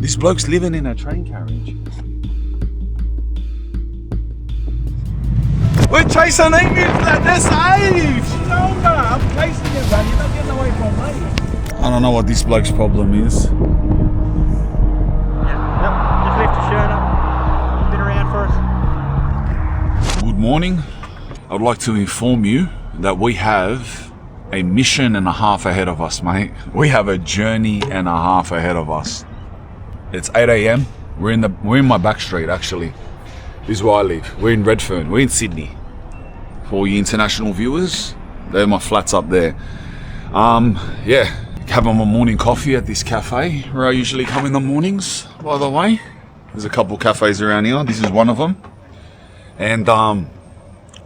This bloke's living in a train carriage. We're chasing emus at this age! No, I'm chasing you, man. You're not getting away from me. I don't know what this bloke's problem is. Yep, just lift your shirt up. Been around for us. Good morning. I would like to inform you that we have a mission and a half ahead of us, mate. We have a journey and a half ahead of us. It's 8 a.m. We're in my back street, actually. This is where I live. We're in Redfern. We're in Sydney. For all you international viewers, they're my flats up there. Yeah, having my morning coffee at this cafe where I usually come in the mornings, by the way. There's a couple cafes around here. This is one of them. And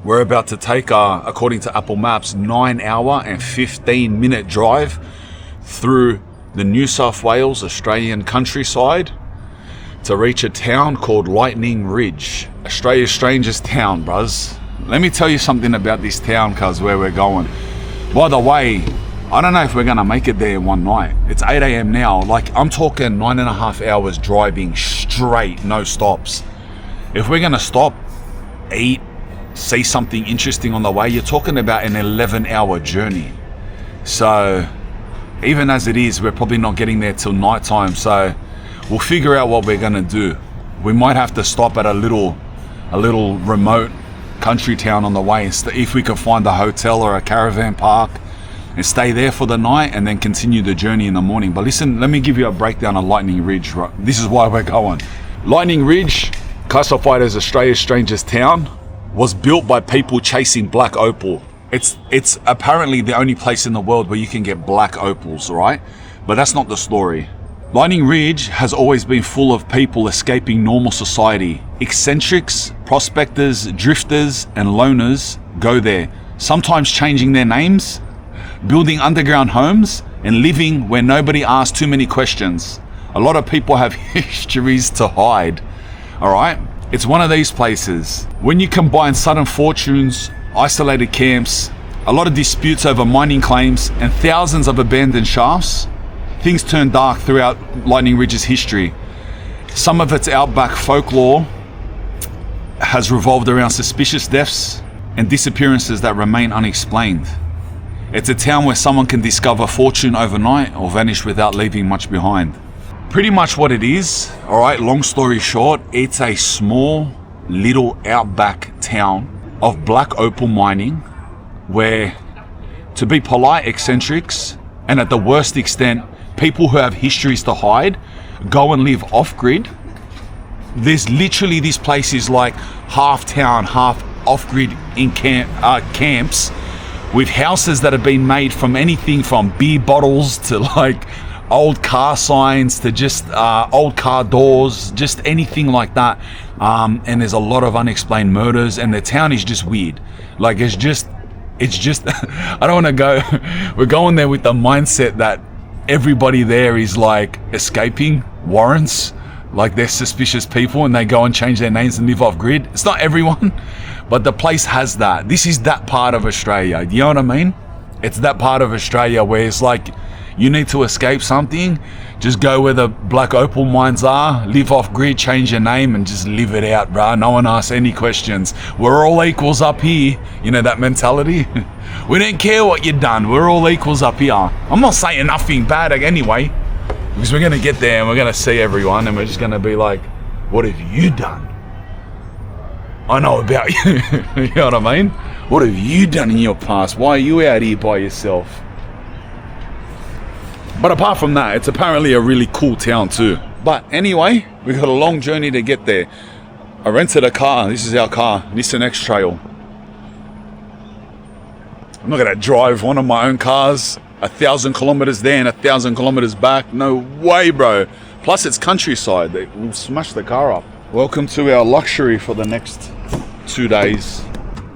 we're about to take, according to Apple Maps, 9-hour and 15-minute drive through the New South Wales Australian countryside to reach a town called Lightning Ridge. Australia's strangest town, bruz. Let me tell you something about this town, cuz, where we're going. By the way, I don't know if we're gonna make it there in one night. It's 8 a.m. now. Like, I'm talking 9.5 hours driving straight, no stops. If we're gonna stop, eat, see something interesting on the way, you're talking about an 11-hour journey. So, even as it is, we're probably not getting there till nighttime. So, we'll figure out what we're gonna do. We might have to stop at a little remote country town on the way, if we can find a hotel or a caravan park and stay there for the night and then continue the journey in the morning. But listen, let me give you a breakdown of Lightning Ridge. Right? This is why we're going. Lightning Ridge, classified as Australia's strangest town, was built by people chasing black opal. It's apparently the only place in the world where you can get black opals, right? But that's not the story. Lightning Ridge has always been full of people escaping normal society. Eccentrics, prospectors, drifters, and loners go there, sometimes changing their names, building underground homes, and living where nobody asks too many questions. A lot of people have histories to hide, alright? It's one of these places. When you combine sudden fortunes, isolated camps, a lot of disputes over mining claims, and thousands of abandoned shafts, things turn dark throughout Lightning Ridge's history. Some of its outback folklore has revolved around suspicious deaths and disappearances that remain unexplained. It's a town where someone can discover fortune overnight or vanish without leaving much behind. Pretty much what it is, alright, long story short, it's a small little outback town of black opal mining where, to be polite, eccentrics, and at the worst extent, people who have histories to hide, go and live off-grid. There's literally, this place is like half town, half off-grid in camps with houses that have been made from anything from beer bottles to like old car signs to just old car doors, just anything like that. And there's a lot of unexplained murders, and the town is just weird. Like, it's just I don't want to go. We're going there with the mindset that everybody there is like escaping warrants, like they're suspicious people and they go and change their names and live off grid. It's not everyone, but the place has that. This is that part of Australia. You know what I mean? It's that part of Australia where it's like, you need to escape something, just go where the black opal mines are, live off grid, change your name and just live it out, bruh. No one asks any questions. We're all equals up here. You know that mentality? We don't care what you've done. We're all equals up here. I'm not saying nothing bad anyway, because we're going to get there and we're going to see everyone and we're just going to be like, what have you done? I know about you. You know what I mean? What have you done in your past? Why are you out here by yourself? But apart from that, it's apparently a really cool town too. But anyway, we've got a long journey to get there. I rented a car. This is our car, Nissan X-Trail. I'm not going to drive one of my own cars 1,000 kilometers there and 1,000 kilometers back. No way, bro. Plus, it's countryside. We'll smash the car up. Welcome to our luxury for the next 2 days.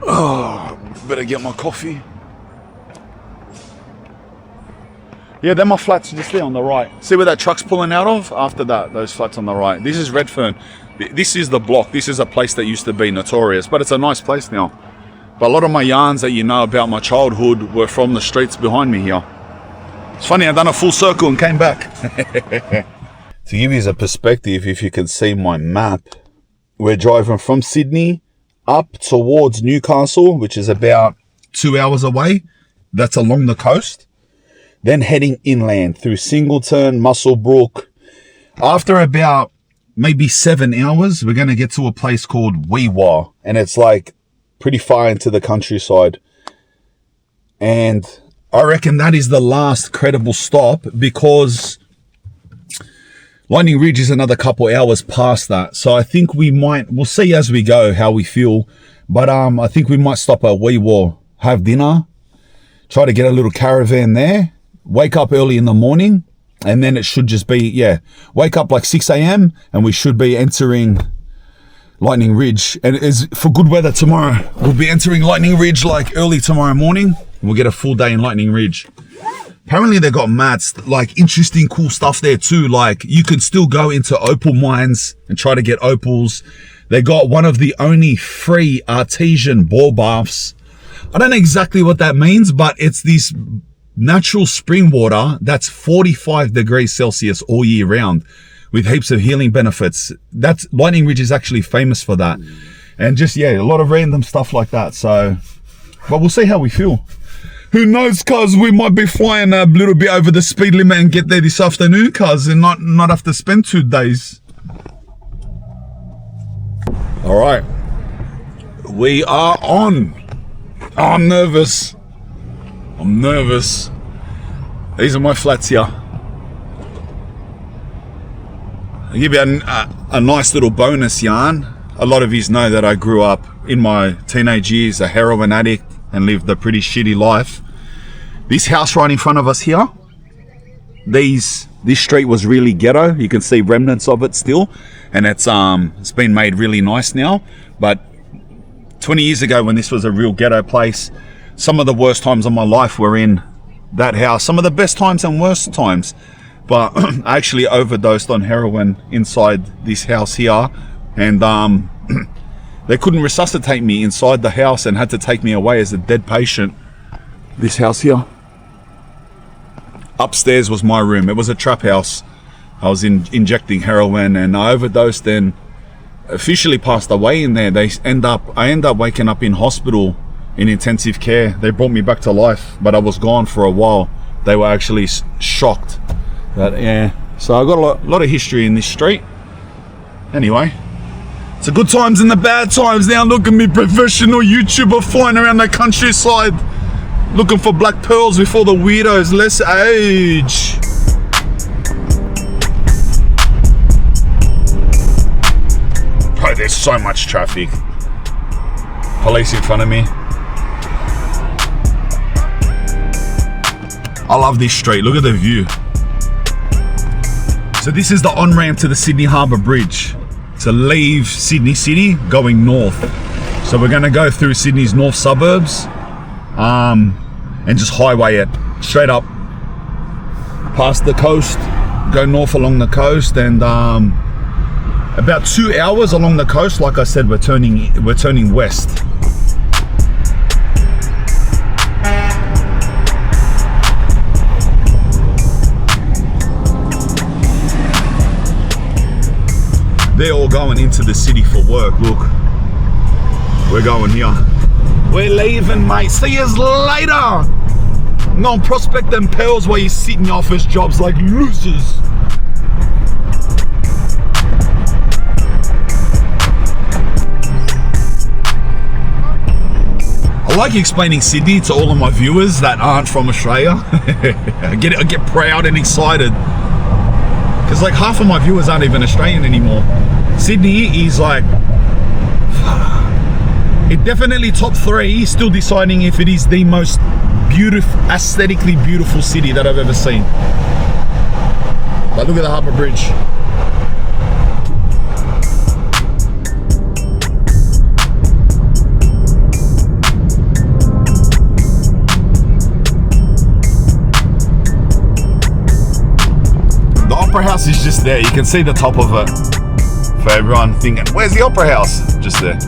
Oh, better get my coffee. Yeah, they're my flats just there on the right. See where that truck's pulling out of? After that, those flats on the right. This is Redfern. This is the block. This is a place that used to be notorious, but it's a nice place now. But a lot of my yarns that you know about my childhood were from the streets behind me here. It's funny, I've done a full circle and came back. To give you a perspective, if you can see my map, we're driving from Sydney up towards Newcastle, which is about 2 hours away. That's along the coast. Then heading inland through Singleton, Muswellbrook. After about maybe 7 hours, we're going to get to a place called Weewa. And it's like pretty far into the countryside. And I reckon that is the last credible stop, because Lightning Ridge is another couple hours past that. So I think we'll see as we go how we feel. But I think we might stop at Weewa, have dinner, try to get a little caravan there, wake up early in the morning, and then it should just be, wake up like 6 a.m. and we should be entering Lightning Ridge. And it is for good weather tomorrow. We'll be entering Lightning Ridge like early tomorrow morning. We'll get a full day in Lightning Ridge. Apparently they got mats, like interesting, cool stuff there too. Like you could still go into opal mines and try to get opals. They got one of the only free artesian ball baths. I don't know exactly what that means, but it's this natural spring water that's 45 degrees Celsius all year round with heaps of healing benefits. That's Lightning Ridge is actually famous for that. And just, a lot of random stuff like that. So, but we'll see how we feel. Who knows, cuz we might be flying a little bit over the speed limit and get there this afternoon, cuz, and not have to spend 2 days. All right. We are on. Oh, I'm nervous. These are my flats here. I'll give you a nice little bonus yarn. A lot of you know that I grew up in my teenage years a heroin addict and lived a pretty shitty life. This house right in front of us here, this street was really ghetto. You can see remnants of it still, and it's been made really nice now. But 20 years ago, when this was a real ghetto place, some of the worst times of my life were in that house. Some of the best times and worst times. But I actually overdosed on heroin inside this house here, and they couldn't resuscitate me inside the house and had to take me away as a dead patient. This house here. Upstairs was my room. It was a trap house. I was injecting heroin and I overdosed and officially passed away in there. I end up waking up in hospital in intensive care. They brought me back to life, but I was gone for a while. They were actually shocked. So I got a lot of history in this street. Anyway, it's the good times and the bad times. Now look at me, professional YouTuber flying around the countryside looking for black pearls with all the weirdos. Less age. Bro, there's so much traffic. Police in front of me. I love this street. Look at the view. So this is the on-ramp to the Sydney Harbour Bridge to leave Sydney City going north. So we're going to go through Sydney's north suburbs and just highway it straight up past the coast, go north along the coast, and about 2 hours along the coast. Like I said, we're turning west. They're all going into the city for work. Look, we're going here. We're leaving, mate. See yous later. I'm going to prospect them pearls while you sit in your office jobs like losers. I like explaining Sydney to all of my viewers that aren't from Australia. I get proud and excited. Because like half of my viewers aren't even Australian anymore. Sydney is like, it definitely top 3, still deciding if it is the most beautiful, aesthetically beautiful city that I've ever seen. But look at the Harbour Bridge. Opera House is just there. You can see the top of it. For everyone thinking, where's the Opera House? Just there.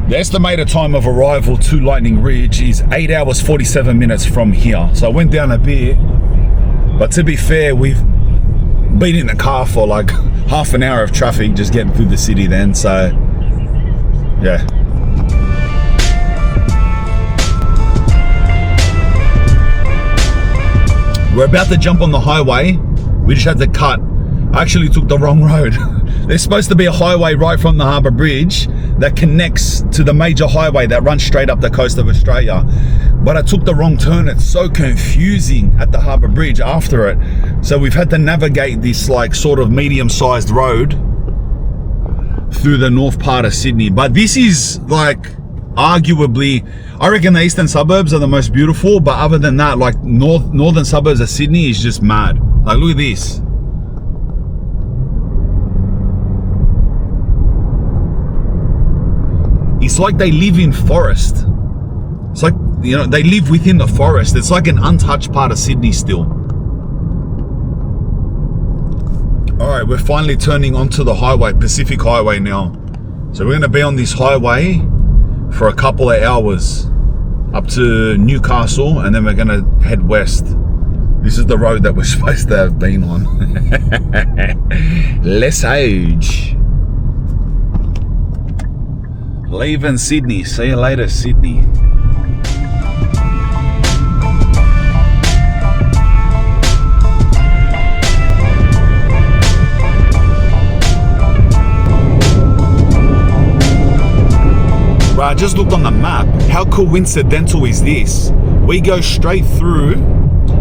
The estimated time of arrival to Lightning Ridge is 8 hours 47 minutes from here. So I went down a bit, but to be fair, we've been in the car for like half an hour of traffic just getting through the city then, so yeah. We're about to jump on the highway. We just had to cut. I actually took the wrong road. There's supposed to be a highway right from the Harbour Bridge that connects to the major highway that runs straight up the coast of Australia. But I took the wrong turn. It's so confusing at the Harbour Bridge after it. So we've had to navigate this like sort of medium-sized road through the north part of Sydney. But this is like arguably, I reckon the eastern suburbs are the most beautiful, but other than that, like northern suburbs of Sydney is just mad. Like, look at this. It's like they live in forest. It's like, you know, they live within the forest. It's like an untouched part of Sydney still. All right, we're finally turning onto the highway, Pacific Highway now. So we're gonna be on this highway for a couple of hours up to Newcastle, and then we're gonna head west. This is the road that we're supposed to have been on. Lesage. Leaving Sydney. See you later, Sydney. Right, I just looked on the map. How coincidental is this? We go straight through.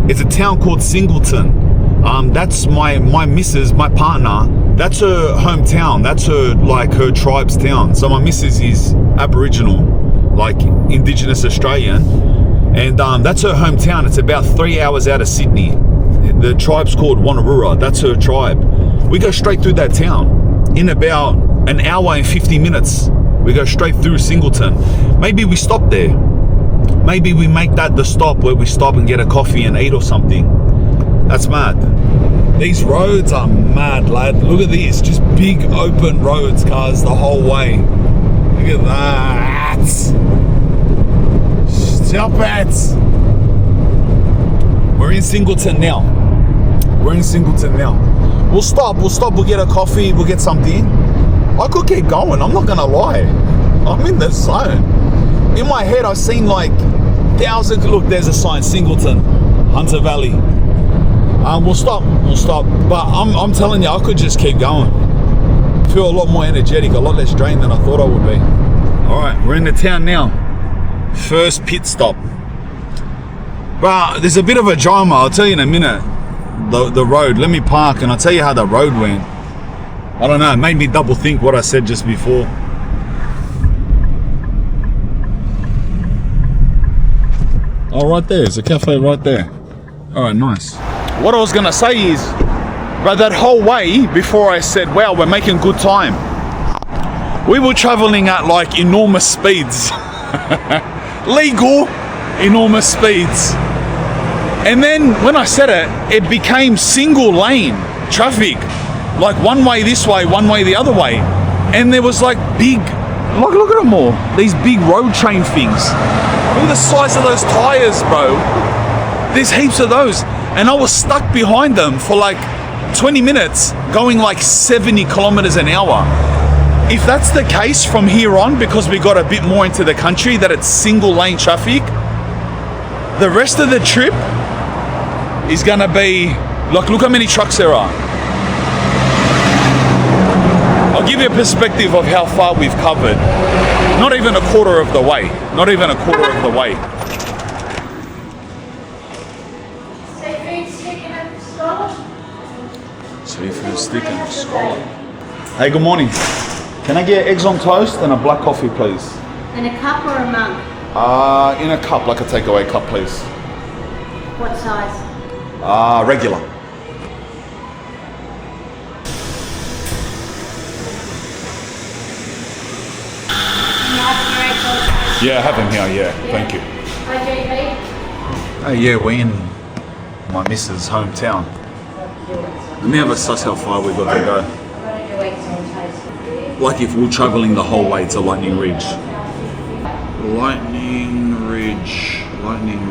It's a town called Singleton. That's my missus, my partner. That's her hometown. That's her tribe's town. So my missus is Aboriginal, like Indigenous Australian, and that's her hometown. It's about 3 hours out of Sydney. The tribe's called Wanarura. That's her tribe. We go straight through that town in about an hour and 50 minutes. We go straight through Singleton. Maybe we stop there. Maybe we make that the stop where we stop and get a coffee and eat or something. That's mad. These roads are mad, lad. Look at this. Just big open roads, cars, the whole way. Look at that. Stop it. We're in Singleton now. We'll stop, we'll get a coffee, we'll get something. I could keep going, I'm not gonna lie. I'm in the zone. In my head, I've seen like thousands. Look, there's a sign, Singleton, Hunter Valley. We'll stop. But I'm telling you, I could just keep going. Feel a lot more energetic, a lot less drained than I thought I would be. All right, we're in the town now. First pit stop. But there's a bit of a drama, I'll tell you in a minute. The road, let me park and I'll tell you how the road went. I don't know, it made me double think what I said just before. Oh, right there, there's a cafe right there. All right, nice. What I was gonna say is, but that whole way before I said, wow, we're making good time, we were traveling at like enormous speeds. Legal, enormous speeds. And then when I said it, it became single lane traffic. Like one way this way, one way the other way. And there was like big, look at them all. These big road train things. Look at the size of those tires, bro. There's heaps of those. And I was stuck behind them for like 20 minutes going like 70 kilometers an hour. If that's the case from here on, because we got a bit more into the country, that it's single lane traffic, the rest of the trip is gonna be, like, look how many trucks there are. I'll give you a perspective of how far we've covered. Not even a quarter of the way. Seafood stick and a scallop. Hey, good morning. Can I get eggs on toast and a black coffee, please? In a cup or a mug? In a cup, like a takeaway cup, please. What size? Regular. Yeah, I have them here, yeah. Thank you. Hi, JP. Oh yeah, we're in my missus' hometown. Let me have a suss how far we've got to go. Like if we're travelling the whole way to Lightning Ridge. Lightning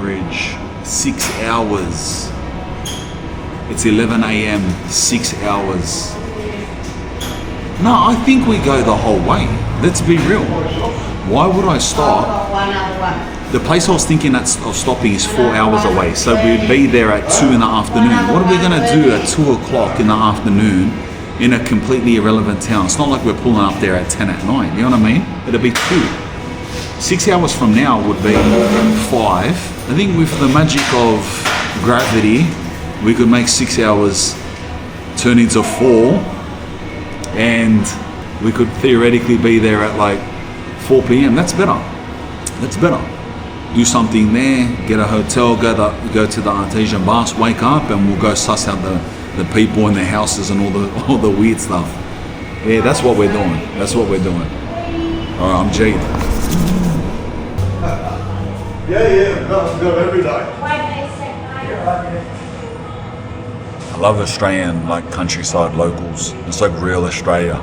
Ridge, 6 hours. It's 11 a.m., 6 hours. No, I think we go the whole way. Let's be real. Why would I stop? One other one. The place I was thinking of stopping is 4 hours away, so we'd be there at 2 in the afternoon. What are we going to do at 2 o'clock in the afternoon in a completely irrelevant town? It's not like we're pulling up there at 10 at night, you know what I mean? It'll be 2. 6 hours from now would be 5. I think with the magic of gravity, we could make 6 hours turn into 4, and we could theoretically be there at like 4 p.m. That's better. That's better. Do something there, get a hotel, go to the artesian baths, wake up, and we'll go suss out the people in their houses and all the weird stuff. Yeah, that's what we're doing. That's what we're doing. All right, I'm Jade. Yeah, go every day. I love Australian like countryside locals. It's like real Australia.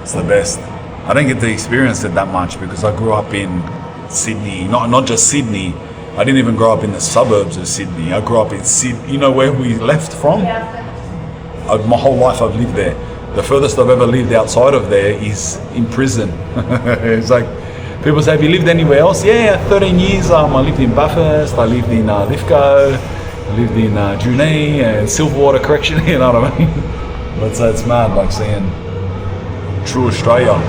It's the best. I didn't get to experience it that much because I grew up in Sydney. Not just Sydney. I didn't even grow up in the suburbs of Sydney. I grew up in Sydney. You know where we left from? My whole life I've lived there. The furthest I've ever lived outside of there is in prison. It's like people say, have you lived anywhere else? Yeah, 13 years. I lived in Bathurst. I lived in Lithgow. I lived in Junee and Silverwater Correction. You know what I mean? But it's mad, like seeing true Australia,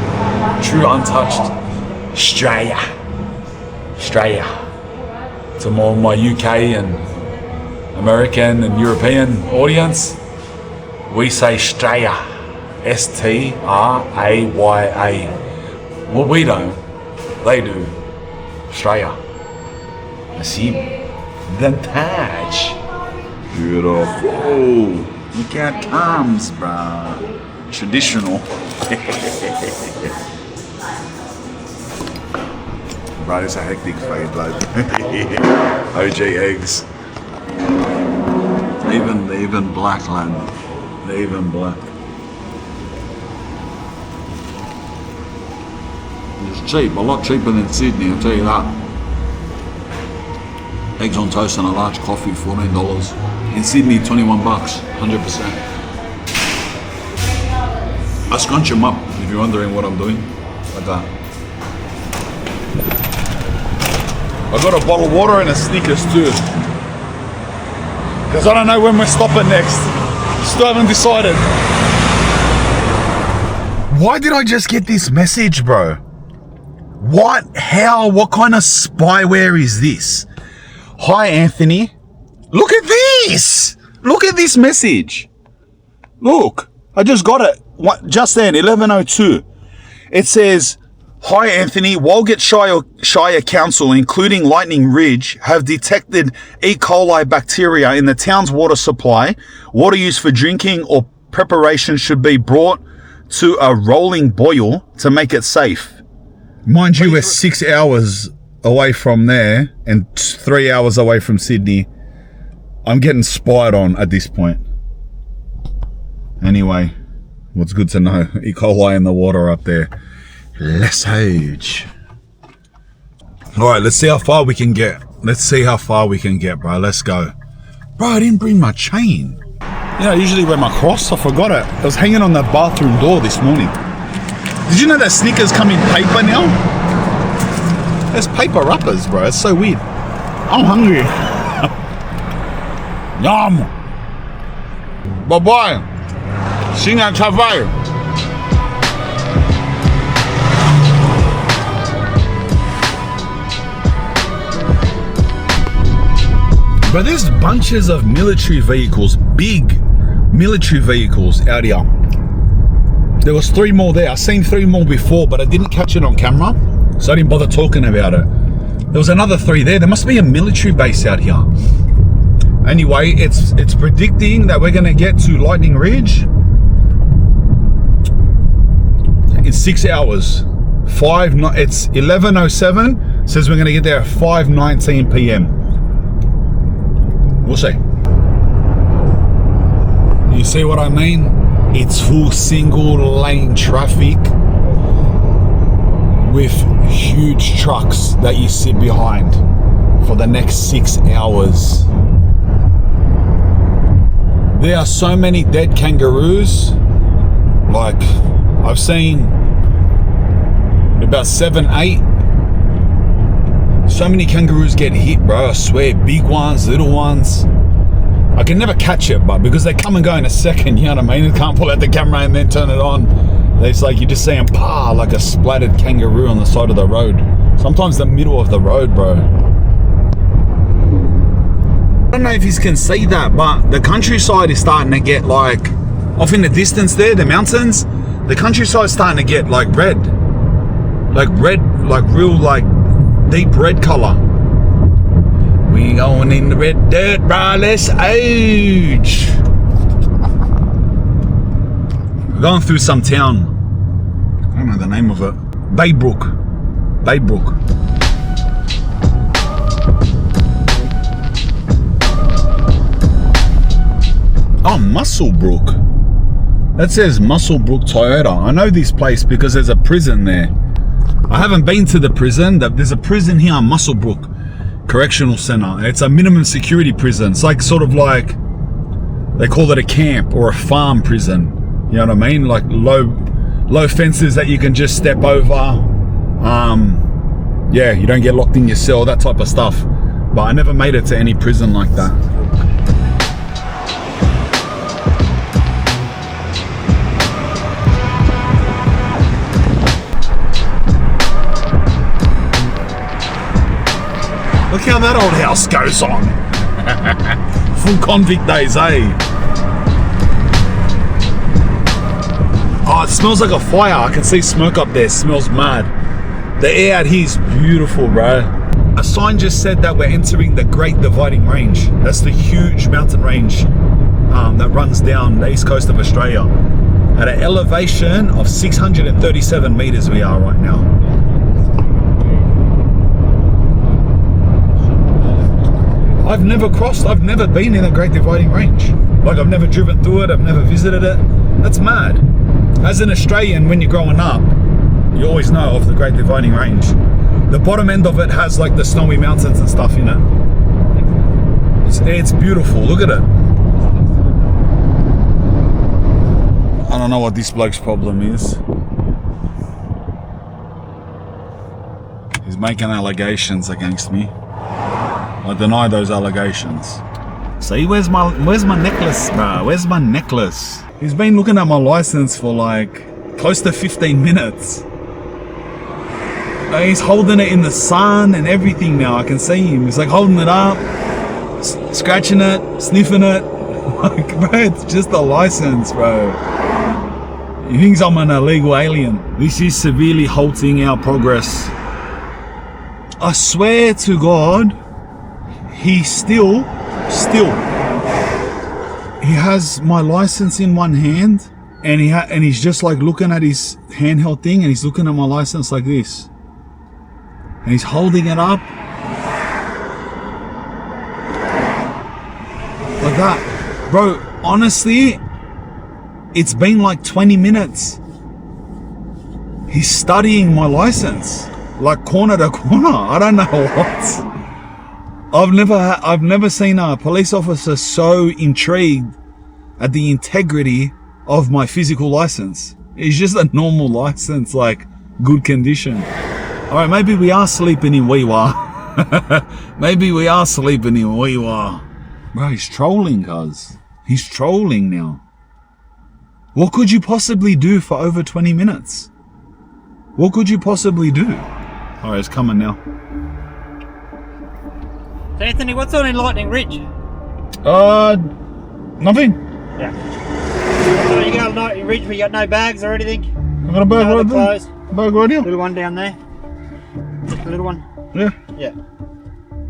true untouched Australia. To more my UK and American and European audience, we say Straya, S-T-R-A-Y-A. Well, we don't, they do. Straya. See, vintage. Beautiful. Look how it comes, bruh. Traditional. Right, it's a hectic fade, blood. OG eggs. They're even black, lad. They're even black. It's cheap, a lot cheaper than Sydney, I'll tell you that. Eggs on toast and a large coffee, $14. In Sydney, 21 bucks, 100%. I scrunch them up, if you're wondering what I'm doing, like that. I got a bottle of water and a Snickers too. Because I don't know when we're stopping next. Still haven't decided. Why did I just get this message, bro? What? How? What kind of spyware is this? Hi, Anthony. Look at this! Look at this message. Look, I just got it. Just then, 11:02. It says, hi Anthony, Walgett Shire Council, including Lightning Ridge, have detected E. coli bacteria in the town's water supply. Water used for drinking or preparation should be brought to a rolling boil to make it safe. Mind you, we're 6 hours away from there and 3 hours away from Sydney. I'm getting spied on at this point. Anyway, what's good to know? E. coli in the water up there. Let's huge. Alright, let's see how far we can get. Let's see how far we can get, bro. Let's go. Bro, I didn't bring my chain. You know, I usually wear my cross. I forgot it. It was hanging on the bathroom door this morning. Did you know that Snickers come in paper now? There's paper wrappers, bro. It's so weird. I'm hungry. Yum. Bye-bye. Singa Tavai. But there's bunches of military vehicles, big military vehicles out here. There was 3 more there. I seen 3 more before, but I didn't catch it on camera, so I didn't bother talking about it. There was another 3 there. There must be a military base out here. Anyway, it's predicting that we're gonna get to Lightning Ridge in 6 hours. It's 11:07. Says we're gonna get there at 5:19 p.m. We'll see. You see what I mean? It's full single lane traffic with huge trucks that you sit behind for the next 6 hours. There are so many dead kangaroos. Like, I've seen about 7, 8. So many kangaroos get hit, bro. I swear, big ones, little ones. I can never catch it, but because they come and go in a second, you know what I mean? You can't pull out the camera and then turn it on. It's like you just see them, like a splattered kangaroo on the side of the road. Sometimes the middle of the road, bro. I don't know if you can see that, but the countryside is starting to get like, off in the distance there, the mountains, the countryside's starting to get like red. Like red, like real like deep red color. We going in the red dirt, bro, let's age. We're going through some town. I don't know the name of it. Baybrook. Oh, Musselbrook. That says Musselbrook Toyota. I know this place because there's a prison there. I haven't been to the prison. There's a prison here in Musselbrook Correctional Center. It's a minimum security prison. It's like sort of like, they call it a camp or a farm prison. You know what I mean? Like low fences that you can just step over. Yeah, you don't get locked in your cell, that type of stuff. But I never made it to any prison like that. Look how that old house goes on. Full convict days, eh? Oh, it smells like a fire. I can see smoke up there. It smells mad. The air out here is beautiful, bro. A sign just said that we're entering the Great Dividing Range. That's the huge mountain range that runs down the east coast of Australia. At an elevation of 637 meters we are right now. I've never been in a Great Dividing Range. Like, I've never driven through it, I've never visited it. That's mad. As an Australian, when you're growing up, you always know of the Great Dividing Range. The bottom end of it has like the snowy mountains and stuff in it. It's beautiful, look at it. I don't know what this bloke's problem is. He's making allegations against me. I deny those allegations. See, where's my necklace, bro? Where's my necklace? He's been looking at my license for like close to 15 minutes. He's holding it in the sun and everything now. I can see him. He's like holding it up, scratching it, sniffing it. Like, bro, it's just a license, bro. He thinks I'm an illegal alien. This is severely halting our progress. I swear to God, he still, he has my license in one hand, and he's just like looking at his handheld thing, and he's looking at my license like this, and he's holding it up like that, bro. Honestly, it's been like 20 minutes. He's studying my license, like corner to corner. I don't know what. I've never seen a police officer so intrigued at the integrity of my physical license. It's just a normal license, like good condition. All right, maybe we are sleeping in Weewa. Maybe we are sleeping in Weewa. Bro, he's trolling, cuz. He's trolling now. What could you possibly do for over 20 minutes? What could you possibly do? All right, it's coming now. So Anthony, what's on in Lightning Ridge? Nothing. Yeah. So you got a Lightning Ridge, but you got no bags or anything? I got a bag right there. Bag right here. Little one down there. The little one. Yeah. Yeah.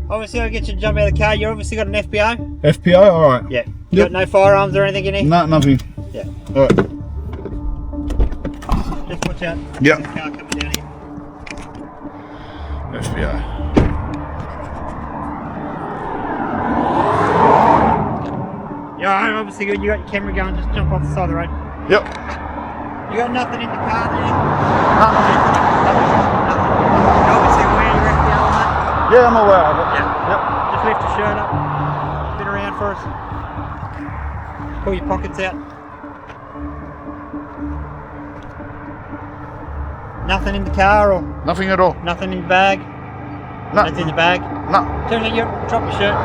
Obviously, I'll get you to jump out of the car. You obviously got an FPO. FPO, all right. Yeah. You got no firearms or anything in here? No, nothing. Yeah. All right. Just watch out. Yeah. There's a car coming down here. FPO. Yeah, obviously when you got your camera going, just jump off the side of the road. Yep. You got nothing in the car there? Nothing. You obviously wearing your FPL, mate? Yeah, I'm aware of it. Yeah. Yep. Just lift your shirt up. Spin around for us. Pull your pockets out. Nothing in the car or Nothing at all. nothing in the bag? No. That's in the bag? No. Turn it, drop your shirt.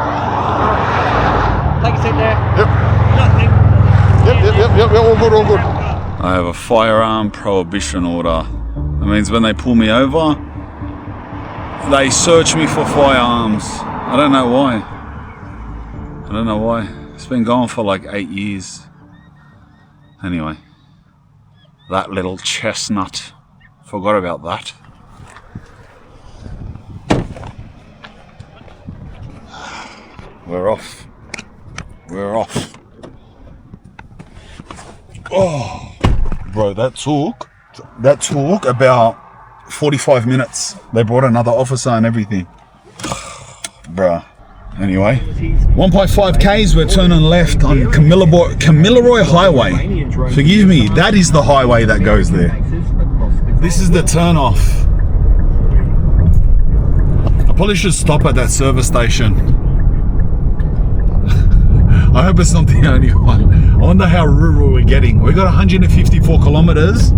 Take a seat there. Yep. Nothing. Yep, all good, all good. I have a firearm prohibition order. That means when they pull me over, they search me for firearms. I don't know why. It's been going for like 8 years. Anyway, that little chestnut. Forgot about that. We're off. Oh, bro, that took about 45 minutes. They brought another officer and everything. Bruh. Anyway, 1.5 Ks, we're turning left on Camillaroy Highway. Forgive me, that is the highway that goes there. This is the turn off. I probably should stop at that service station. I hope it's not the only one. I wonder how rural we're getting. We got 154 kilometers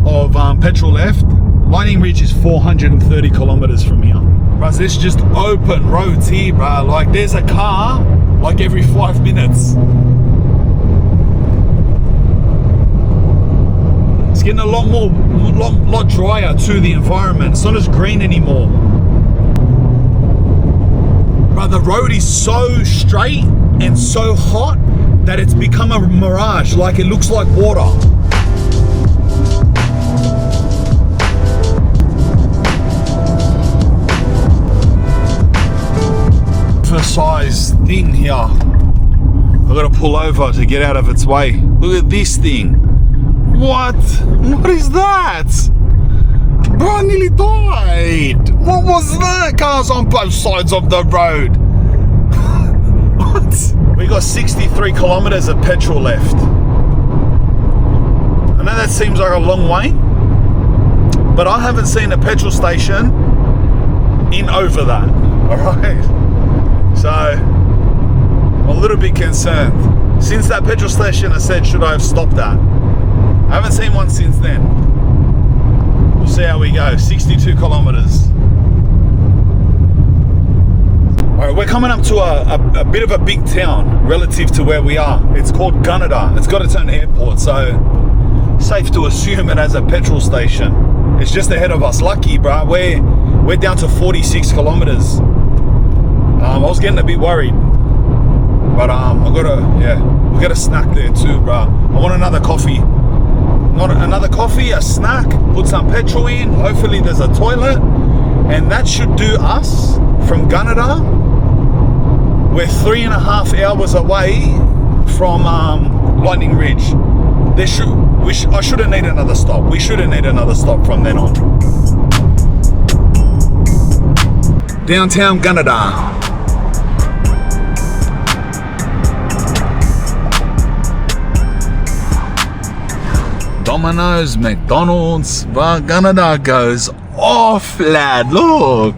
of petrol left. Lightning Ridge is 430 kilometers from here. Bro, there's just open roads here, bro. Like there's a car like every 5 minutes. It's getting a lot drier to the environment. It's not as green anymore. Bro, the road is so straight and so hot that it's become a mirage. Like it looks like water. Size thing here. I've got to pull over to get out of its way. Look at this thing. What is that? Bro, I nearly died. What was that? Cars on both sides of the road. What? We got 63 kilometers of petrol left. I know that seems like a long way, but I haven't seen a petrol station in over that. Alright? So, I'm a little bit concerned. Since that petrol station, I said, should I have stopped that? I haven't seen one since then. We'll see how we go. 62 kilometers. Alright, we're coming up to a bit of a big town relative to where we are. It's called Gunnedah. It's got its own airport, so safe to assume it has a petrol station. It's just ahead of us. Lucky, bro. We're down to 46 kilometers. I was getting a bit worried, but we got a snack there too, bro. I want another coffee. Not another coffee, a snack. Put some petrol in. Hopefully there's a toilet, and that should do us from Gunnedah. We're 3.5 hours away from Lightning Ridge. I shouldn't need another stop. We shouldn't need another stop from then on. Downtown Gunnedah. Domino's, McDonald's, but Gunnedah goes off, lad. Look.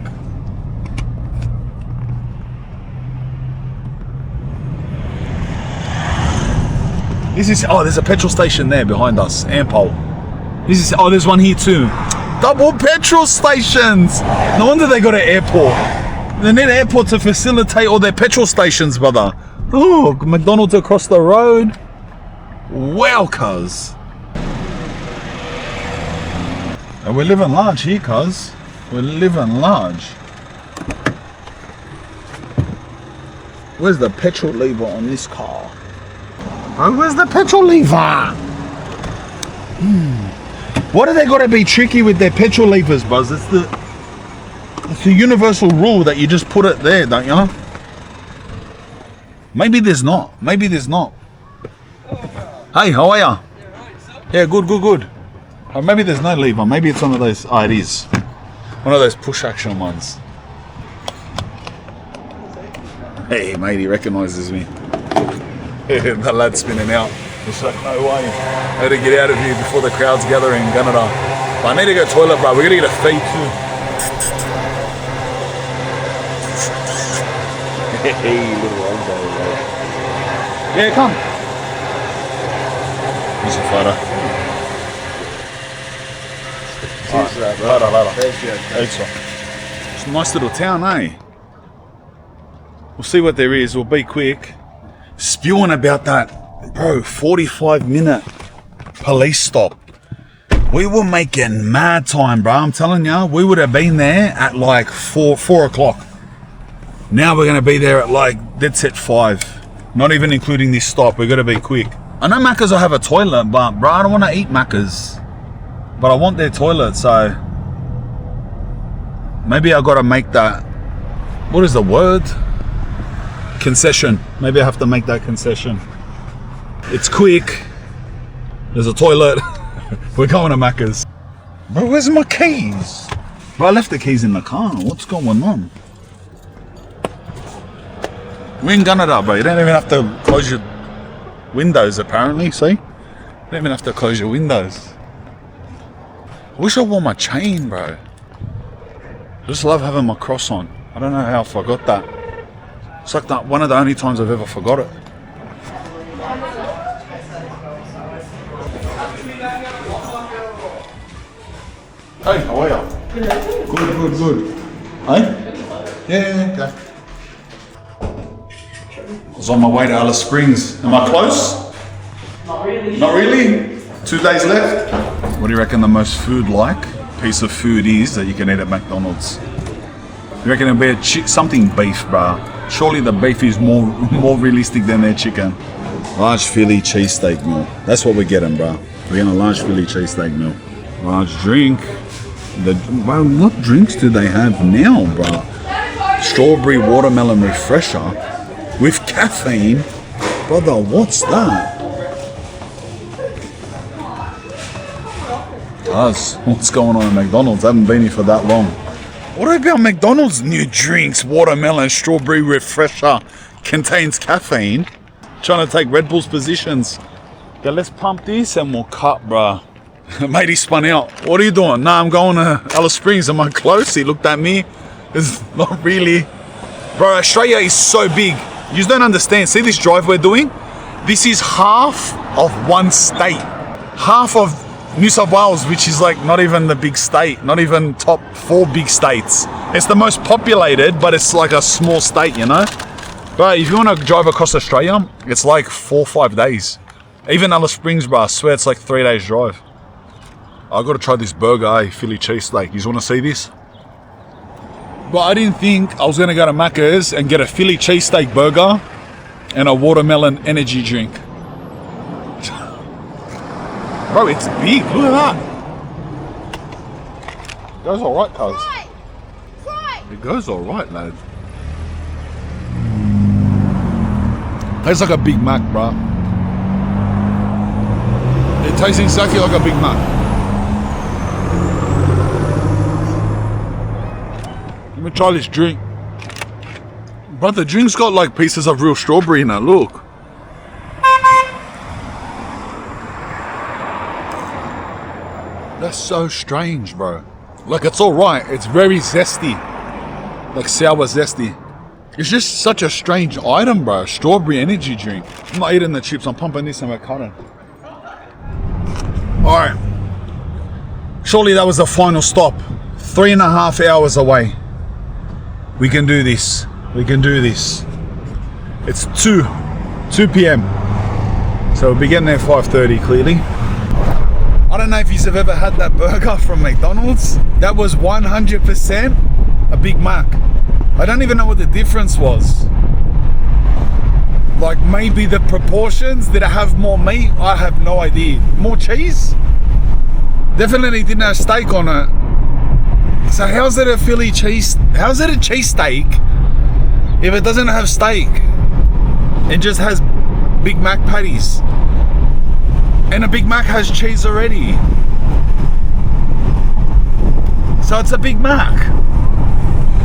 There's a petrol station there behind us, Ampol. There's one here too. Double petrol stations. No wonder they got an airport. They need an airport to facilitate all their petrol stations, brother. Look, McDonald's across the road. Well, cuz. And we're living large here, cuz. We're living large. Where's the petrol lever on this car? Oh, where's the petrol lever? What are they got to be tricky with their petrol levers, Buzz? It's the universal rule that you just put it there, don't you? Maybe there's not. Hey, how are ya? Yeah, good. Or maybe there's no lever. Maybe it's one of those. Oh, it is. One of those push action ones. Hey, mate, he recognises me. The lad's spinning out. It's like, no way. I had to get out of here before the crowd's gathering in Gunnedah. But I need to go to the toilet, bro. We're going to get a feed too. Hey, little old boy, bro. Yeah, come. Here's a photo. It's a nice little town, eh? We'll see what there is. We'll be quick. Spewing about that, bro, 45-minute police stop. We were making mad time, bro. I'm telling you, we would have been there at like 4 o'clock. Now we're going to be there at like, dead set 5. Not even including this stop. We're going to be quick. I know Macca's will have a toilet, but bro, I don't want to eat Macca's. But I want their toilet, so maybe I got to make that, what is the word? Concession. Maybe I have to make that concession. It's quick. There's a toilet. We're going to Macca's. Bro, where's my keys? Bro, I left the keys in the car. What's going on? We're in Canada, bro. You don't even have to close your windows, apparently. See? You don't even have to close your windows. I wish I wore my chain, bro. I just love having my cross on. I don't know how I forgot that. It's like that one of the only times I've ever forgot it. Hey, how are you? Good. Hey? Yeah, okay. I was on my way to Alice Springs. Am I close? Not really? 2 days left? What do you reckon the most food-like piece of food is that you can eat at McDonald's? You reckon it'll be something beef, bruh? Surely the beef is more realistic than their chicken. Large Philly cheesesteak meal. That's what we're getting, bruh. We're getting a large Philly cheesesteak meal. Large drink. Well, what drinks do they have now, bruh? Strawberry watermelon refresher with caffeine. Brother, what's that? Us, what's going on at McDonald's? I haven't been here for that long. What about McDonald's new drinks? Watermelon, strawberry refresher, contains caffeine. Trying to take Red Bull's positions. Okay, let's pump this and we'll cut, bruh. Mate, he spun out. What are you doing? Nah, I'm going to Alice Springs. Am I close? He looked at me. It's not really. Bro, Australia is so big. You just don't understand. See this drive we're doing? This is half of one state. Half of New South Wales, which is like not even the big state, not even top 4 big states. It's the most populated, but it's like a small state, you know? But if you want to drive across Australia, it's like 4 or 5 days. Even Alice Springs, bro, I swear it's like 3 days drive. I got to try this burger, Philly cheesesteak. You want to see this? But I didn't think I was going to go to Macca's and get a Philly cheesesteak burger and a watermelon energy drink. Bro, it's big. Look at that. It goes alright, cuz. It goes alright, lad. Tastes like a Big Mac, bro. It tastes exactly like a Big Mac. Let me try this drink. Bro, the drink's got like pieces of real strawberry in it, look. That's so strange, bro. Like, it's alright. It's very zesty. Like sour zesty. It's just such a strange item, bro. Strawberry energy drink. I'm not eating the chips. I'm pumping this and we're cutting. Alright. Surely that was the final stop. 3.5 hours away. We can do this. We can do this. It's 2 p.m. So we'll be getting there 5:30 clearly. I don't know if you've ever had that burger from McDonald's. That was 100% a Big Mac. I don't even know what the difference was. Like maybe the proportions. Did it have more meat? I have no idea. More cheese? Definitely didn't have steak on it. So how's it a Philly cheese? How's it a cheesesteak if it doesn't have steak? It just has Big Mac patties. And a Big Mac has cheese already. So it's a Big Mac.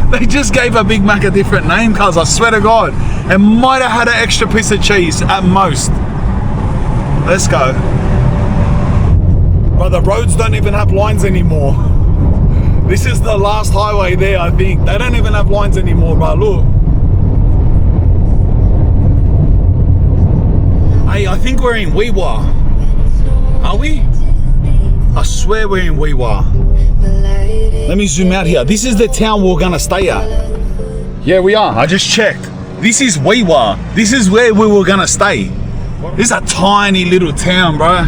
They just gave a Big Mac a different name, cuz I swear to God. It might have had an extra piece of cheese at most. Let's go. But the roads don't even have lines anymore. This is the last highway there, I think. They don't even have lines anymore, bro. Look. Hey, I think we're in Weewa. Are we? I swear we're in Weewa. Let me zoom out here. This is the town we're gonna stay at. Yeah, we are. I just checked. This is Weewa. This is where we were gonna stay. This is a tiny little town, bro.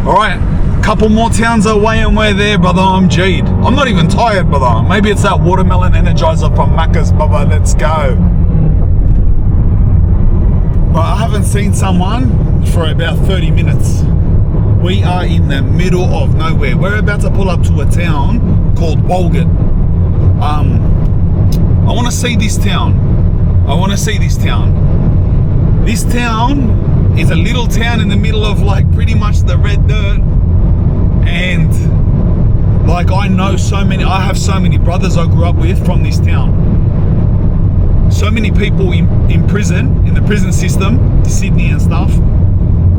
Alright, couple more towns away and we're there, brother. I'm G'd. I'm not even tired, brother. Maybe it's that watermelon energizer from Macca's, brother. Let's go. But I haven't seen someone for about 30 minutes. We are in the middle of nowhere. We're about to pull up to a town called Walgett. I want to see this town. This town is a little town in the middle of like pretty much the red dirt. And like I have so many brothers I grew up with from this town. So many people in prison, in the prison system, Sydney and stuff,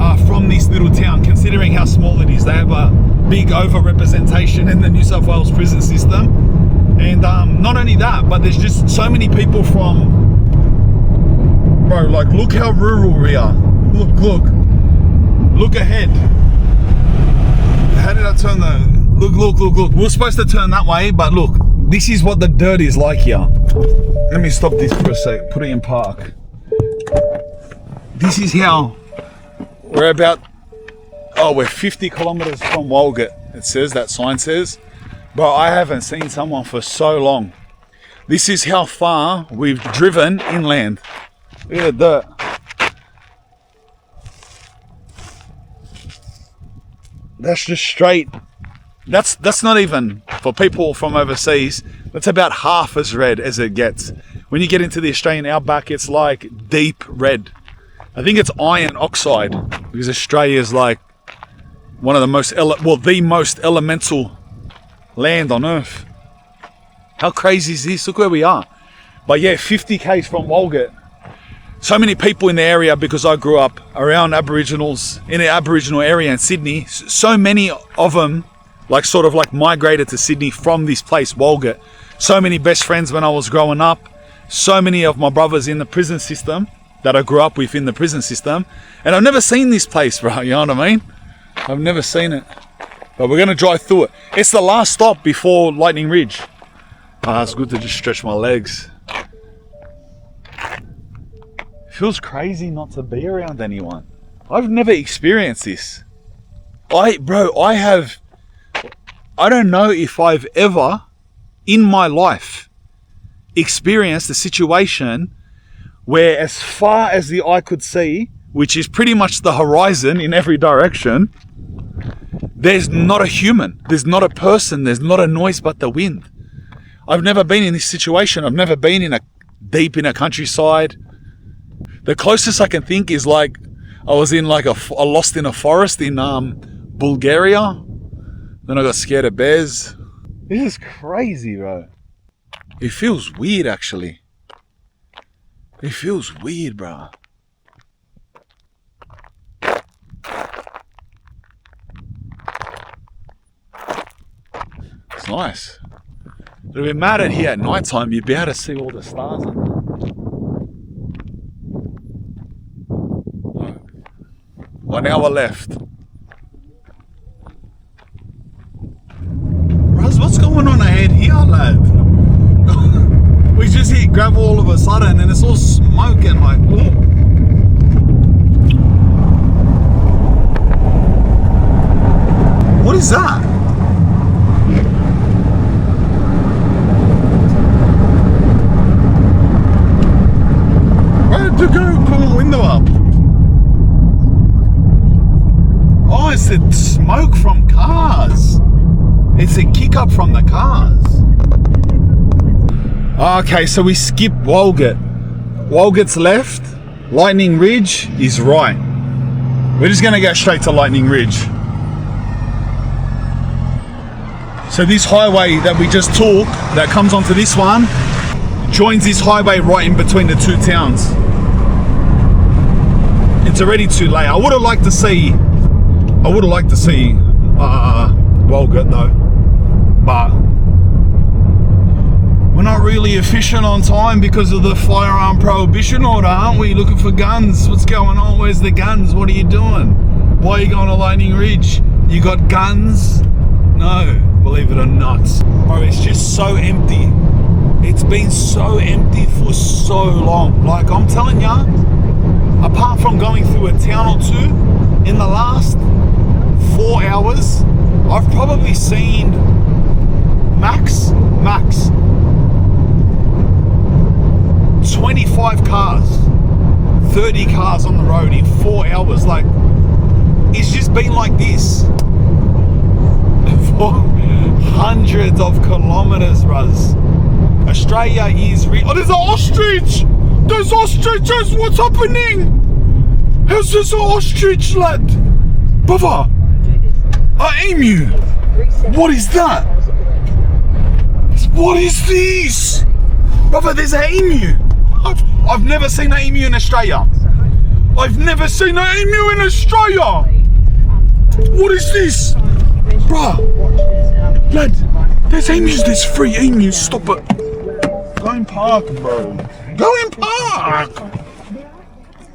are from this little town, considering how small it is. They have a big over-representation in the New South Wales prison system. And not only that, but there's just so many people from, bro, like look how rural we are. Look ahead. How did I turn the, look. We were supposed to turn that way, but look, this is what the dirt is like here. Let me stop this for a sec, put it in park. This is how we're about, we're 50 kilometers from Walgett. It says, that sign says. But I haven't seen someone for so long. This is how far we've driven inland. Look at the dirt. That's just straight. That's not even, for people from overseas, that's about half as red as it gets. When you get into the Australian outback, it's like deep red. I think it's iron oxide, because Australia is like one of the most, the most elemental land on earth. How crazy is this? Look where we are. But yeah, 50 k's from Walgett. So many people in the area, because I grew up around Aboriginals, in an Aboriginal area in Sydney. So many of them sort of migrated to Sydney from this place, Walgett. So many best friends when I was growing up. So many of my brothers in the prison system that I grew up with in the prison system. And I've never seen this place, bro, you know what I mean? I've never seen it. But we're going to drive through it. It's the last stop before Lightning Ridge. It's good to just stretch my legs. It feels crazy not to be around anyone. I've never experienced this. I don't know if I've ever in my life experienced a situation where, as far as the eye could see, which is pretty much the horizon in every direction, there's not a human, there's not a person, there's not a noise but the wind. I've never been in this situation. I've never been deep in a countryside. The closest I can think is I was in lost in a forest in Bulgaria. Then I got scared of bears. This is crazy, bro. It feels weird, actually. It feels weird, bro. It's nice. It would be mad at here at night time, you'd be able to see all the stars and that. 1 hour left. Raz, what's going on ahead here, lad? We just hit gravel all of a sudden and it's all smoking like, oh. What is that? Where to go? Pull the window up. Oh, it's the smoke from cars. It's a kick up from the cars. Okay, so we skip Walgett. Walgett's left. Lightning Ridge is right. We're just going to go straight to Lightning Ridge. So this highway that we just took, that comes onto this one, joins this highway right in between the two towns. It's already too late. I would have liked to see Walgett though, but we're not really efficient on time because of the firearm prohibition order, aren't we? Looking for guns. What's going on? Where's the guns? What are you doing? Why are you going to Lightning Ridge? You got guns? No, believe it or not. Bro, it's just so empty. It's been so empty for so long. Like, I'm telling ya, apart from going through a town or two, in the last 4 hours, I've probably seen max 25 cars, 30 cars on the road in 4 hours. Like, it's just been like this for hundreds of kilometers, bruhs. Australia is oh, there's an ostrich! There's ostriches! What's happening? How's this an ostrich, lad? Brother! An emu! What is that? What is this? Brother, there's an emu! I've never seen an emu in Australia. I've never seen an emu in Australia! What is this? Bruh! Lad, there's emus, there's 3 emus, stop it. Go in park, bro. Go in park!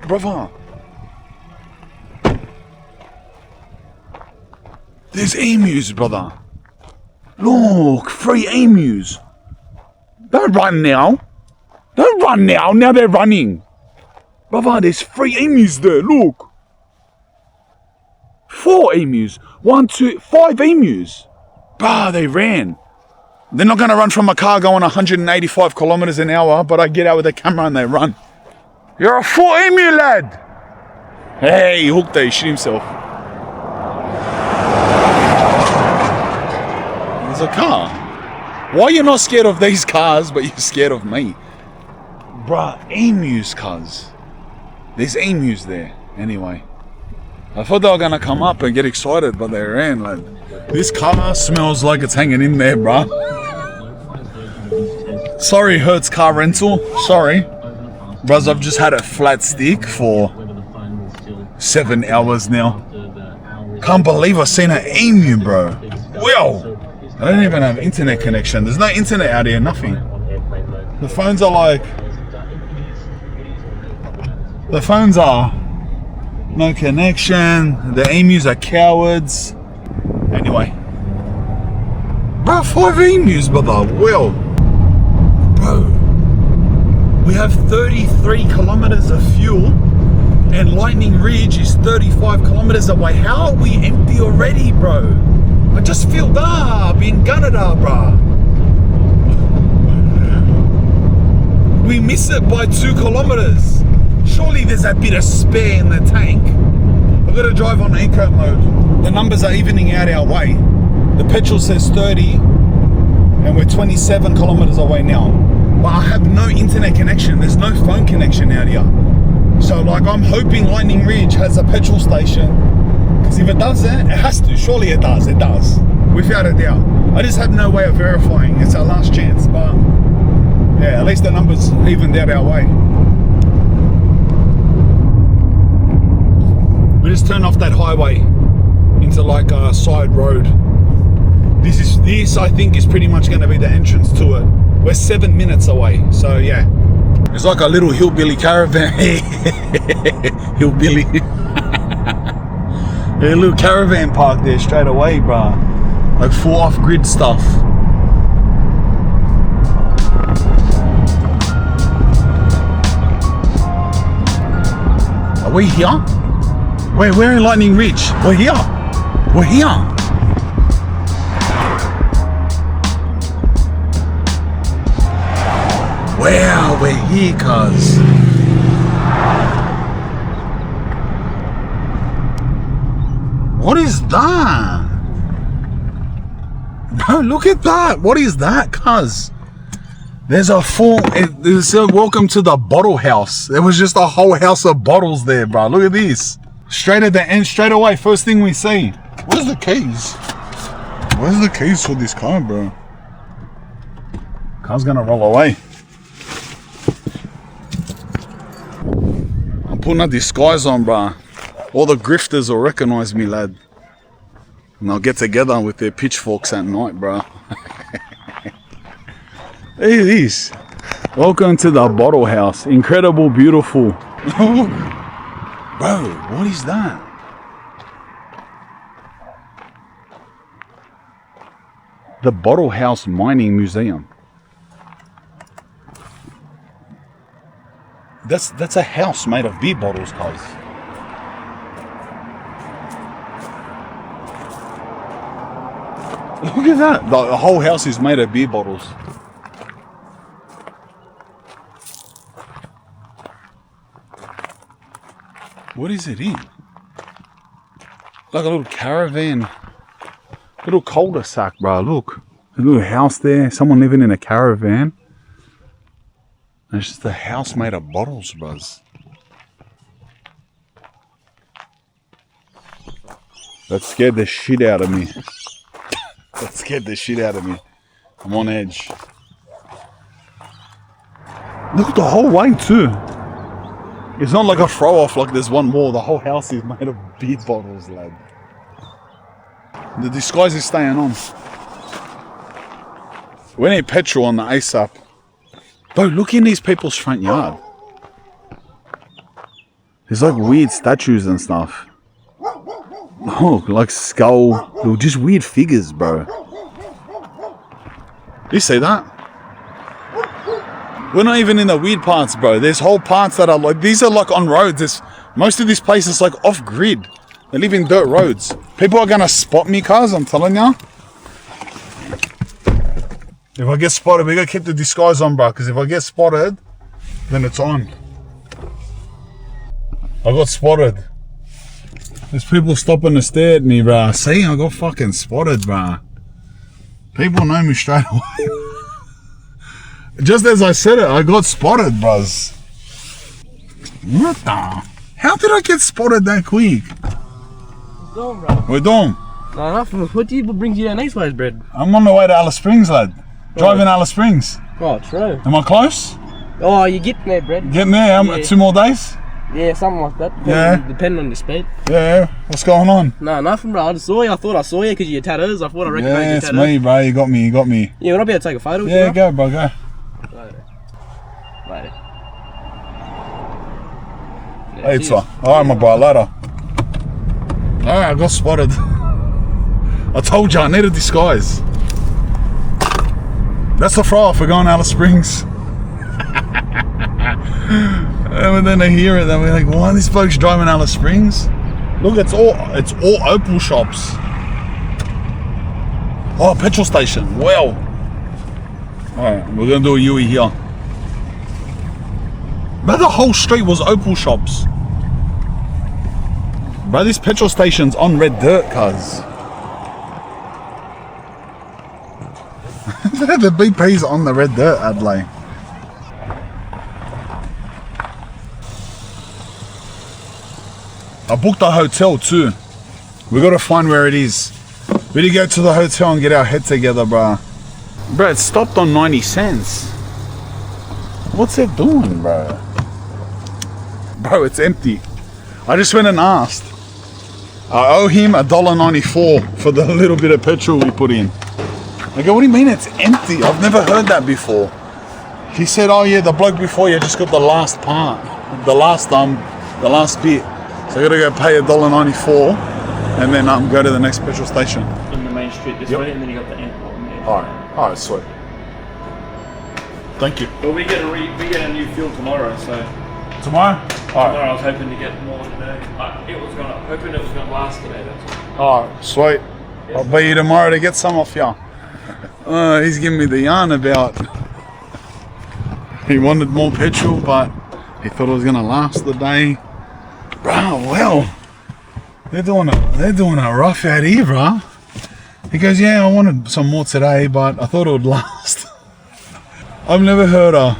Brother. There's emus, brother. Look, 3 emus. Don't run now. Don't run now. Now they're running. Brother, there's 3 emus there. Look. 4 emus. 1, 2, 5 emus. Bruh, they ran. They're not going to run from a car going 185 kilometers an hour, but I get out with the camera and they run. You're a 4 emu, lad. Hey, he hooked there. He shit himself. There's a car. Why are you not scared of these cars, but you're scared of me? Bruh, emus, cuz. There's emus there. Anyway. I thought they were going to come up and get excited, but they ran, lad. This car smells like it's hanging in there, bruh. Sorry, Hertz Car Rental. Sorry. Bros, I've just had a flat stick for 7 hours now. Can't believe I've seen an emu, bro. Well, I don't even have internet connection. There's no internet out here, nothing. The phones are like... The phones are... No connection. The emus are cowards. Anyway. Bro, 5 emus, brother. Well. Bro. We have 33 kilometers of fuel. And Lightning Ridge is 35 kilometers away. How are we empty already, bro? I just filled up in Canada, bro. We miss it by 2 kilometers. Surely there's a bit of spare in the tank. I've got to drive on eco mode. The numbers are evening out our way. The petrol says 30 and we're 27 kilometers away now. But I have no internet connection. There's no phone connection out here. So like, I'm hoping Lightning Ridge has a petrol station. Because if it doesn't, it has to. Surely it does. It does. Without a doubt. I just have no way of verifying. It's our last chance. But yeah, at least the numbers evened out our way. We just turned off that highway into like a side road. This I think is pretty much going to be the entrance to it. We're 7 minutes away, so yeah. It's like a little hillbilly caravan. Hillbilly. A little caravan park there straight away, bruh. Like full off-grid stuff. Are we here? We're in Lightning Ridge. We're here. We're here. Wow, we're here, cuz. What is that? Bro, look at that. What is that, cuz? There's a welcome to the bottle house. There was just a whole house of bottles there, bro. Look at this. Straight at the end, straight away, first thing we see. Where's the keys? Where's the keys for this car, bro? Car's gonna roll away. I'm putting a disguise on, bro. All the grifters will recognize me, lad. And they'll get together with their pitchforks at night, bro. Look at this. Welcome to the bottle house. Incredible, beautiful. Look. Bro, what is that? The Bottle House Mining Museum. That's a house made of beer bottles, guys. Look at that. The whole house is made of beer bottles. What is it in? Like a little caravan. Little cul-de-sac, bro. Look. A little house there. Someone living in a caravan. And it's just a house made of bottles, bros. That scared the shit out of me. That scared the shit out of me. I'm on edge. Look, the whole way too. It's not like a throw off like there's one more. The whole house is made of beer bottles, lad. The disguise is staying on. We need petrol on the ASAP. Bro, look in these people's front yard. There's like weird statues and stuff. Oh, like skull. They're just weird figures, bro. You see that? We're not even in the weird parts, bro. There's whole parts that are like, these are like on roads. Most of this place is like off grid. They live in dirt roads. People are gonna spot me, cuz, I'm telling ya. If I get spotted, we gotta keep the disguise on, bro. Because if I get spotted, then it's on. I got spotted. There's people stopping to stare at me, bro. See, I got fucking spotted, bro. People know me straight away. Just as I said it, I got spotted, bros. What the? How did I get spotted that quick? What's going, bro? We're doing. Nah, nothing. What brings you down these ways, Brad? I'm on the way to Alice Springs, lad. Driving Alice Springs. Oh, true. Am I close? Oh, you're getting there, Brad. Getting there? Yeah. 2 more days? Yeah, something like that. Depending on the speed. Yeah. What's going on? No, nothing, bro. I just saw you. I thought I saw you because of your tattoos. I thought I recognised Yeah, your it's tattoos. me, bro. You got me. You got me. Yeah, would I be able to take a photo with Yeah, you, bro? go, bro. Go. Later. Hey, it's all right, my bro. Later. Alright, I got spotted. I told you I need a disguise. That's the throw off. We're going Alice Springs. And then they hear it, then we're like, why are these folks driving Alice Springs? Look, it's all Opal shops. Oh, petrol station. Well. Alright, we're gonna do a Yui here. But the whole street was Opal shops. Bro, this petrol station's on red dirt, cuz. The BP's on the red dirt, Adelaide. I booked a hotel too. We gotta find where it is. We need to go to the hotel and get our head together, bro. Bro, it stopped on 90 cents. What's it doing, bro? Bro, it's empty. I just went and asked. I owe him $1.94 for the little bit of petrol we put in. I go, what do you mean it's empty? I've never heard that before. He said, oh yeah, the bloke before you just got the last part. The last bit. So I gotta go pay $1.94 and then go to the next petrol station. In the main street this way, and then you got the airport. Alright, sweet. Thank you. Well, we get a new fuel tomorrow, so Tomorrow? Alright. I was hoping to get more today. Hoping it was gonna last today. That's all. Alright, sweet. I'll be you tomorrow to get some off ya. He's giving me the yarn about he wanted more petrol, but he thought it was gonna last the day. Bro, well, they're doing a rough out here, bro. He goes, yeah, I wanted some more today, but I thought it would last. I've never heard a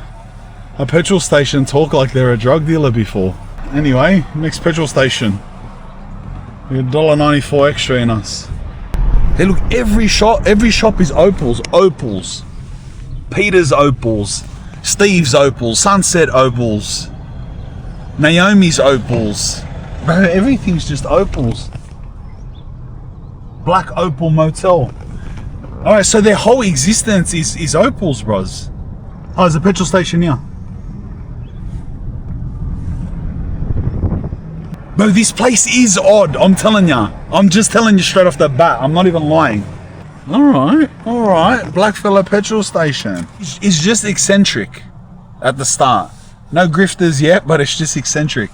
petrol station talk like they're a drug dealer before. Anyway, next petrol station. We got $1.94 extra in us. Hey, look, every shop is Opals. Opals. Peter's Opals. Steve's Opals. Sunset Opals. Naomi's Opals. Bro, everything's just Opals. Black Opal Motel. Alright, so their whole existence is Opals, bros. Oh, there's a petrol station here. Bro, this place is odd, I'm telling ya. I'm just telling you straight off the bat. I'm not even lying. Alright. Blackfella petrol station. It's just eccentric at the start. No grifters yet, but it's just eccentric.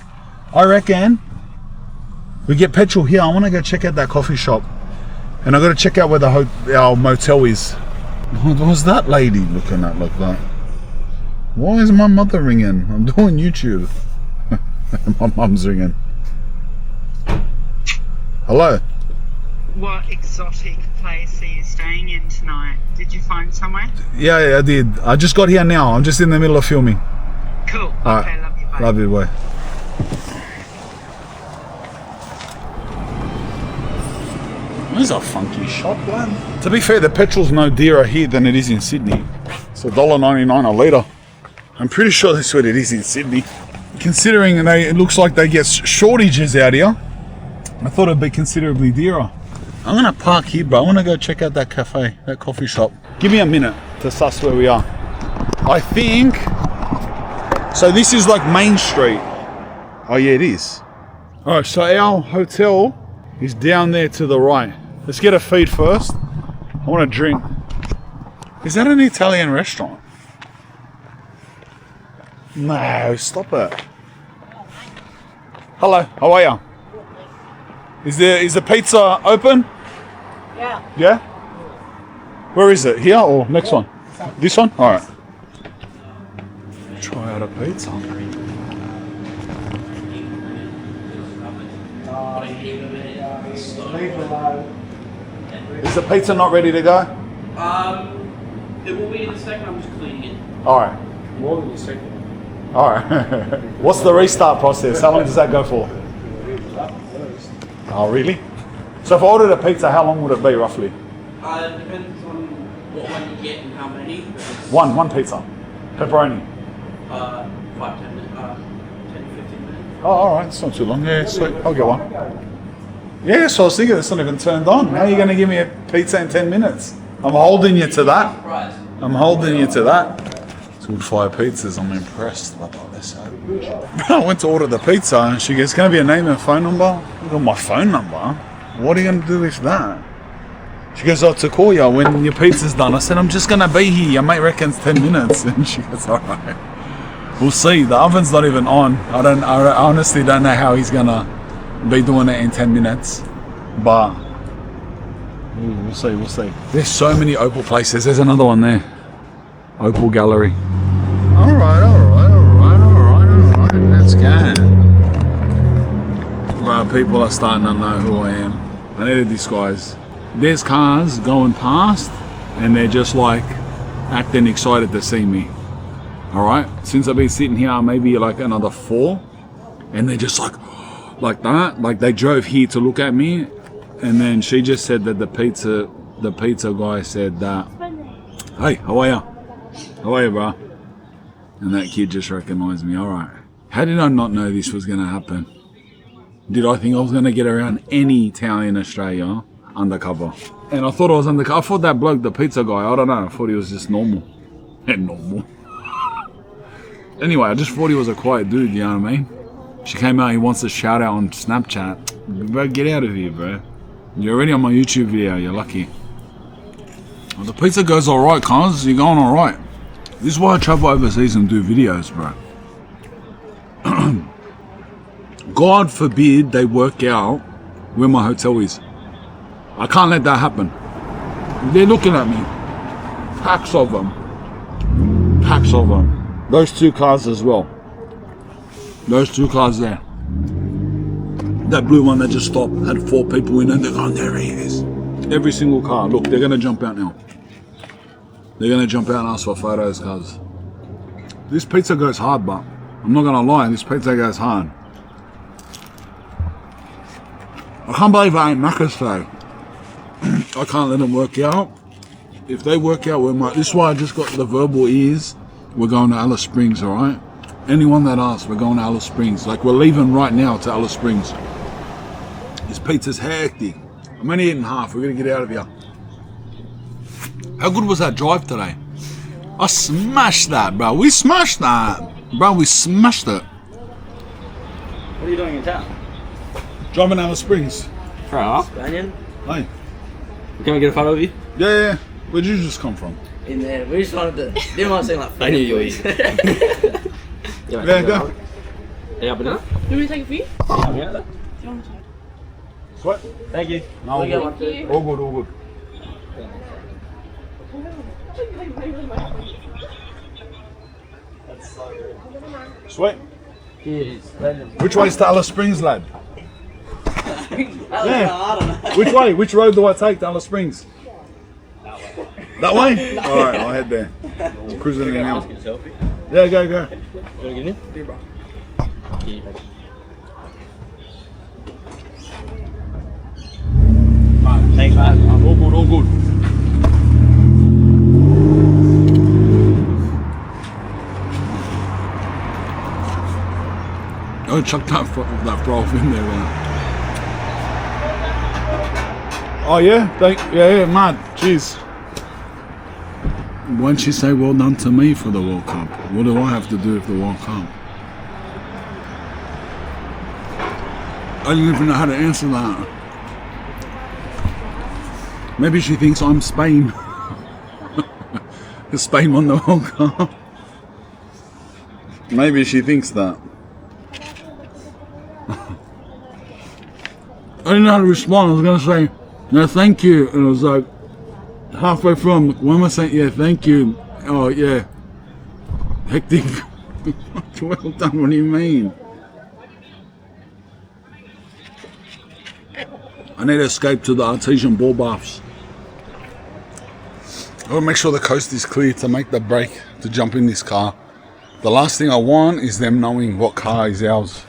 I reckon we get petrol here. I want to go check out that coffee shop. And I got to check out where our motel is. What was that lady looking at like that? Why is my mother ringing? I'm doing YouTube. My mum's ringing. Hello? What exotic place are you staying in tonight? Did you find somewhere? Yeah, I did. I just got here now. I'm just in the middle of filming. Cool. All Okay, right. love you. Bye. Love you, boy. This is a funky shop, man. To be fair, the petrol's no dearer here than it is in Sydney. It's $1.99 a litre. I'm pretty sure that's what it is in Sydney. Considering it looks like they get shortages out here, I thought it'd be considerably dearer. I'm gonna park here, bro. I wanna go check out that cafe, that coffee shop. Give me a minute to suss where we are. I think, so this is like Main Street. Oh yeah, it is. All right, so our hotel is down there to the right. Let's get a feed first. I want a drink. Is that an Italian restaurant? No, stop it. Hello, how are you? Is the pizza open? Yeah. Yeah? Where is it? Here or next one? This one? Alright. Try out a pizza. Is the pizza not ready to go? It will be in a second. I'm just cleaning it. Alright. More than a second. Alright. What's the restart process? How long does that go for? Oh, really? So if I ordered a pizza, how long would it be roughly? It depends on what one you get and how many. One pizza. Pepperoni. 5, 10 minutes. 10, 15 minutes. Oh, alright. It's not too long. Yeah, sweet. I'll get one. Yeah, so I was thinking it's not even turned on. How are you going to give me a pizza in 10 minutes? I'm holding you to that. I'm holding you to that. Good fire pizzas, I'm impressed. I went to order the pizza and she goes, can I be a name and phone number? I got my phone number. What are you going to do with that? She goes, oh, to call you when your pizza's done. I said, I'm just going to be here. Your mate reckons 10 minutes. And she goes, all right. We'll see. The oven's not even on. I honestly don't know how he's going to be doing it in 10 minutes. But we'll see. There's so many Opal places. There's another one there. Opal Gallery. Alright. Let's go. Bro, people are starting to know who I am. I need to disguise. There's cars going past and they're just like acting excited to see me. Alright? Since I've been sitting here maybe like another 4 and they're just like that. Like they drove here to look at me and then she just said that the pizza guy said that, hey, how are you? How are you, bro? And that kid just recognised me. Alright. How did I not know this was going to happen? Did I think I was going to get around any town in Australia undercover? And I thought I was undercover. I thought that bloke, the pizza guy, I don't know. I thought he was just normal. Normal. Anyway, I just thought he was a quiet dude, you know what I mean? She came out, he wants a shout out on Snapchat. Bro, get out of here, bro. You're already on my YouTube video. You're lucky. Well, the pizza goes alright, cuz. You're going alright. This is why I travel overseas and do videos, bro. God forbid they work out where my hotel is. I can't let that happen. They're looking at me. Packs of them. Those 2 cars as well. Those 2 cars there. That blue one that just stopped had 4 people in it. They're going, there he is. Every single car. Look, they're going to jump out now. They're going to jump out and ask for photos, cuz. This pizza goes hard, but I'm not going to lie, this pizza goes hard. I can't believe I ain't Macca's today. I can't let them work out. If they work out, this is why I just got the verbal ears. We're going to Alice Springs, alright? Anyone that asks, we're going to Alice Springs. Like, we're leaving right now to Alice Springs. This pizza's hectic. I'm only eating half. We're going to get out of here. How good was that drive today? I smashed that, bro. We smashed that. Bro, we smashed it. What are you doing in town? Driving out of Springs. From Spanian. Hey. Can we get a photo of you? Yeah. Where'd you just come from? In there, we just wanted to. Didn't want to seem like. I knew you were. Yeah, go. Yeah, but no. You want me to take a few? Yeah. Sweat. Thank you. No, all good. All good. Sweat. Cheers. Which way's to Alice Springs, lad? Yeah. I don't know. Which way? Which road do I take to Alice Springs? That way? Alright, I'll head there. I'm cruising in now. Yeah, go. You want to get in? Yeah, bro. Thanks, man. All good. Oh, chuck that bro in there, man. Oh yeah, yeah, mad. Cheers. Why'd she say well done to me for the World Cup? What do I have to do with the World Cup? I didn't even know how to answer that. Maybe she thinks I'm Spain. Because Spain won the World Cup. Maybe she thinks that. I didn't know how to respond. I was going to say, no, thank you. And I was like, halfway from, when am I saying, yeah, thank you? Oh, yeah. Hectic. Well done, what do you mean? I need to escape to the artesian ball baths. I want to make sure the coast is clear to make the break to jump in this car. The last thing I want is them knowing what car is ours.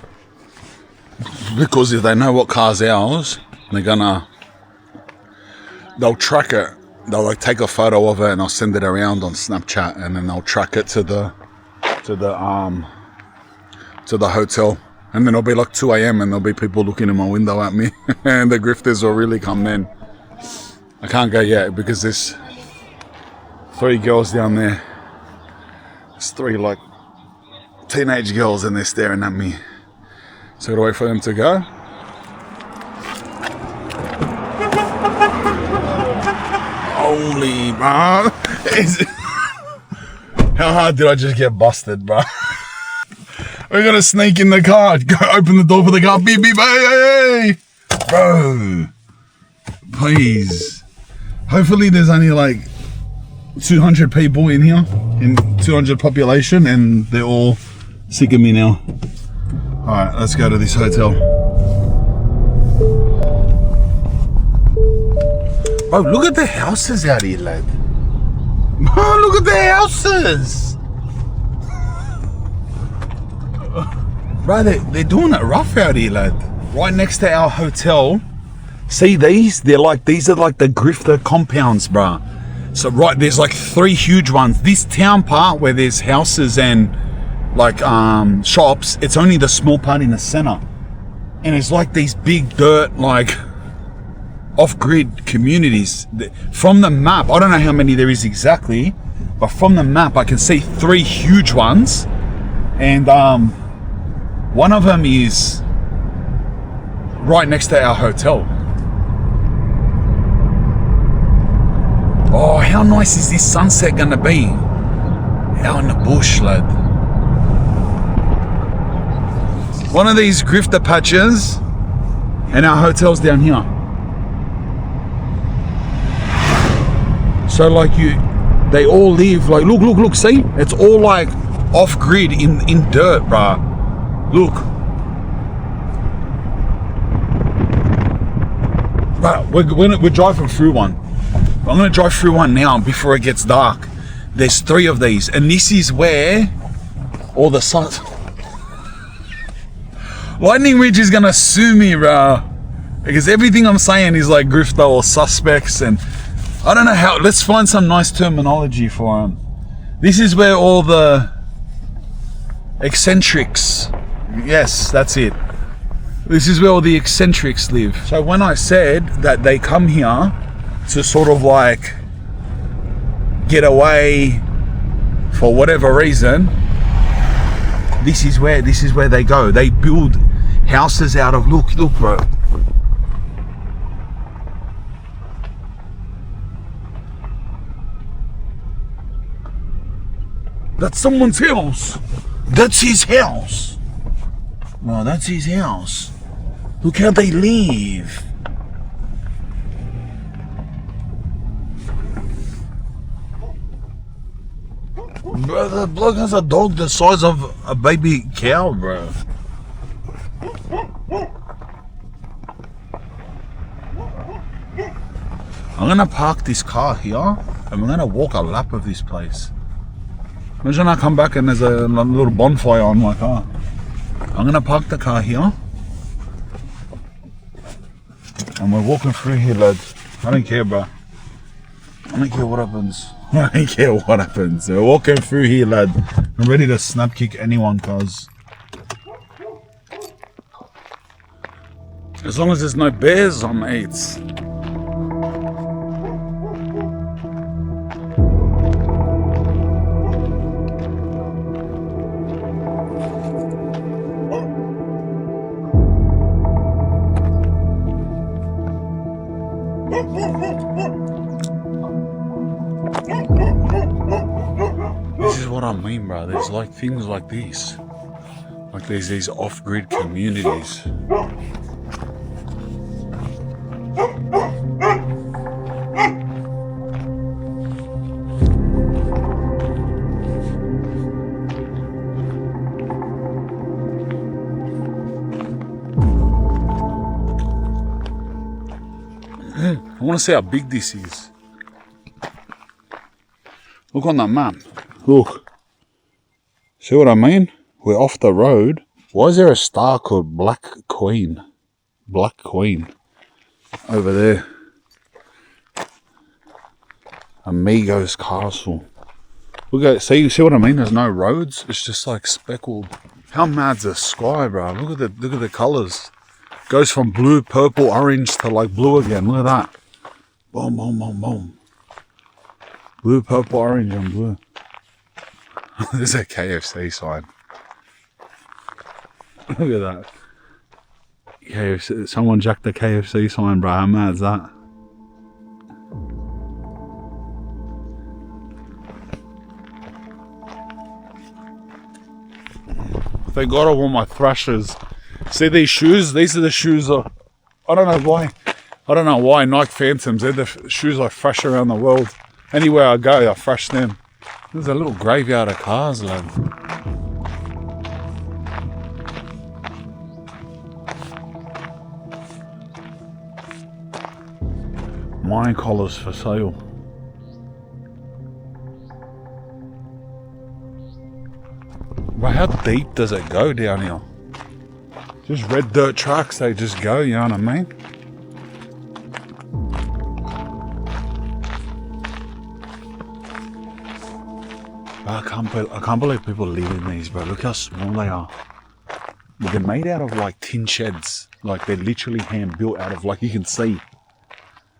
Because if they know what car's ours, they'll track it. They'll like take a photo of it and I'll send it around on Snapchat, and then they'll track it to the hotel. And then it'll be like 2 a.m. and there'll be people looking in my window at me. And the grifters will really come then. I can't go yet because there's 3 girls down there. There's 3 like teenage girls and they're staring at me. So I gotta wait for them to go. Holy, bro. How hard did I just get busted, bro? We gotta sneak in the car. Go open the door for the car. Beep, beep, hey, hey. Bro. Please. Hopefully there's only like 200 people in here. In 200 population. And they're all sick of me now. Alright, let's go to this hotel. Bro, look at the houses out here, lad. Oh, look at the houses. Bro, they're doing it rough out here, lad. Right next to our hotel. See these? These are like the grifter compounds, bro. So right, there's like 3 huge ones. This town part where there's houses and like shops, it's only the small part in the center. And it's like these big dirt, like off-grid communities. From the map, I don't know how many there is exactly, but from the map I can see 3 huge ones, and one of them is right next to our hotel. Oh, how nice is this sunset gonna be out in the bush, lad? One of these grifter patches and our hotel's down here. So like they all live like, look, see? It's all like off grid in dirt, bruh. Look. But we're driving through one. I'm gonna drive through one now before it gets dark. There's 3 of these, and this is where all the sun. Lightning Ridge is gonna sue me, bro, because everything I'm saying is like grifter or suspects, and I don't know how. Let's find some nice terminology for them. This is where all the eccentrics. Yes, that's it. This is where all the eccentrics live. So when I said that they come here to sort of like get away for whatever reason, this is where they go. They build houses out of, look bro. That's someone's house. That's his house. No, that's his house. Look how they live. Bro, the bloke has a dog the size of a baby cow, bro. I'm gonna park this car here and we're gonna walk a lap of this place. Imagine I come back and there's a little bonfire on my car. I'm gonna park the car here and we're walking through here, lads. I don't care, bro. I don't care what happens. I don't care what happens. We're walking through here, lad. I'm ready to snap kick anyone, cuz. As long as there's no bears, I'm eights. This is what I mean, bro. There's like things like this. Like there's these off-grid communities. I want to see how big this is. Look on that map. Look. See what I mean? We're off the road. Why is there a star called Black Queen? Black Queen. Over there. Amigos Castle. Look at, see what I mean? There's no roads. It's just like speckled. How mad's the sky, bro? Look at the colours. Goes from blue, purple, orange to like blue again. Look at that. Boom, boom, boom, boom. Blue, purple, orange, and blue. There's a KFC sign. Look at that. KFC. Someone jacked the KFC sign, bro. How mad's that? Thank God I wore my thrashers. See these shoes? These are the shoes I don't know why. I don't know why Nike Phantoms. They're the shoes I thrash around the world. Anywhere I go, I thrash them. There's a little graveyard of cars, lad. Wine collars for sale. But how deep does it go down here? Just red dirt trucks, they just go, you know what I mean? I can't believe people live in these, bro. Look how small they are. They're made out of like tin sheds. Like they're literally hand built out of, like you can see.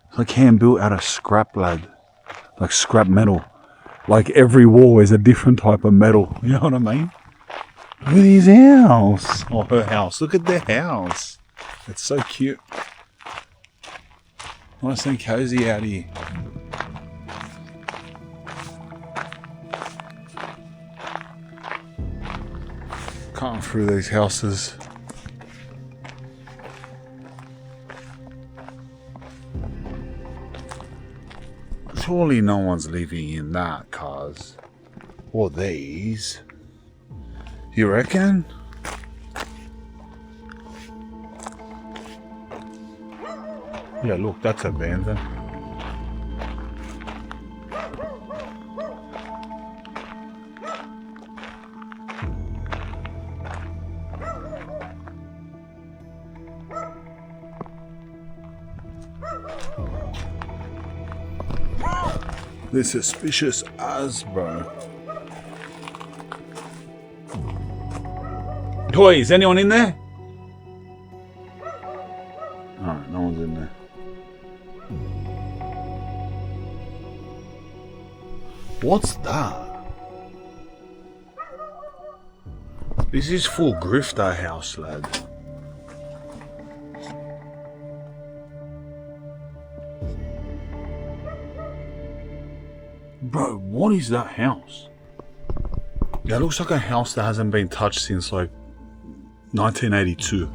It's like hand built out of scrap, lad. Like scrap metal. Like every wall is a different type of metal. You know what I mean? Look at his house. Or her house. Look at their house. It's so cute. Nice and cozy out here. Cutting through these houses. Surely no one's living in that, cars. Or these. You reckon? Yeah, look, that's abandoned. They're suspicious as, bro. Toy, is anyone in there? Alright, no one's in there. What's that? This is full grifter house, lad. Bro, what is that house? Yeah, it looks like a house that hasn't been touched since like 1982.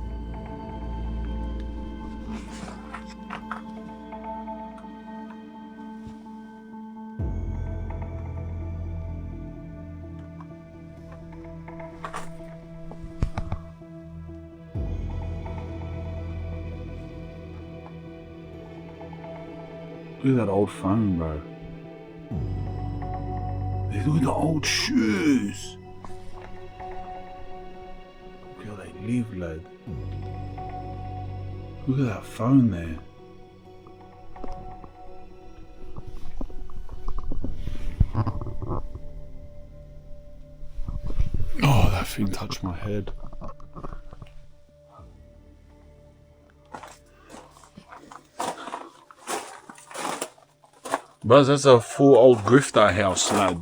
Look at that old phone, bro. Look at the old shoes. Look how they live, lad. Look at that phone there. Oh, that thing touched my head. Buzz, that's a full old grifter house, lad.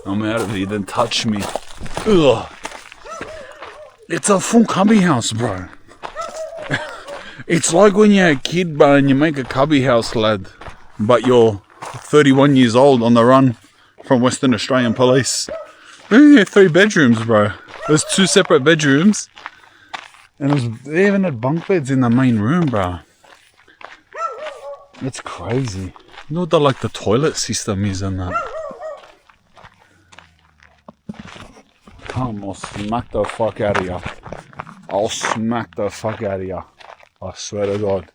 I'm out of here, don't touch me. Ugh. It's a full cubby house, bro. It's like when you're a kid, bro, and you make a cubby house, lad, but you're 31 years old on the run from Western Australian police. There 3 bedrooms, bro. There's 2 separate bedrooms. And they even had bunk beds in the main room, bro. It's crazy. You know what the toilet system is and that. Come, I'll smack the fuck out of you. I'll smack the fuck out of you. I swear to God.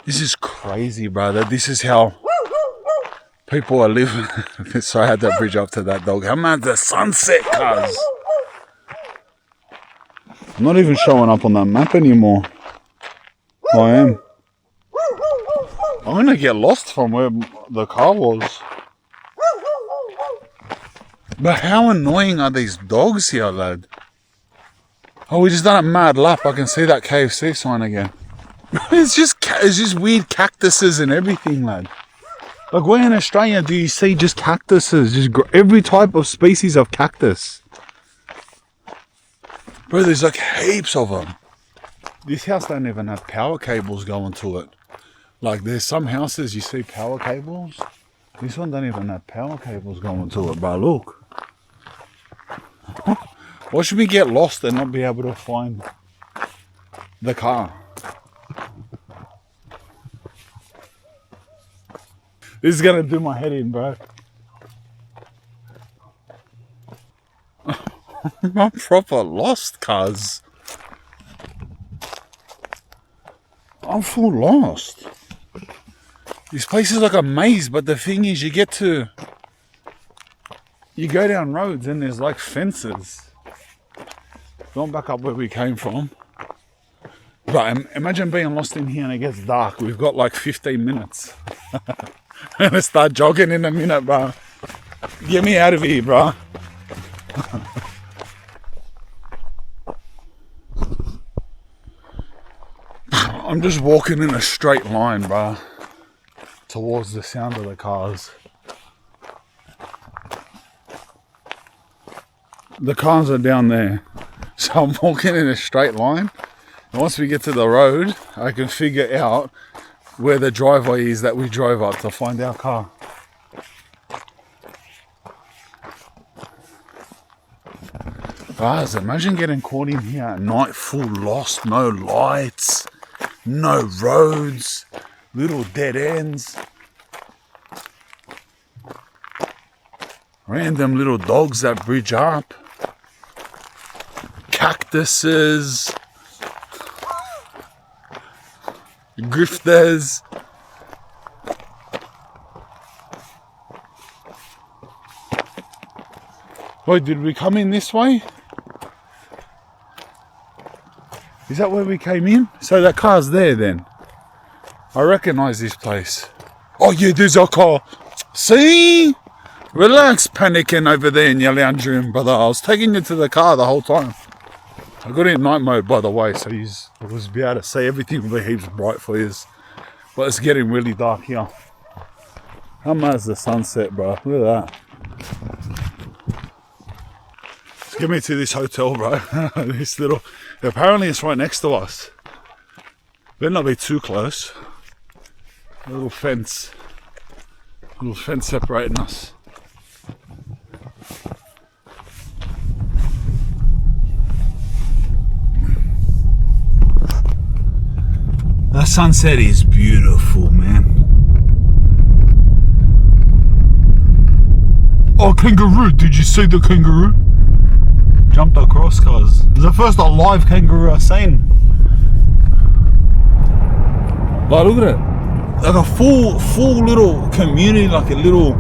This is crazy, brother. This is how people are living. So I had to bridge up to that dog. I'm at the sunset, cuz. I'm not even showing up on that map anymore. I am. I'm gonna get lost from where the car was. But how annoying are these dogs here, lad? Oh, we just done a mad lap. I can see that KFC sign again. It's just weird cactuses and everything, lad. Like, where in Australia do you see just cactuses? Just every type of species of cactus. Bro, there's like heaps of them. This house don't even have power cables going to it. Like, there's some houses you see power cables. This one don't even have power cables going to it, bro. Look. Why should we get lost and not be able to find the car? This is gonna do my head in, bro. I'm proper lost, cuz. I'm full lost. This place is like a maze, but the thing is, you go down roads and there's like fences. Going back up where we came from. But imagine being lost in here and it gets dark. We've got like 15 minutes. I'm gonna start jogging in a minute, bro. Get me out of here, bro. I'm just walking in a straight line, bro, towards the sound of the cars. The cars are down there, so I'm walking in a straight line. And once we get to the road, I can figure out where the driveway is that we drove up to find our car. Guys, imagine getting caught in here at night, full lost, no lights, no roads, little dead ends. Random little dogs that bridge up. Cactuses. Grifters. Wait, did we come in this way? Is that where we came in? So that car's there then. I recognise this place. Oh yeah, there's our car. See? Relax, panicking over there in your lounge room, brother. I was taking you to the car the whole time. I got it in night mode, by the way, so you was be able to see everything will be heaps bright for you. But it's getting really dark here. How much is the sunset, bro? Look at that. Let's get me to this hotel, bro. This little... Apparently it's right next to us. Better not be too close. A little fence. A little fence separating us. The sunset is beautiful, man. Oh, kangaroo! Did you see the kangaroo? Jumped across, cuz. It's the first live kangaroo I've seen. Like, look at it. Like a full little community, like a little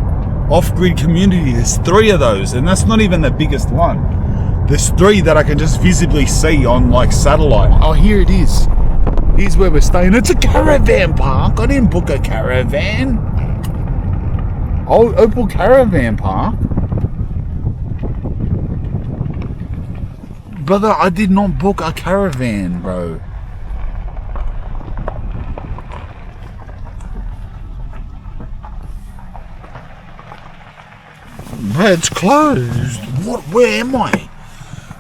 off-grid community. There's 3 of those, and that's not even the biggest one. There's 3 that I can just visibly see on like satellite. Oh, here it is. Here's where we're staying. It's a caravan park. I didn't book a caravan. Oh, Opal Caravan Park. Brother, I did not book a caravan, bro. Bro, it's closed. What? Where am I?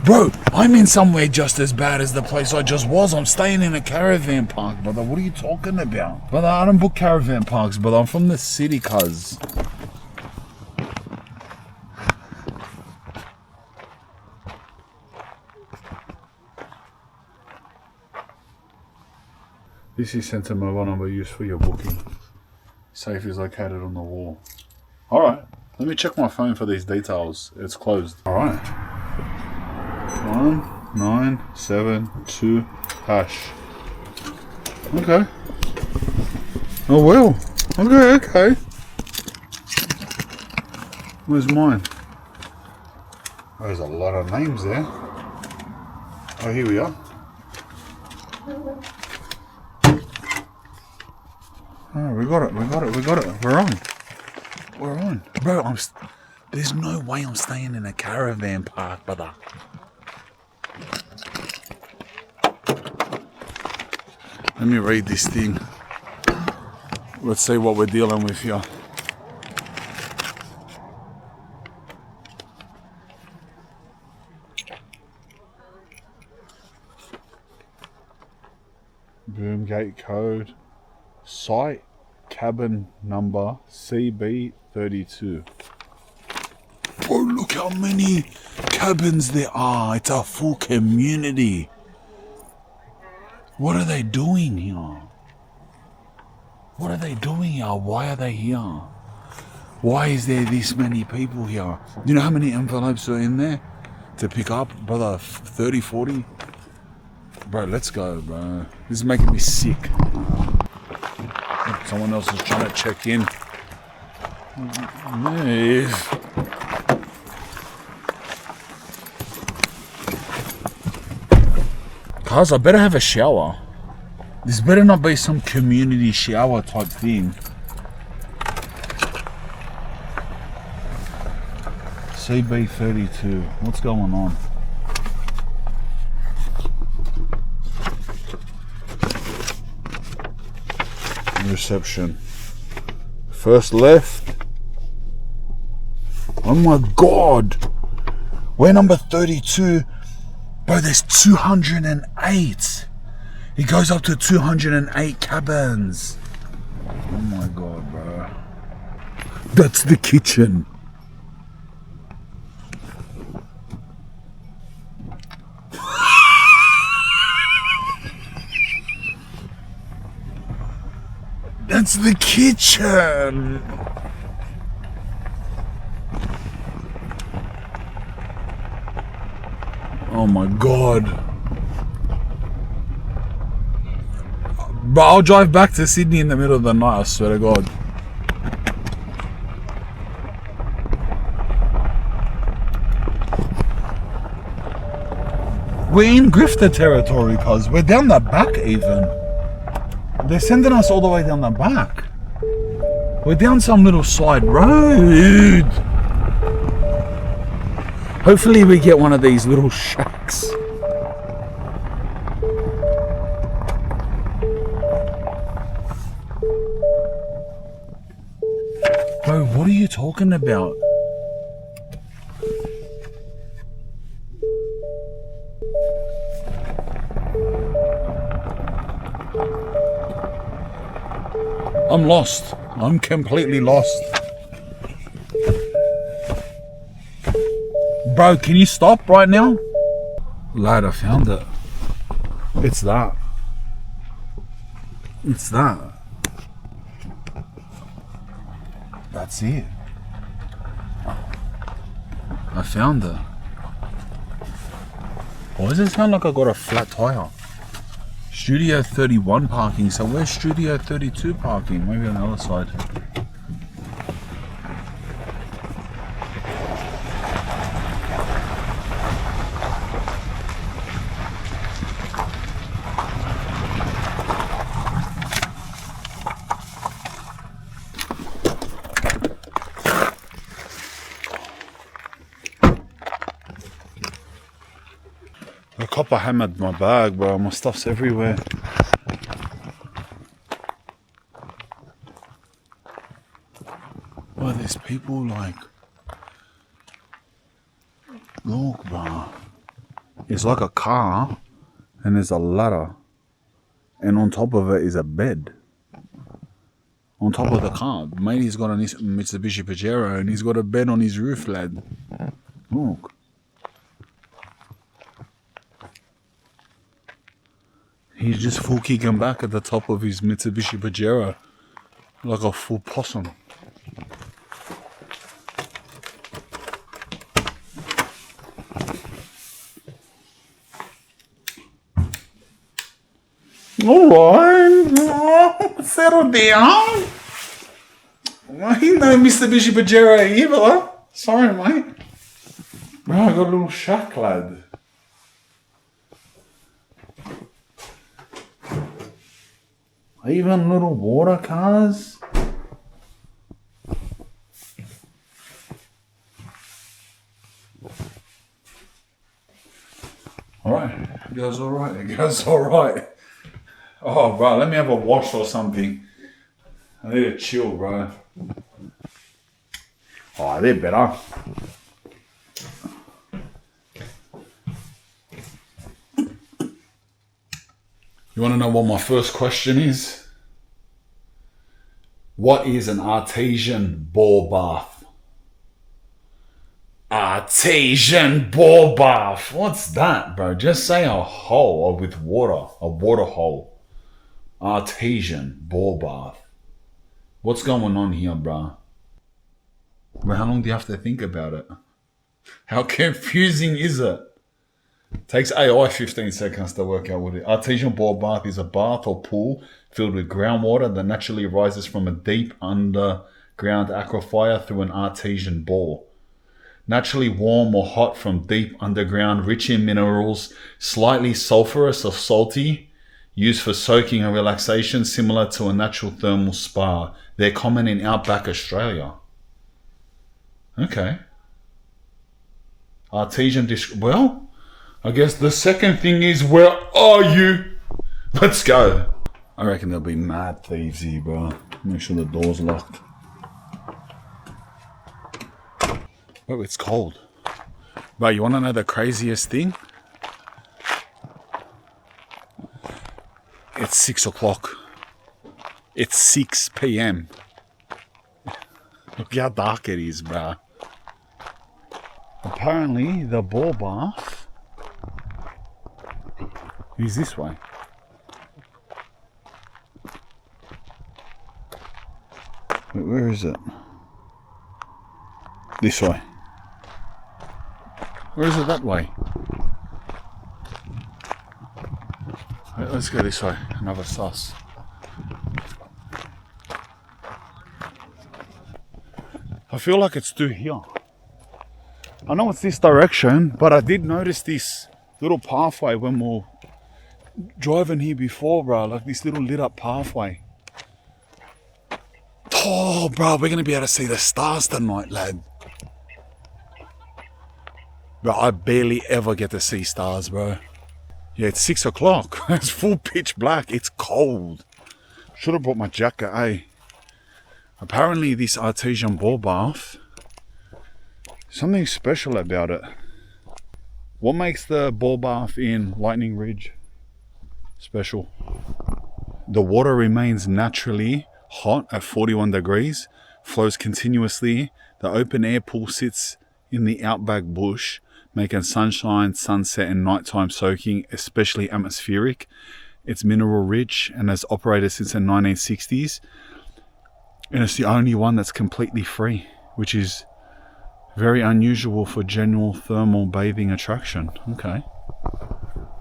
Bro, I'm in somewhere just as bad as the place I just was. I'm staying in a caravan park, brother. What are you talking about? Brother, I don't book caravan parks, brother. I'm from the city, cuz. This is center mobile number used for your booking. Safe is located on the wall. Alright, let me check my phone for these details. It's closed. Alright. 1972 hash. Okay. Oh well. Okay. Where's mine? Oh, there's a lot of names there. Oh, here we are. Oh, we got it. We're on. Bro, there's no way I'm staying in a caravan park, brother. Let me read this thing. Let's see what we're dealing with here. Boom gate code. Site cabin number CB32. Bro, look how many cabins there are. It's a full community. What are they doing here? Why are they here? Why is there this many people here? You know how many envelopes are in there to pick up? Brother, 30, 40? Bro, let's go, bro. This is making me sick. Someone else is trying to check in. Yeah. Cuz, I better have a shower. This better not be some community shower type thing. CB32. What's going on? Reception. First left. Oh my god. We're number 32. Bro, there's 208. It goes up to 208 cabins. Oh my god, bro. That's the kitchen. That's the kitchen. Oh my god. But I'll drive back to Sydney in the middle of the night, I swear to god. We're in grifter territory, cuz we're down the back even. They're sending us all the way down the back. We're down some little side road. Hopefully we get one of these little shacks. Bro, what are you talking about? I'm lost. I'm completely lost. Bro, can you stop right now? Lad, I found it. It's that. It's that. That's it. I found it. Why does it sound like I got a flat tire? Studio 31 parking. So where's Studio 32 parking? Maybe on the other side. The copper hammered my bag, bro. My stuff's everywhere. Well, there's people like... Look, bro. It's like a car, and there's a ladder. And on top of it is a bed. On top of the car. Mate, he's got a Mitsubishi Pajero, and he's got a bed on his roof, lad. Look. He's just full kicking back at the top of his Mitsubishi Pajero like a full possum. Alright, settle down. Well, he no Mitsubishi Pajero either. Sorry, mate. Bro, I got a little shack, lad. Even little water cars. Alright, it goes alright, it goes alright. Oh, bro, let me have a wash or something. I need to chill, bro. Oh, they're better. You want to know what my first question is? What is an artesian ball bath? Artesian ball bath. What's that, bro? Just say a hole with water. A water hole. Artesian ball bath. What's going on here, bro? Bro, how long do you have to think about it? How confusing is it? Takes AI 15 seconds to work out what it is. Artesian ball bath is a bath or pool filled with groundwater that naturally rises from a deep underground aquifer through an artesian bore. Naturally warm or hot from deep underground, rich in minerals, slightly sulfurous or salty, used for soaking and relaxation, similar to a natural thermal spa. They're common in outback Australia. Okay. Artesian well, I guess the second thing is, where are you? Let's go. I reckon there'll be mad thieves here, bro. Make sure the door's locked. Oh, it's cold. Bro, you want to know the craziest thing? It's 6 o'clock. It's 6 p.m. Look how dark it is, bro. Apparently, the ball bath is this way. Wait, where is it? This way. Where is it that way? Wait, let's go this way. Another sus. I feel like it's through here. I know it's this direction, but I did notice this little pathway when we were driving here before, bro. Like this little lit up pathway. Oh, bro, we're going to be able to see the stars tonight, lad. Bro, I barely ever get to see stars, bro. Yeah, it's 6 o'clock. It's full pitch black. It's cold. Should have brought my jacket, eh? Apparently this artesian ball bath, something special about it. What makes the ball bath in Lightning Ridge special? The water remains naturally hot at 41 degrees, flows continuously. The open air pool sits in the outback bush, making sunshine, sunset and nighttime soaking especially atmospheric. It's mineral rich and has operated since the 1960s. And it's the only one that's completely free, which is very unusual for general thermal bathing attraction. Okay.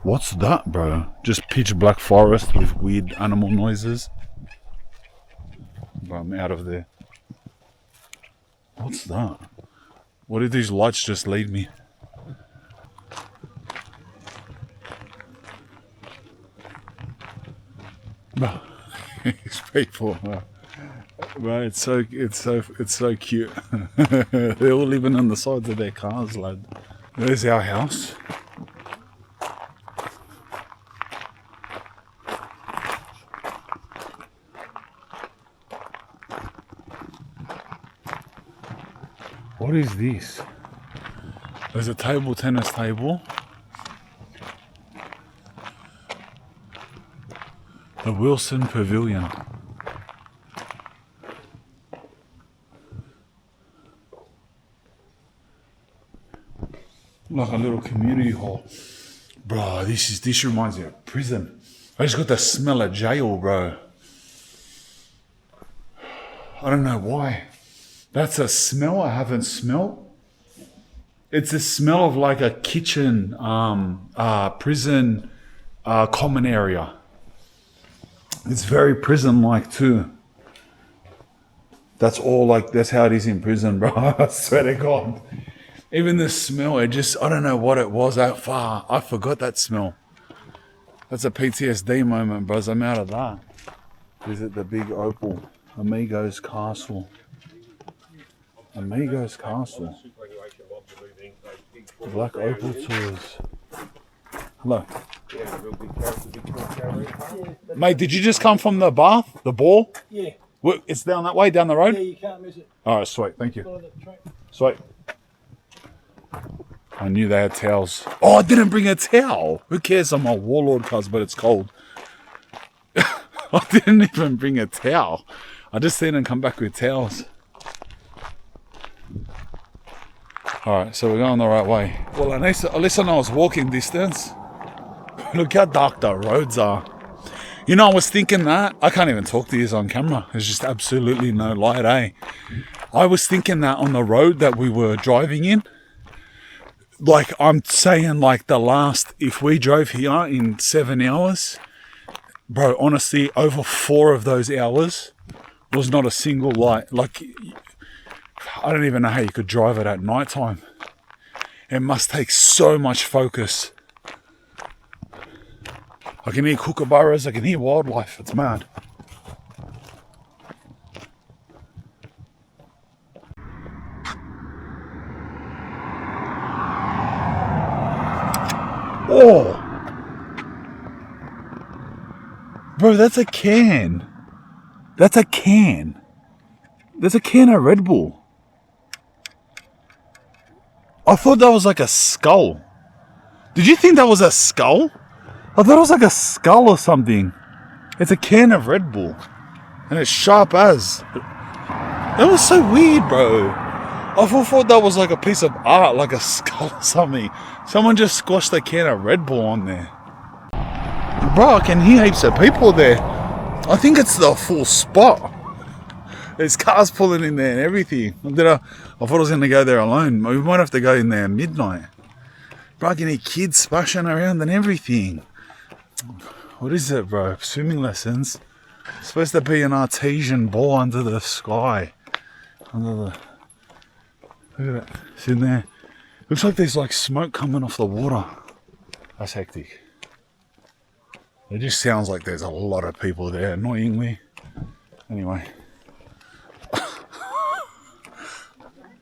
What's that, bro? Just pitch black forest with weird animal noises. Bro, I'm out of there. What's that? What did these lights just lead me? Bro, these people, bro, it's so cute. They're all living on the sides of their cars, lad. There's our house. What is this? There's a tennis table. The Wilson Pavilion. Like a little community hall. Bro, this reminds me of prison. I just got the smell of jail, bro. I don't know why. That's a smell I haven't smelled. It's a smell of like a kitchen, prison, common area. It's very prison-like too. That's all like, that's how it is in prison, bro. I swear to God. Even the smell, I don't know what it was that far. I forgot that smell. That's a PTSD moment, bros. I'm out of that. Visit the big opal. Amigos Castle. Amigos Castle. Black Opal Tours. Hello. Mate, did you just come from the bath? The ball? Yeah. It's down that way, down the road? Yeah, you can't miss it. Alright, sweet. Thank you. Follow the track. Sweet. I knew they had towels. Oh, I didn't bring a towel. Who cares? I'm a warlord, cuz, but it's cold. I didn't even bring a towel. I just seen them come back with towels. Alright, so we're going the right way. Well, at least I know it's walking distance. Look how dark the roads are. You know, I was thinking that. I can't even talk to you on camera. There's just absolutely no light, eh? I was thinking that on the road that we were driving in. Like, I'm saying, like, if we drove here in 7 hours, bro, honestly, over 4 of those hours was not a single light. Like, I don't even know how you could drive it at night time. It must take so much focus. I can hear kookaburras, I can hear wildlife. It's mad. Oh! Bro, that's a can. That's a can. There's a can of Red Bull. I thought that was like a skull. Did you think that was a skull? I thought it was like a skull or something. It's a can of Red Bull. And it's sharp as. That was so weird, bro. I thought that was like a piece of art, like a skull or something. Someone just squashed a can of Red Bull on there. Bro, I can hear heaps of people there. I think it's the full spot. There's cars pulling in there and everything. I thought I was going to go there alone. We might have to go in there at midnight. Bro, I can hear kids splashing around and everything. What is it, bro? Swimming lessons? It's supposed to be an artesian ball under the sky. Look at it. It's in there. Looks like there's like smoke coming off the water. That's hectic. It just sounds like there's a lot of people there, annoyingly. Anyway.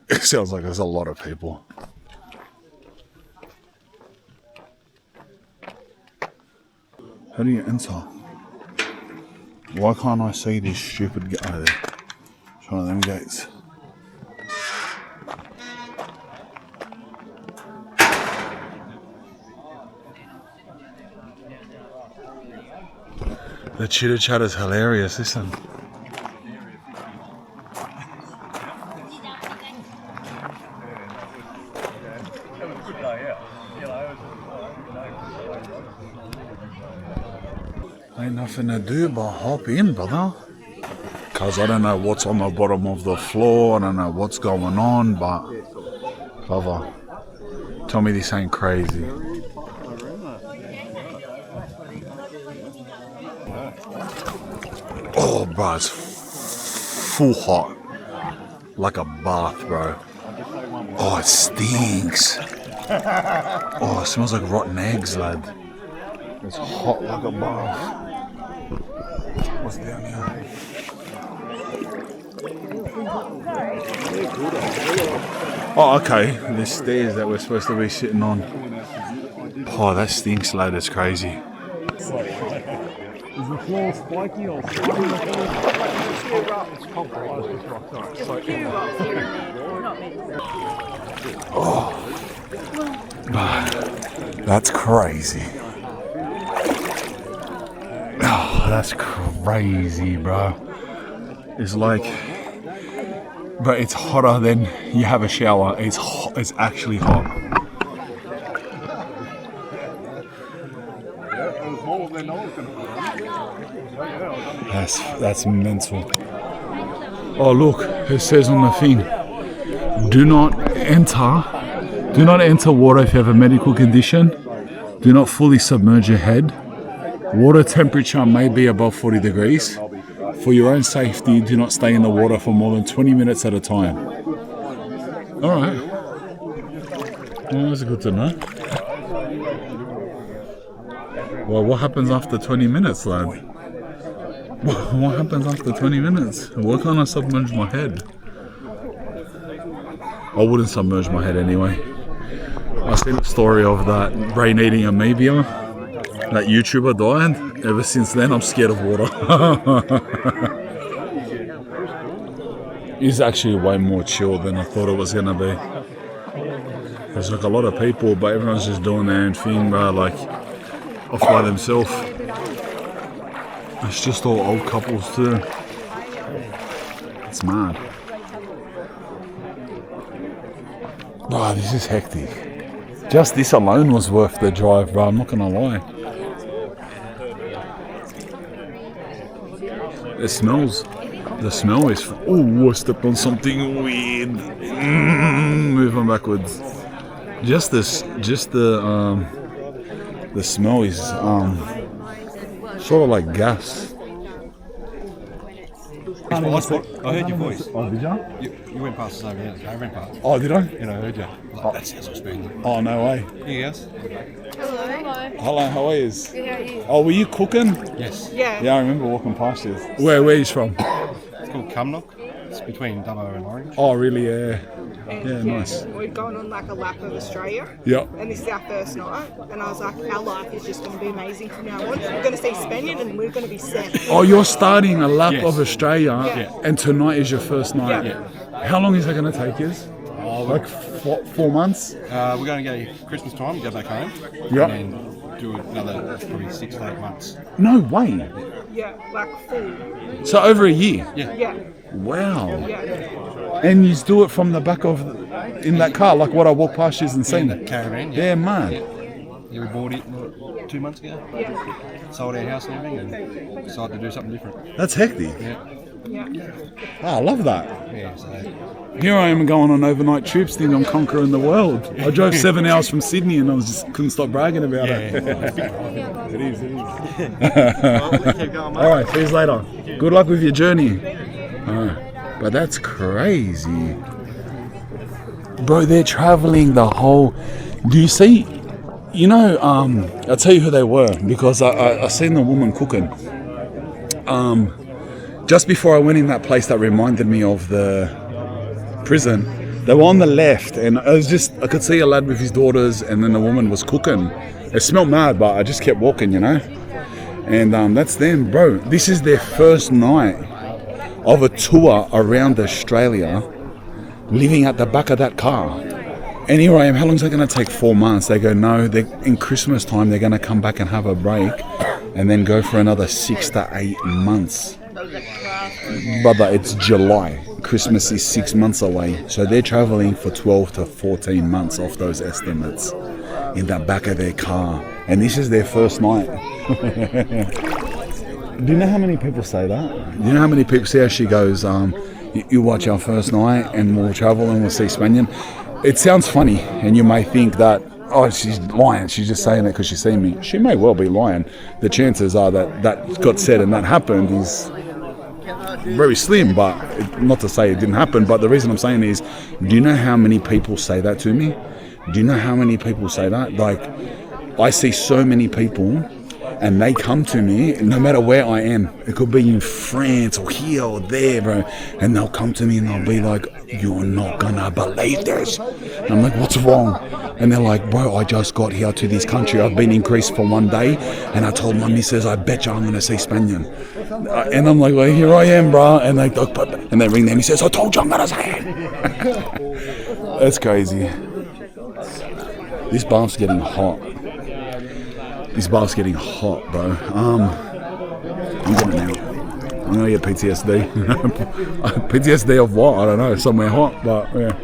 It sounds like there's a lot of people. How do you enter? Why can't I see this stupid guy there? It's one of them gates. The chitter chat is hilarious, listen. Ain't nothing to do but hop in, brother. Cause I don't know what's on the bottom of the floor, I don't know what's going on, but brother, tell me this ain't crazy. Oh, bro, it's full hot. Like a bath, bro. Oh, it stinks. Oh, it smells like rotten eggs, lad. It's hot like a bath. What's down here? Oh, okay. There's stairs that we're supposed to be sitting on. Oh, that stinks, lad. It's crazy. Is the floor spiky or slimy? It's compromised with rock. That's crazy. Oh, that's crazy, bro. It's like, but it's hotter than you have a shower. It's hot. It's actually hot. That's mental. Oh, look, it says on the thing, do not enter water if you have a medical condition. Do not fully submerge your head. Water temperature may be above 40 degrees. For your own safety, do not stay in the water for more than 20 minutes at a time. Alright. Well, that's good to know. Well, what happens after 20 minutes, lad? What happens after 20 minutes? Why can't I submerge my head? I wouldn't submerge my head anyway. I seen a story of that brain-eating amoeba. That YouTuber died. Ever since then, I'm scared of water. It's actually way more chill than I thought it was gonna be. There's like a lot of people, but everyone's just doing their own thing, bro. Like off by themselves. It's just all old couples too. It's mad. Oh, this is hectic. Just this alone was worth the drive, bro. I'm not gonna lie. It smells. The smell is. Oh, I stepped on something weird. Moving backwards. Just the smell is sort of like gas. I heard your voice. Oh, did you? You went past us over here. I ran past. Oh, did I? And I heard you. Like, that sounds like Spanian. Oh, no way. You guys? Hello, how are you? Good, how are you? Oh, were you cooking? Yes. Yeah, I remember walking past you. Where are you from? It's called Cumnock. It's between Dubbo and Orange. Oh, really? Yeah. And Yeah, nice. We're going on like a lap of Australia, Yeah. and this is our first night. And I was like, our life is just going to be amazing from now on. We're going to see Spanian, and we're going to be set. Oh, you're starting a lap Yes. of Australia, Yeah. and tonight is your first night. Yeah. How long is that going to take you? Like 4 months? We're going to go Christmas time, go back home. Yeah. And then do another probably 6 to 8 months. No way. Yeah, like full. So over a year. Yeah, Wow. yeah. And you do it from the back of in that car, like what I walk past you and In seen. the caravan, Yeah, man. Yeah, we bought it 2 months ago. Sold our house and everything and decided to do something different. That's hectic. Yeah. Oh, I love that. Yeah, so Here I am going on overnight trips, thinking I'm conquering the world. I drove 7 hours from Sydney and I couldn't stop bragging about it. It is. All right, see you later. Good luck with your journey. But that's crazy. Bro, they're traveling the whole... Do you see... You know, I'll tell you who they were, because I seen the woman cooking. Just before I went in that place that reminded me of the prison, they were on the left, and I could see a lad with his daughters, and then the woman was cooking. It smelled mad, but I just kept walking, you know. And that's them, bro. This is their first night of a tour around Australia, living at the back of that car. And here I am, how long is that going to take? 4 months. They go, no, in Christmas time, they're going to come back and have a break and then go for another 6 to 8 months. Brother, it's July. Christmas is 6 months away. So they're traveling for 12 to 14 months off those estimates in the back of their car. And this is their first night. Do you know how many people say that? Do you know how many people see how she goes, you watch our first night and we'll travel and we'll see Spanian? It sounds funny, and you may think that, oh, she's lying, she's just saying it because she's seen me. She may well be lying. The chances are that got said and that happened is very slim, but not to say it didn't happen. But the reason I'm saying is, do you know how many people say that to me? Do you know how many people say that? Like, I see so many people and they come to me no matter where I am. It could be in France or here or there, bro. And they'll come to me and they'll be like, you're not gonna believe this. And I'm like, what's wrong? And they're like, bro, I just got here to this country. I've been in Greece for 1 day and I told my missus, I bet you I'm gonna see Spanian. And I'm like, well, here I am, bro. And they ring them. He says, I told you I'm gonna see it. That's crazy. This bath's getting hot. This bath's getting hot, bro. I'm getting out. I'm gonna get PTSD. PTSD of what? I don't know. Somewhere hot, but yeah.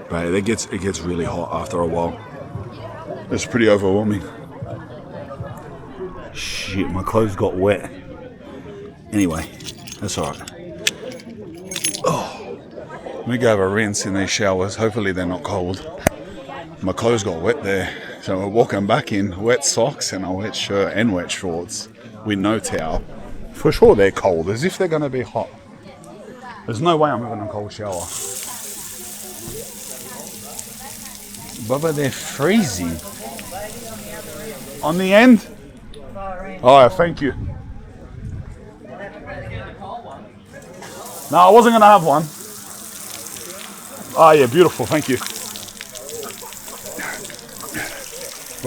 Right, it gets really hot after a while. It's pretty overwhelming. Shit, my clothes got wet. Anyway, that's alright. Let me go have a rinse in these showers. Hopefully they're not cold. My clothes got wet there. So we're walking back in wet socks and a wet shirt and wet shorts with no towel. For sure they're cold, as if they're going to be hot. There's no way I'm having a cold shower. Bubba, they're freezing. On the end? Oh, thank you. No, I wasn't going to have one. Oh, yeah, beautiful. Thank you.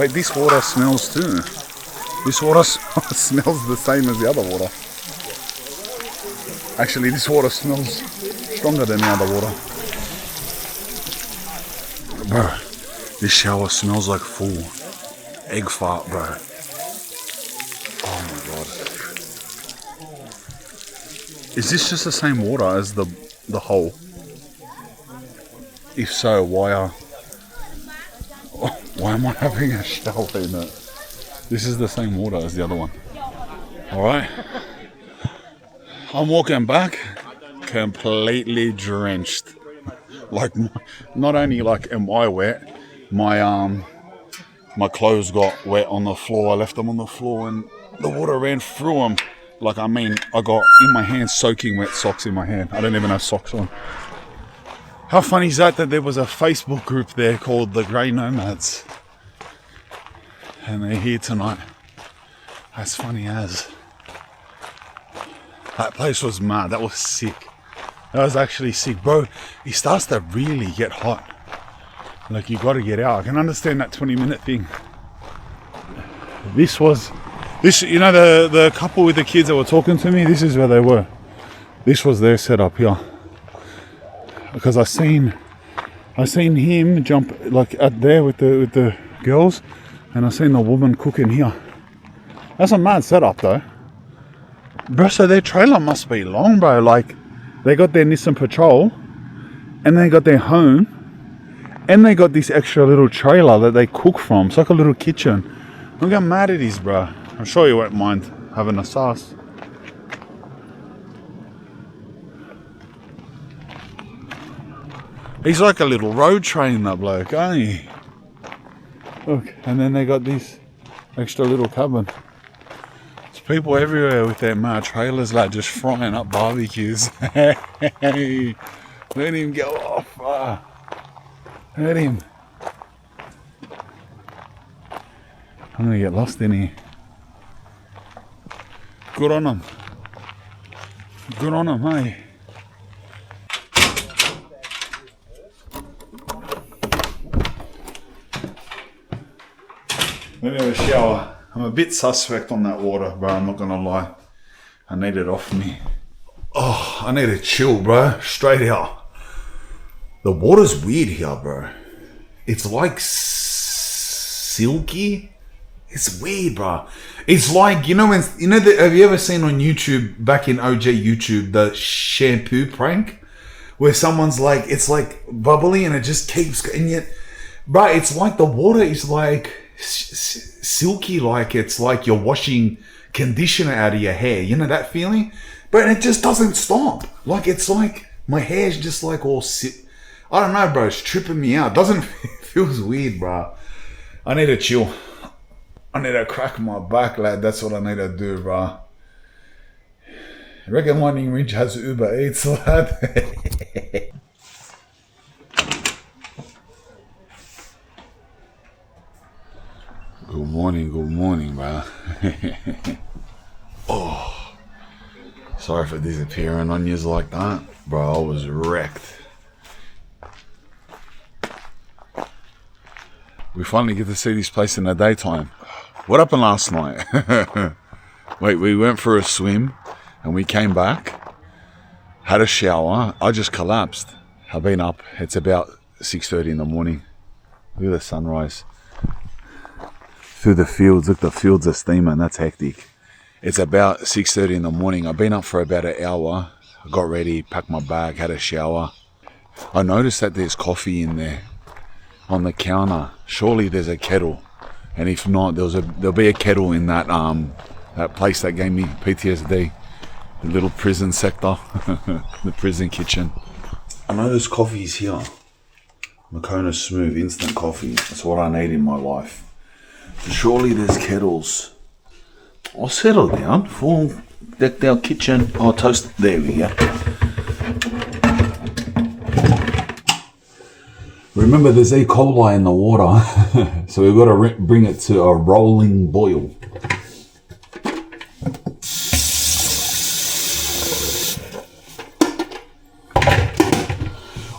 Wait, this water smells too. This water smells the same as the other water. Actually, this water smells stronger than the other water. Bro, this shower smells like full egg fart, bro. Oh my god. Is this just the same water as the hole? If so, why am I having a shower in it? This is the same water as the other one. Alright. I'm walking back completely drenched. Like, not only like am I wet, my clothes got wet on the floor. I left them on the floor and the water ran through them. Like, I mean, I got in my hand soaking wet socks in my hand. I don't even have socks on. How funny is that there was a Facebook group there called the Grey Nomads? And they're here tonight. That's funny as. That place was mad. That was sick. That was actually sick. Bro, it starts to really get hot. Like, you got to get out. I can understand that 20-minute thing. This, you know, the couple with the kids that were talking to me, this is where they were. This was their setup here. Because I seen him jump like out there with the girls, and I seen the woman cooking here. That's a mad setup though, bro. So their trailer must be long, bro. Like, they got their Nissan Patrol, and they got their home, and they got this extra little trailer that they cook from. It's like a little kitchen. Look how mad it is, bro. I'm sure you won't mind having a sauce. He's like a little road train, that bloke, ain't he? Look, and then they got this extra little cabin. There's people everywhere with their mad trailers, like, just frying up barbecues. Hey, let him go off. Let him. I'm gonna get lost in here. Good on him. Good on him, hey. Let me have a shower. I'm a bit suspect on that water, bro. I'm not gonna lie. I need it off me. Oh, I need to chill, bro. Straight out. The water's weird here, bro. It's like silky. It's weird, bro. It's like, you know, when have you ever seen on YouTube, back in OG YouTube, the shampoo prank, where someone's like, it's like bubbly and it just keeps, and yet, bro, it's like the water is like silky, like it's like you're washing conditioner out of your hair. You know that feeling? But it just doesn't stop. Like, it's like my hair's just like all I don't know, bro. It's tripping me out. It feels weird, bro. I need to chill. I need to crack my back, lad. That's what I need to do, bro. I reckon Lightning Ridge has Uber Eats, lad. Good morning, bro. Oh. Sorry for disappearing on yous like that. Bro, I was wrecked. We finally get to see this place in the daytime. What happened last night? Wait, we went for a swim and we came back, had a shower. I just collapsed. I've been up. It's about 6:30 in the morning. Look at the sunrise. Through the fields. Look, the fields are steaming. That's hectic. It's about 6:30 in the morning. I've been up for about an hour. I got ready, packed my bag, had a shower. I noticed that there's coffee in there on the counter. Surely there's a kettle. And if not, there'll be a kettle in that that place that gave me PTSD. The little prison sector. The prison kitchen. I know there's coffees here. Moccona Smooth instant coffee. That's what I need in my life. Surely there's kettles. I'll settle down. Full decked out kitchen. Oh, toast. There we go. Remember, there's E. coli in the water, so we've got to bring it to a rolling boil.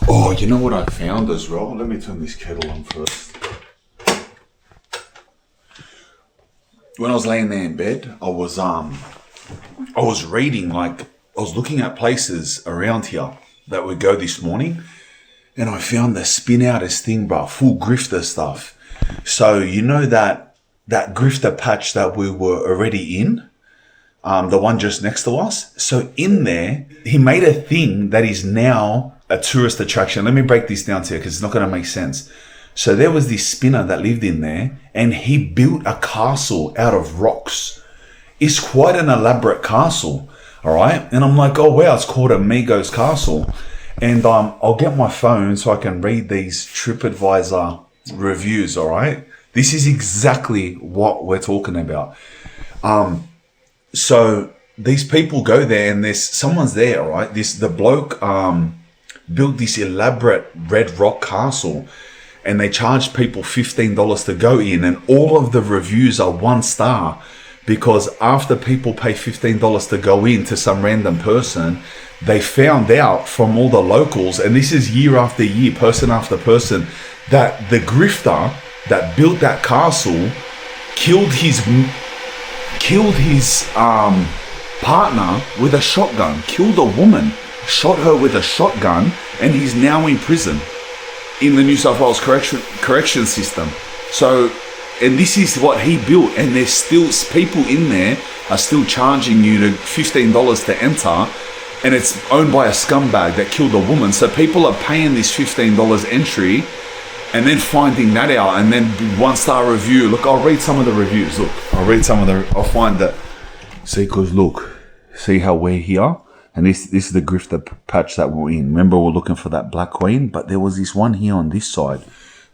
Oh, you know what I found as well? Let me turn this kettle on first. When I was laying there in bed, I was reading, like, I was looking at places around here that would go this morning, and I found the spin outers thing, bro, full grifter stuff. So you know that grifter patch that we were already in, the one just next to us. So in there, he made a thing that is now a tourist attraction. Let me break this down to you because it's not going to make sense. So there was this spinner that lived in there, and he built a castle out of rocks. It's quite an elaborate castle, all right? And I'm like, oh, wow, it's called Amigo's Castle. And I'll get my phone so I can read these TripAdvisor reviews, all right? This is exactly what we're talking about. So these people go there, and someone's there, all right? The bloke built this elaborate red rock castle, and they charge people $15 to go in, and all of the reviews are 1 star, because after people pay $15 to go in to some random person, they found out from all the locals, and this is year after year, person after person, that the grifter that built that castle killed his partner with a shotgun, killed a woman, shot her with a shotgun, and he's now in prison in the New South Wales correction system. So, and this is what he built, and there's still people in there are still charging you $15 to enter, and it's owned by a scumbag that killed a woman. So people are paying this $15 entry, and then finding that out, and then 1 star review. Look, I'll read some of the reviews. Look, I'll find that. See, cause look, see how we're here. And this is the grifter patch that we're in. Remember, we're looking for that Black Queen, but there was this one here on this side,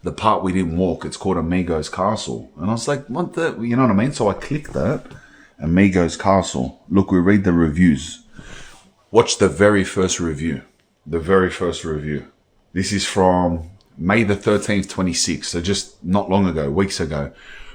the part we didn't walk. It's called Amigo's Castle, and I was like, "What the?" You know what I mean? So I clicked that, Amigo's Castle. Look, we read the reviews. Watch the very first review. The very first review. This is from May the 13th, 26. So just not long ago, weeks ago.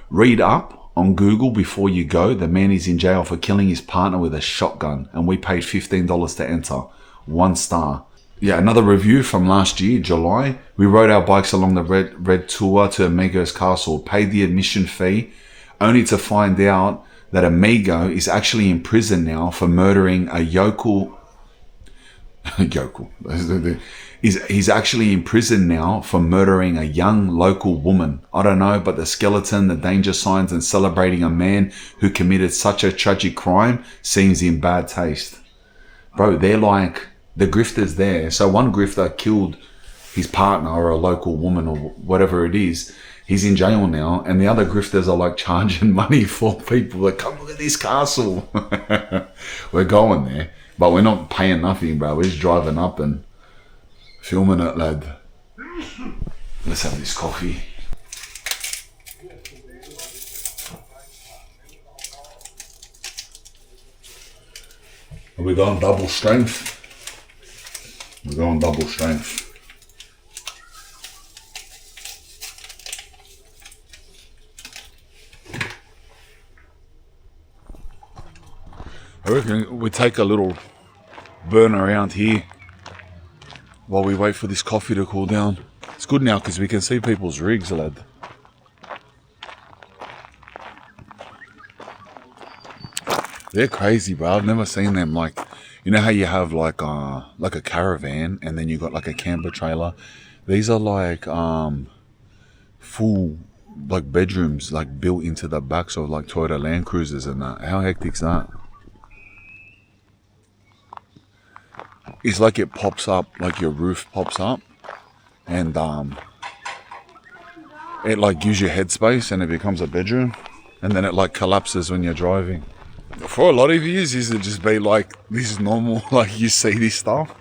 Read up on Google before you go. The man is in jail for killing his partner with a shotgun, and we paid $15 to enter. 1 star. yeah, another review from last year, July. We rode our bikes along the red tour to Amigo's castle, paid the admission fee, only to find out that Amigo is actually in prison now for murdering a yokel. He's actually in prison now for murdering a young local woman. I don't know, but the skeleton, the danger signs, and celebrating a man who committed such a tragic crime seems in bad taste. Bro, they're like the grifters there. So one grifter killed his partner or a local woman or whatever it is. He's in jail now, and the other grifters are like charging money for people that come look at this castle. We're going there, but we're not paying nothing, bro. We're just driving up and filming it, lad. Let's have this coffee. Are we going double strength? We're going double strength. I reckon we take a little burn around here while we wait for this coffee to cool down. It's good now because we can see people's rigs, lad. They're crazy, bro. I've never seen them. Like, you know how you have like a caravan and then you got like a camper trailer. These are like full like bedrooms like built into the backs of like Toyota Land Cruisers and that. How hectic's that? It's like it pops up, like your roof pops up, and it like gives you headspace and it becomes a bedroom, and then it like collapses when you're driving. For a lot of years, used to just be like, this is normal, like you see this stuff.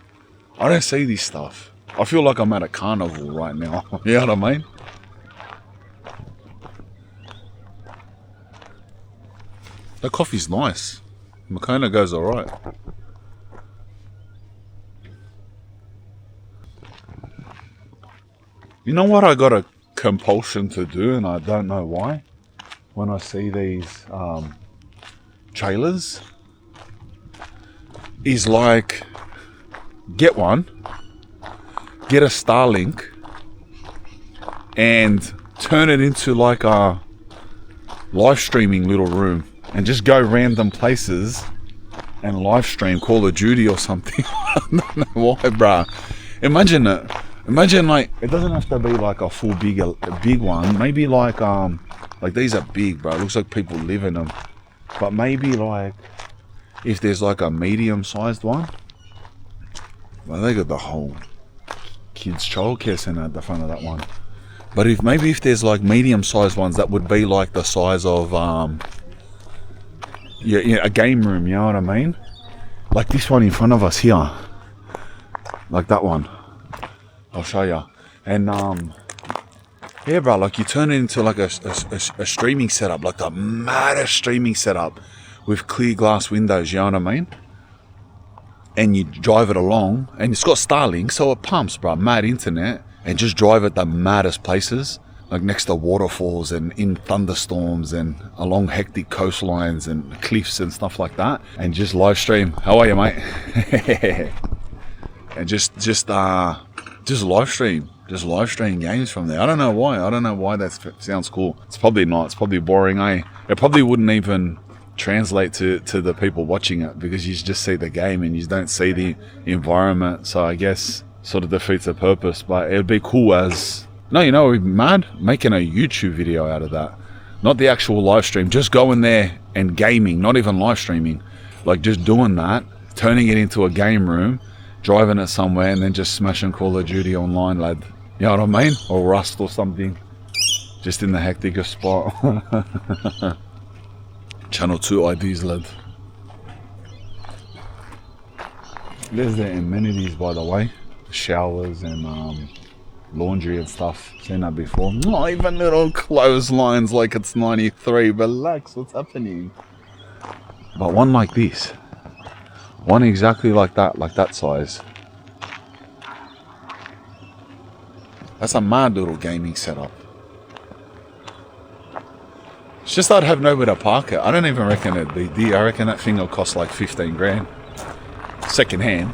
I don't see this stuff. I feel like I'm at a carnival right now. You know what I mean? The coffee's nice. Makona goes alright. You know what I got a compulsion to do, and I don't know why, when I see these trailers, is like, get one, get a Starlink, and turn it into like a live streaming little room, and just go random places and live stream Call of Duty or something. I don't know why, bruh. Imagine it. Imagine like, it doesn't have to be like a full big one. Maybe like these are big, bro. It looks like people live in them. But maybe like, if there's like a medium sized one. Well, they got the whole kids childcare center at the front of that one. But maybe if there's like medium sized ones, that would be like the size of yeah, a game room, you know what I mean? Like this one in front of us here. Like that one. I'll show you. And yeah, bro, like you turn it into like a streaming setup, like the maddest streaming setup with clear glass windows, you know what I mean? And you drive it along, and it's got Starlink, so it pumps, bro, mad internet, and just drive it the maddest places, like next to waterfalls and in thunderstorms and along hectic coastlines and cliffs and stuff like that, and just live stream. How are you, mate? And just live stream games from there. I don't know why that sounds cool. It's probably not. It's probably boring, eh? It probably wouldn't even translate to the people watching it, because you just see the game and you don't see the environment. So I guess sort of defeats the purpose. But it'd be cool as... No, you know, we'd be mad making a YouTube video out of that. Not the actual live stream. Just going there and gaming. Not even live streaming. Like just doing that. Turning it into a game room. Driving it somewhere and then just smashing Call of Duty online, lad. You know what I mean? Or Rust or something. Just in the hecticest spot. Channel 2 IDs, lad. There's the amenities, by the way. Showers and laundry and stuff. Seen that before. Not even little clotheslines like it's 93. Relax, what's happening? But one like this. One exactly like that size. That's a mad little gaming setup. It's just I'd have nowhere to park it. I don't even reckon it'd be. I reckon that thing will cost like 15 grand. Second hand.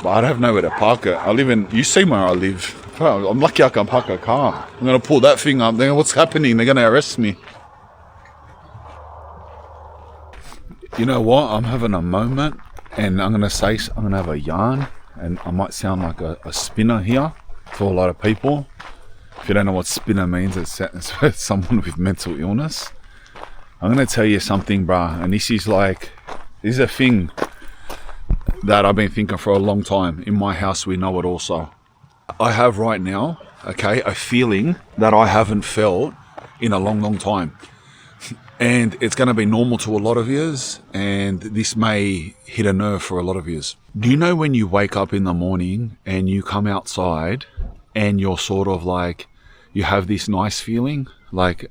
but I don't have nowhere to park it. I live in, you see where I live. Bro, I'm lucky I can park a car. I'm going to pull that thing up. Then what's happening? They're going to arrest me. You know what? I'm having a moment, and I'm going to say, I'm going to have a yarn, and I might sound like a spinner here to a lot of people. If you don't know what spinner means, it's someone with mental illness. I'm going to tell you something, bruh, and this is a thing that I've been thinking for a long time. In my house, we know it also. I have right now, okay, a feeling that I haven't felt in a long, long time. And it's going to be normal to a lot of yous, and this may hit a nerve for a lot of yous. Do you know when you wake up in the morning and you come outside and you're sort of like, you have this nice feeling? Like,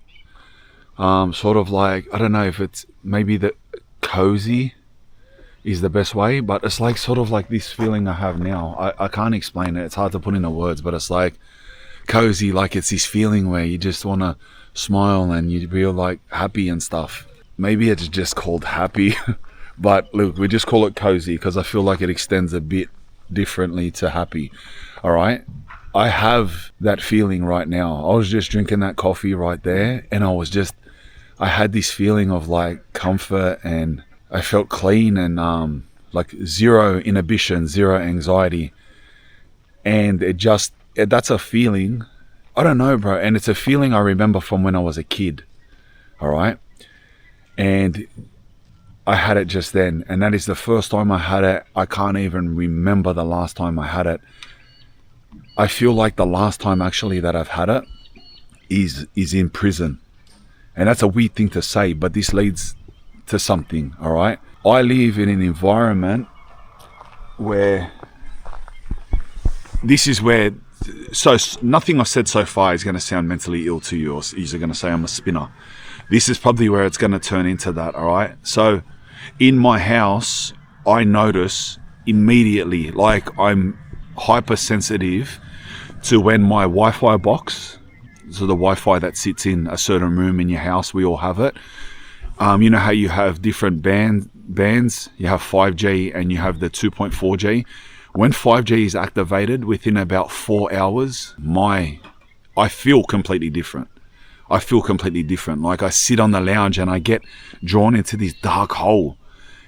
sort of like, I don't know if it's maybe the cozy is the best way, but it's like sort of like this feeling I have now. I can't explain it. It's hard to put into words, but it's like cozy, like it's this feeling where you just want to smile and you feel like happy and stuff. Maybe it's just called happy, but look, we just call it cozy because I feel like it extends a bit differently to happy. All right, I have that feeling right now. I was just drinking that coffee right there, and I had this feeling of like comfort, and I felt clean and like zero inhibition, zero anxiety. And that's a feeling, I don't know, bro. And it's a feeling I remember from when I was a kid. All right. And I had it just then. And that is the first time I had it. I can't even remember the last time I had it. I feel like the last time actually that I've had it is in prison. And that's a weird thing to say, but this leads to something. All right. I live in an environment where this is where, so nothing I've said so far is going to sound mentally ill to you, or you're going to say I'm a spinner. This is probably where it's going to turn into that. All right. So in my house, I notice immediately, like I'm hypersensitive to when my Wi-Fi box, so the Wi-Fi that sits in a certain room in your house, we all have it. You know how you have different bands, you have 5G and you have the 2.4G. When 5G is activated, within about 4 hours, I feel completely different. Like I sit on the lounge and I get drawn into this dark hole.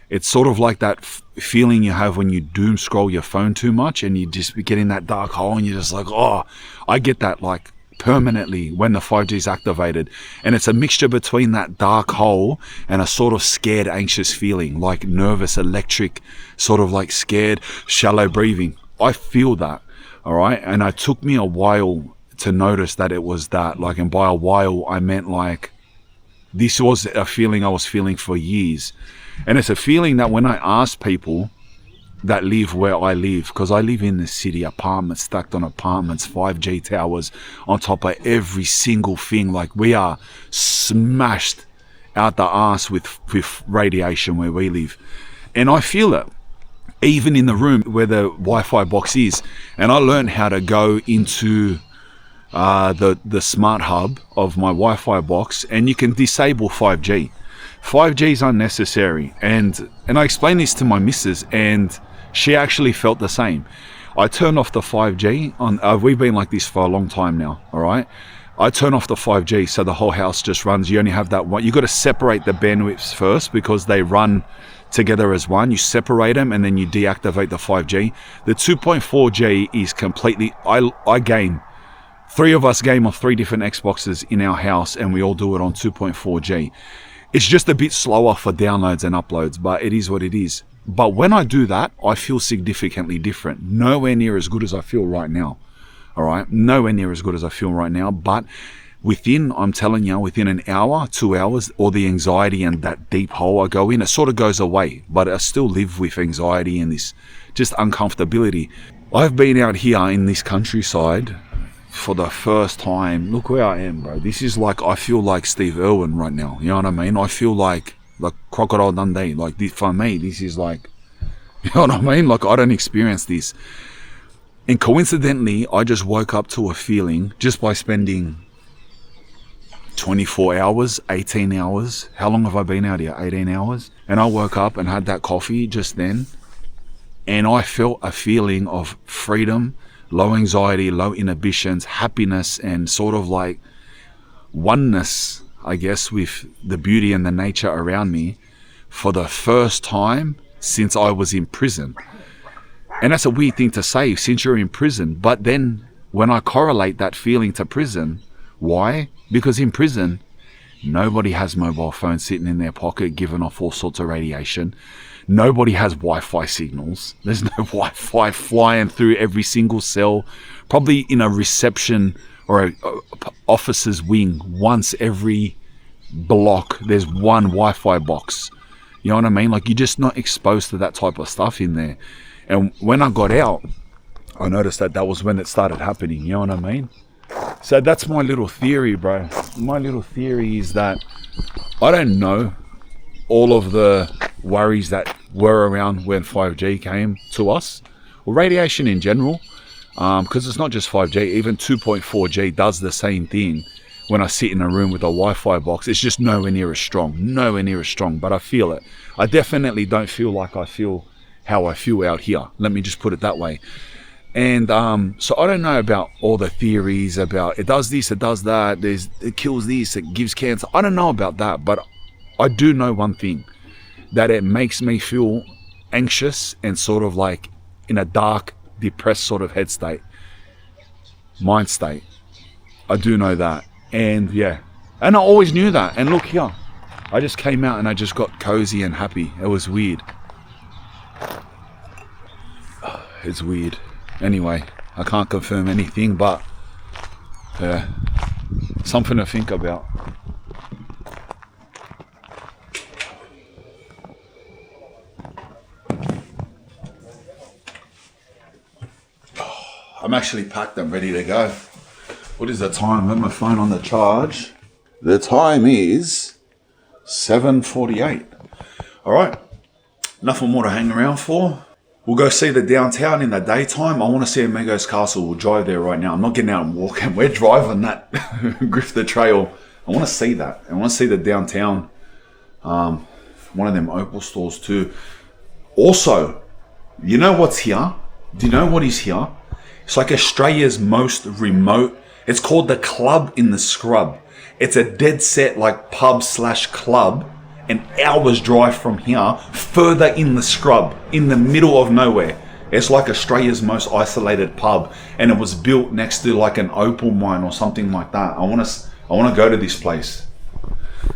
It's sort of like that feeling you have when you doom scroll your phone too much and you just get in that dark hole and you're just like, oh, I get that like permanently when the 5G is activated. And it's a mixture between that dark hole and a sort of scared, anxious feeling, like nervous, electric, sort of like scared, shallow breathing. I feel that, all right? And it took me a while to notice that it was that. Like, and by a while, I meant like, this was a feeling I was feeling for years. And it's a feeling that when I ask people that live where I live, because I live in the city, apartments stacked on apartments, 5G towers on top of every single thing. Like we are smashed out the arse with radiation where we live. And I feel it, even in the room where the Wi-Fi box is. And I learned how to go into the smart hub of my Wi-Fi box, and you can disable 5G. 5G is unnecessary, and I explained this to my missus, and she actually felt the same. I turned off the 5G on. We've been like this for a long time now. All right, I turn off the 5G so the whole house just runs. You only have that one. You got to separate the bandwidths first because they run together as one. You separate them and then you deactivate the 5G. The 2.4G is completely. I game. 3 of us game on 3 different Xboxes in our house, and we all do it on 2.4G. It's just a bit slower for downloads and uploads, but it is what it is. But when I do that, I feel significantly different. Nowhere near as good as I feel right now. All right? Nowhere near as good as I feel right now. But I'm telling you, within an hour, 2 hours, all the anxiety and that deep hole I go in, it sort of goes away. But I still live with anxiety and this just uncomfortability. I've been out here in this countryside for the first time. Look where I am, bro. This is like, I feel like Steve Irwin right now. You know what I mean? I feel like Crocodile Dundee. Like this, for me, this is like, you know what I mean? Like I don't experience this. And coincidentally, I just woke up to a feeling just by spending 24 hours, 18 hours. How long have I been out here? 18 hours. And I woke up and had that coffee just then. And I felt a feeling of freedom, low anxiety, low inhibitions, happiness, and sort of like oneness, I guess, with the beauty and the nature around me for the first time since I was in prison. And that's a weird thing to say, since you're in prison. But then when I correlate that feeling to prison, why? Because in prison, nobody has mobile phones sitting in their pocket giving off all sorts of radiation. Nobody has Wi-Fi signals. There's no Wi-Fi flying through every single cell. Probably in a reception or a officer's wing, once every block, there's one Wi-Fi box. You know what I mean? Like, you're just not exposed to that type of stuff in there. And when I got out, I noticed that was when it started happening. You know what I mean? So that's my little theory, bro. My little theory is that I don't know all of the worries that were around when 5G came to us, or radiation in general, because it's not just 5G, even 2.4G does the same thing. When I sit in a room with a Wi-Fi box, it's just nowhere near as strong, but I feel it. I definitely don't feel like I feel how I feel out here. Let me just put it that way. And so I don't know about all the theories about it does this, it does that, it kills this, it gives cancer. I don't know about that, but I do know one thing, that it makes me feel anxious and sort of like in a dark, depressed sort of head state, mind state. I do know that. And yeah, and I always knew that. And look here, I just came out and I just got cozy and happy. It was weird. It's weird. Anyway, I can't confirm anything, but yeah, something to think about. I'm actually packed and ready to go. What is the time? I have my phone on the charge. The time is 7:48. All right, nothing more to hang around for. We'll go see the downtown in the daytime. I want to see Amigos Castle. We'll drive there right now. I'm not getting out and walking. We're driving that Grifter Trail. I want to see that. I want to see the downtown. One of them Opal stores too. Also, you know what's here? Do you know what is here? It's like Australia's most remote. It's called the Club in the Scrub. It's a dead set like pub / club, an hour's drive from here, further in the scrub, in the middle of nowhere. It's like Australia's most isolated pub, and it was built next to like an opal mine or something like that. I want to go to this place.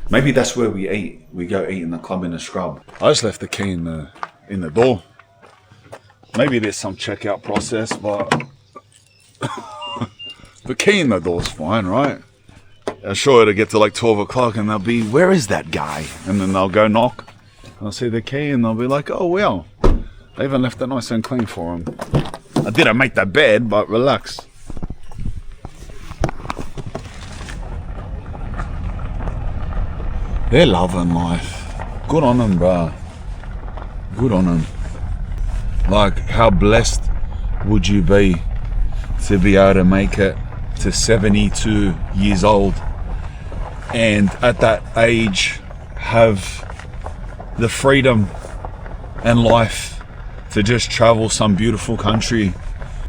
Maybe that's where we eat. We go eat in the Club in the Scrub. I just left the key in the door. Maybe there's some checkout process, but the key in the door's fine, right? I'm sure it'll get to like 12 o'clock and they'll be, where is that guy? And then they'll go knock. I'll see the key and they'll be like, oh, well, I even left it nice and clean for him. I didn't make the bed, but relax. They're loving life. Good on them, bro. Good on them. Like, how blessed would you be to be able to make it to 72 years old and at that age have the freedom and life to just travel some beautiful country,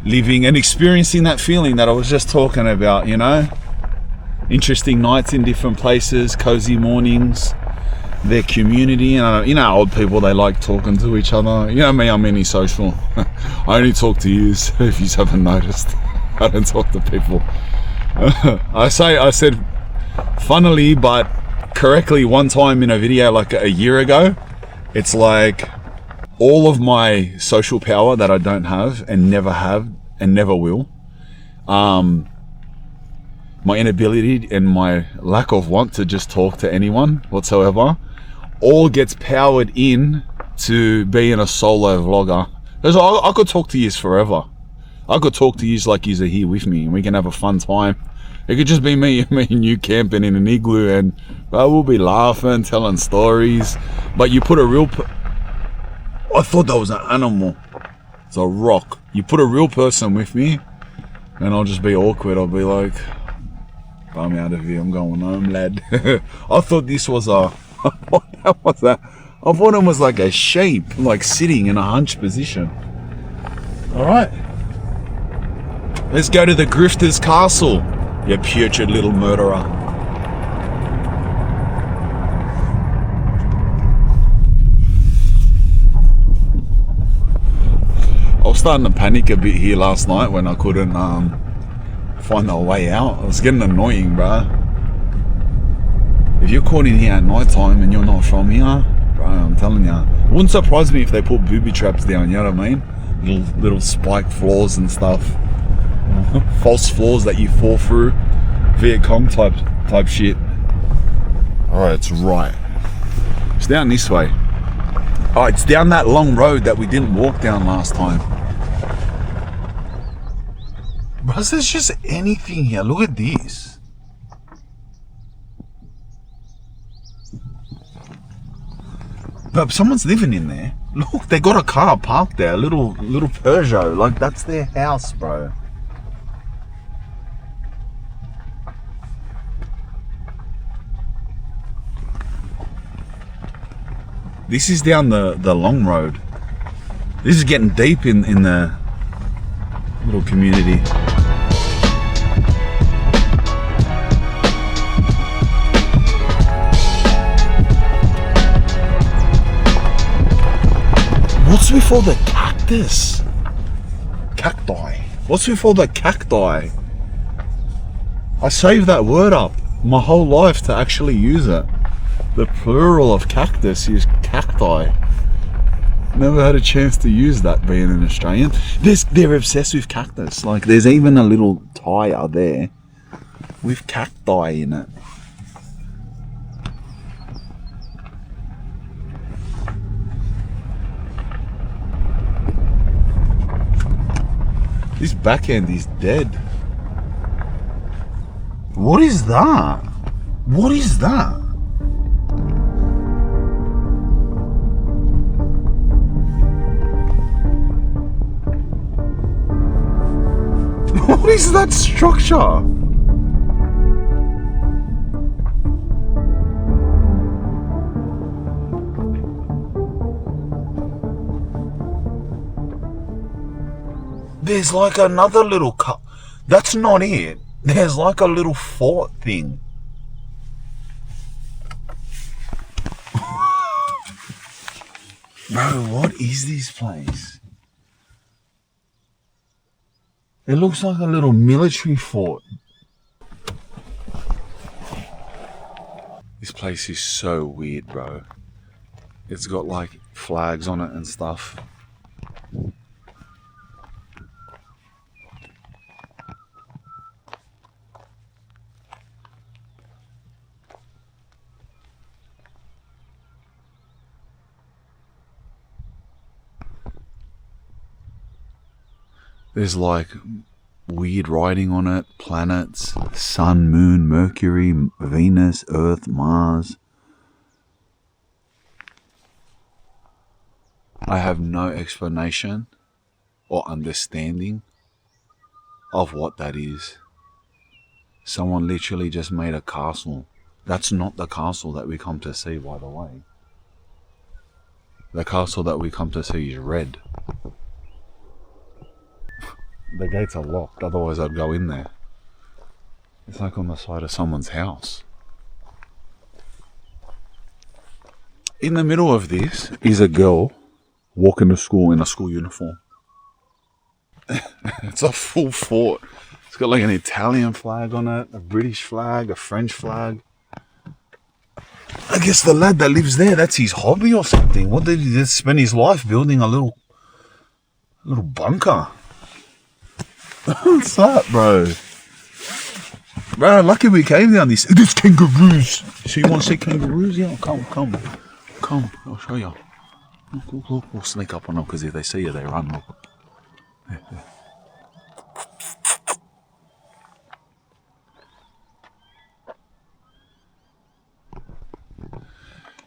living and experiencing that feeling that I was just talking about, you know? Interesting nights in different places, cozy mornings, their community. And you know, old people, they like talking to each other. You know me, I'm antisocial. I only talk to yous, if you haven't noticed. I don't talk to people. I said funnily but correctly one time in a video like a year ago, it's like all of my social power that I don't have and never will, my inability and my lack of want to just talk to anyone whatsoever, all gets powered in to being a solo vlogger. Because I could talk to yous forever. I could talk to yous like yous are here with me and we can have a fun time. It could just be me and you camping in an igloo and we'll be laughing, telling stories. But you put a real... I thought that was an animal. It's a rock. You put a real person with me and I'll just be awkward. I'll be like, I'm out of here. I'm going home, lad. I thought this was a... What was that? I thought it was like a sheep, like sitting in a hunch position. Alright. Let's go to the Grifter's Castle, you putrid little murderer. I was starting to panic a bit here last night when I couldn't find a way out. It was getting annoying, bruh. If you're caught in here at night time and you're not from here, bro, I'm telling you, it wouldn't surprise me if they put booby traps down, you know what I mean? Little spike floors and stuff. False floors that you fall through. Viet Cong type shit. Alright, it's right. It's down this way. Oh, it's down that long road that we didn't walk down last time. Bro, there's just anything here. Look at this. But someone's living in there. Look, they got a car parked there. A little Peugeot. Like, that's their house, bro. This is down the long road. This is getting deep in the little community. What's with all the cactus? Cacti. What's with all the cacti? I saved that word up my whole life to actually use it. The plural of cactus is cacti. Never had a chance to use that being an Australian. They're obsessed with cactus. Like, there's even a little tyre there with cacti in it. This back end is dead. What is that? What is that? What is that structure? There's like another little cup. That's not it. There's like a little fort thing. Bro, what is this place? It looks like a little military fort. This place is so weird, bro. It's got like flags on it and stuff. There's like weird writing on it, planets, Sun, Moon, Mercury, Venus, Earth, Mars. I have no explanation or understanding of what that is. Someone literally just made a castle. That's not the castle that we come to see, by the way. The castle that we come to see is red. The gates are locked, otherwise I'd go in there. It's like on the side of someone's house. In the middle of this is a girl walking to school in a school uniform. It's a full fort. It's got like an Italian flag on it, a British flag, a French flag. I guess the lad that lives there, that's his hobby or something. What did he just spend his life building? A little bunker. What's that, bro? Bro, lucky we came down this. There's kangaroos. So you want to see kangaroos? Yeah, come. I'll show you. Look, we'll sneak up on them because if they see you, they run. Look. Yeah.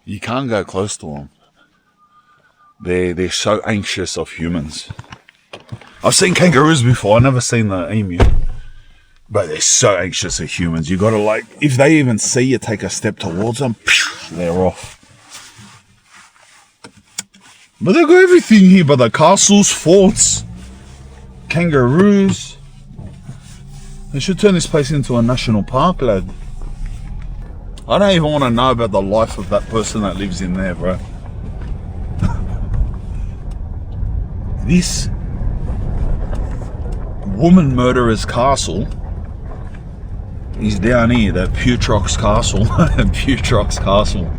You can't go close to them. They're so anxious of humans. I've seen kangaroos before. I've never seen the emu. But they're so anxious of humans. You gotta like, if they even see you take a step towards them, they're off. But they've got everything here, but the castles, forts, Kangaroos. They should turn this place into a national park, lad. I don't even want to know about the life of that person that lives in there, bro. This woman murderer's castle is down here, that Putrox Castle. Putrox Castle.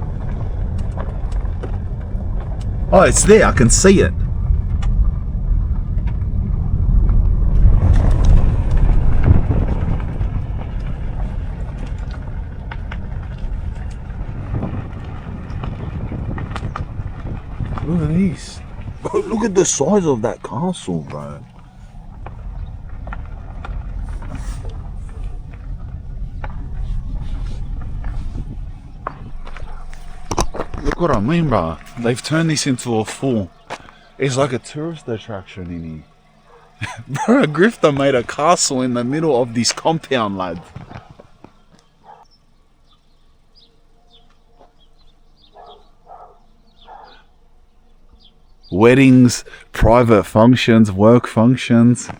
Oh, it's there, I can see it. Look at these. Bro, look at the size of that castle, bro. Look what I mean, bro. They've turned this into a full... It's like a tourist attraction in here. Bro, a grifter made a castle in the middle of this compound, lad. Weddings, private functions, work functions.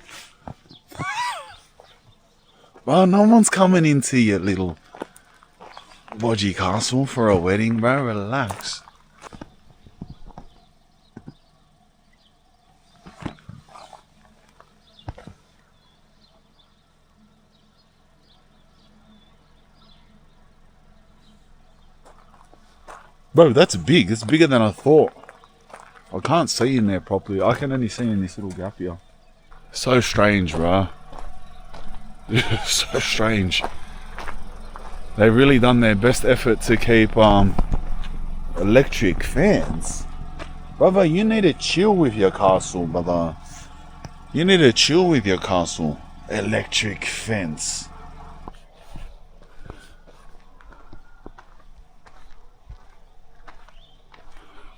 Bro, no one's coming into your little bodgy castle for a wedding, bro. Relax. Bro, that's big. It's bigger than I thought. I can't see in there properly. I can only see in this little gap here. So strange, bro. So strange. They've really done their best effort to keep electric fans. Brother, you need to chill with your castle, brother. You need to chill with your castle. Electric fence.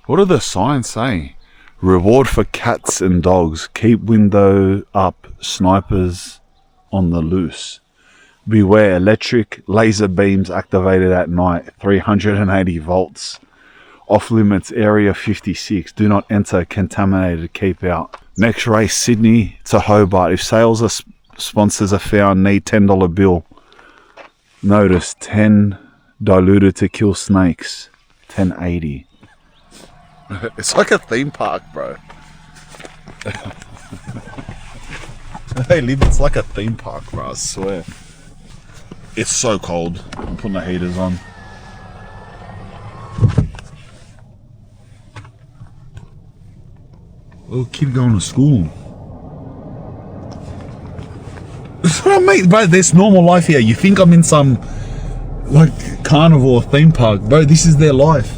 What do the signs say? Reward for cats and dogs. Keep window up. Snipers on the loose. Beware electric laser beams activated at night. 380 volts. Off limits area 56. Do not enter. Contaminated. Keep out. Next race Sydney to Hobart. If sales or sponsors are found, need $10 bill. Notice 10 diluted to kill snakes. 1080. It's like a theme park, bro. Hey, Liv, it's like a theme park, bro, I swear. It's so cold. I'm putting the heaters on. Little kid going to school. That's what I mean, bro. There's normal life here. You think I'm in some, like, carnival or theme park. Bro, this is their life.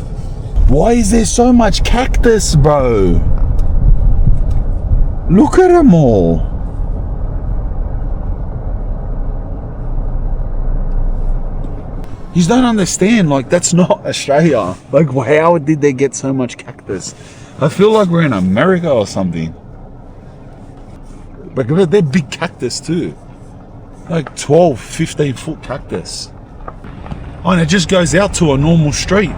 Why is there so much cactus, bro? Look at them all. You don't understand, like, that's not Australia. Like, how did they get so much cactus? I feel like we're in America or something. But they're big cactus too. Like 12, 15 foot cactus. Oh, and it just goes out to a normal street.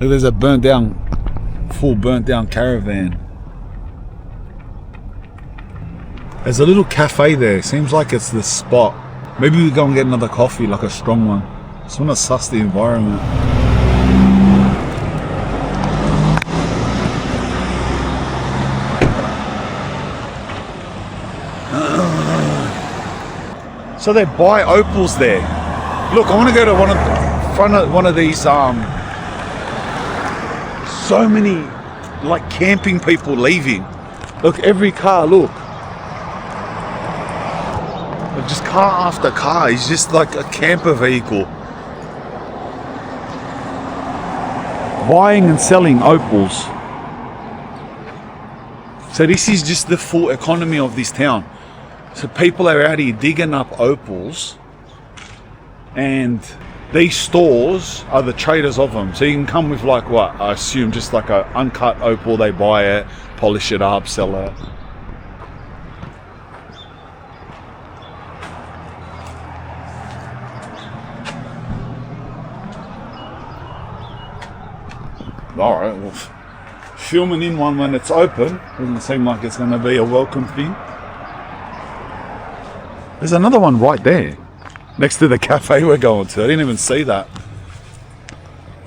Look, there's a full burnt down caravan. There's a little cafe there. Seems like it's the spot. Maybe we go and get another coffee, like a strong one. Just want to suss the environment. So they buy opals there. Look, I want to go to one of these. So many like camping people leaving. Look, every car. Look. Just car after car. It's just like a camper vehicle. Buying and selling opals. So this is just the full economy of this town. So people are out here digging up opals, and these stores are the traders of them. So you can come with like what? I assume just like a uncut opal. They buy it, polish it up, sell it. Alright, well, filming in one when it's open. Doesn't seem like it's going to be a welcome thing. There's another one right there, next to the cafe we're going to. I didn't even see that.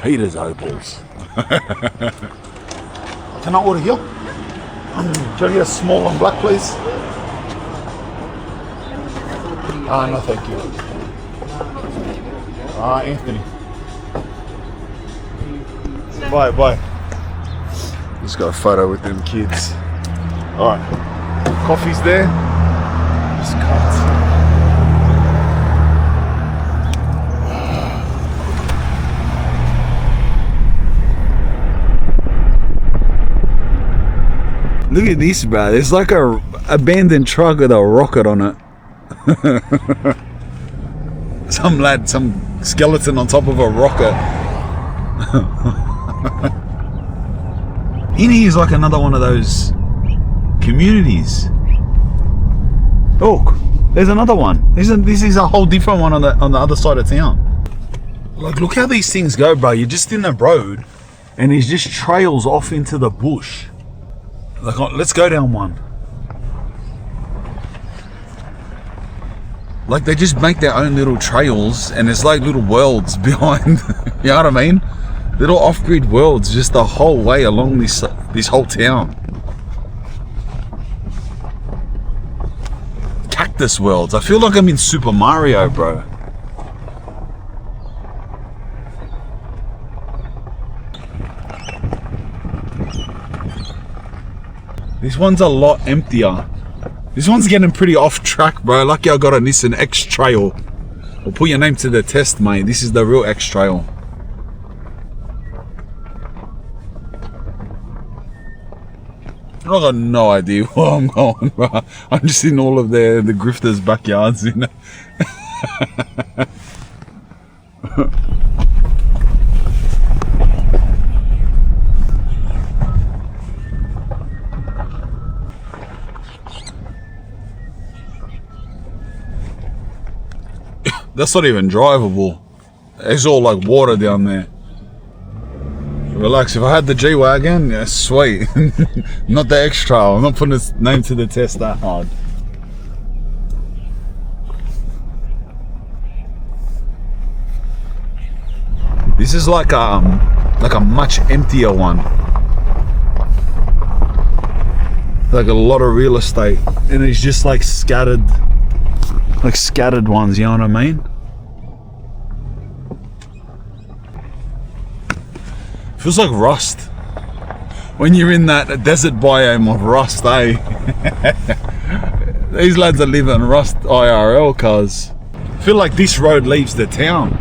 Peter's Opals. Can I order here? Can I get a small one black, please? No, thank you. Anthony. Bye. Just got a photo with them kids. Alright. Coffee's there. Just cut. Look at this, bro. There's like a abandoned truck with a rocket on it. Some lad, some skeleton on top of a rocket. In here is like another one of those communities. Look, there's another one. This is a whole different one on the other side of town. Like, look how these things go, bro. You're just in the road, and there's just trails off into the bush. Like, let's go down one. Like, they just make their own little trails, and it's like little worlds behind. You know what I mean? Little off-grid worlds just the whole way along this whole town. Cactus worlds. I feel like I'm in Super Mario, bro. This one's a lot emptier. This one's getting pretty off track, bro. Lucky I got a Nissan X-Trail. We'll put your name to the test, mate. This is the real X-Trail. I got no idea where I'm going, bro. I'm just in all of the grifters' backyards, you know. That's not even drivable. It's all like water down there. Relax, if I had the G-Wagon, yeah, sweet. Not the X-Trail. I'm not putting its name to the test that hard. This is like a much emptier one. Like a lot of real estate, and it's just like scattered ones, you know what I mean? Feels like Rust. When you're in that desert biome of Rust, eh? These lads are living Rust IRL, cuz. I feel like this road leaves the town.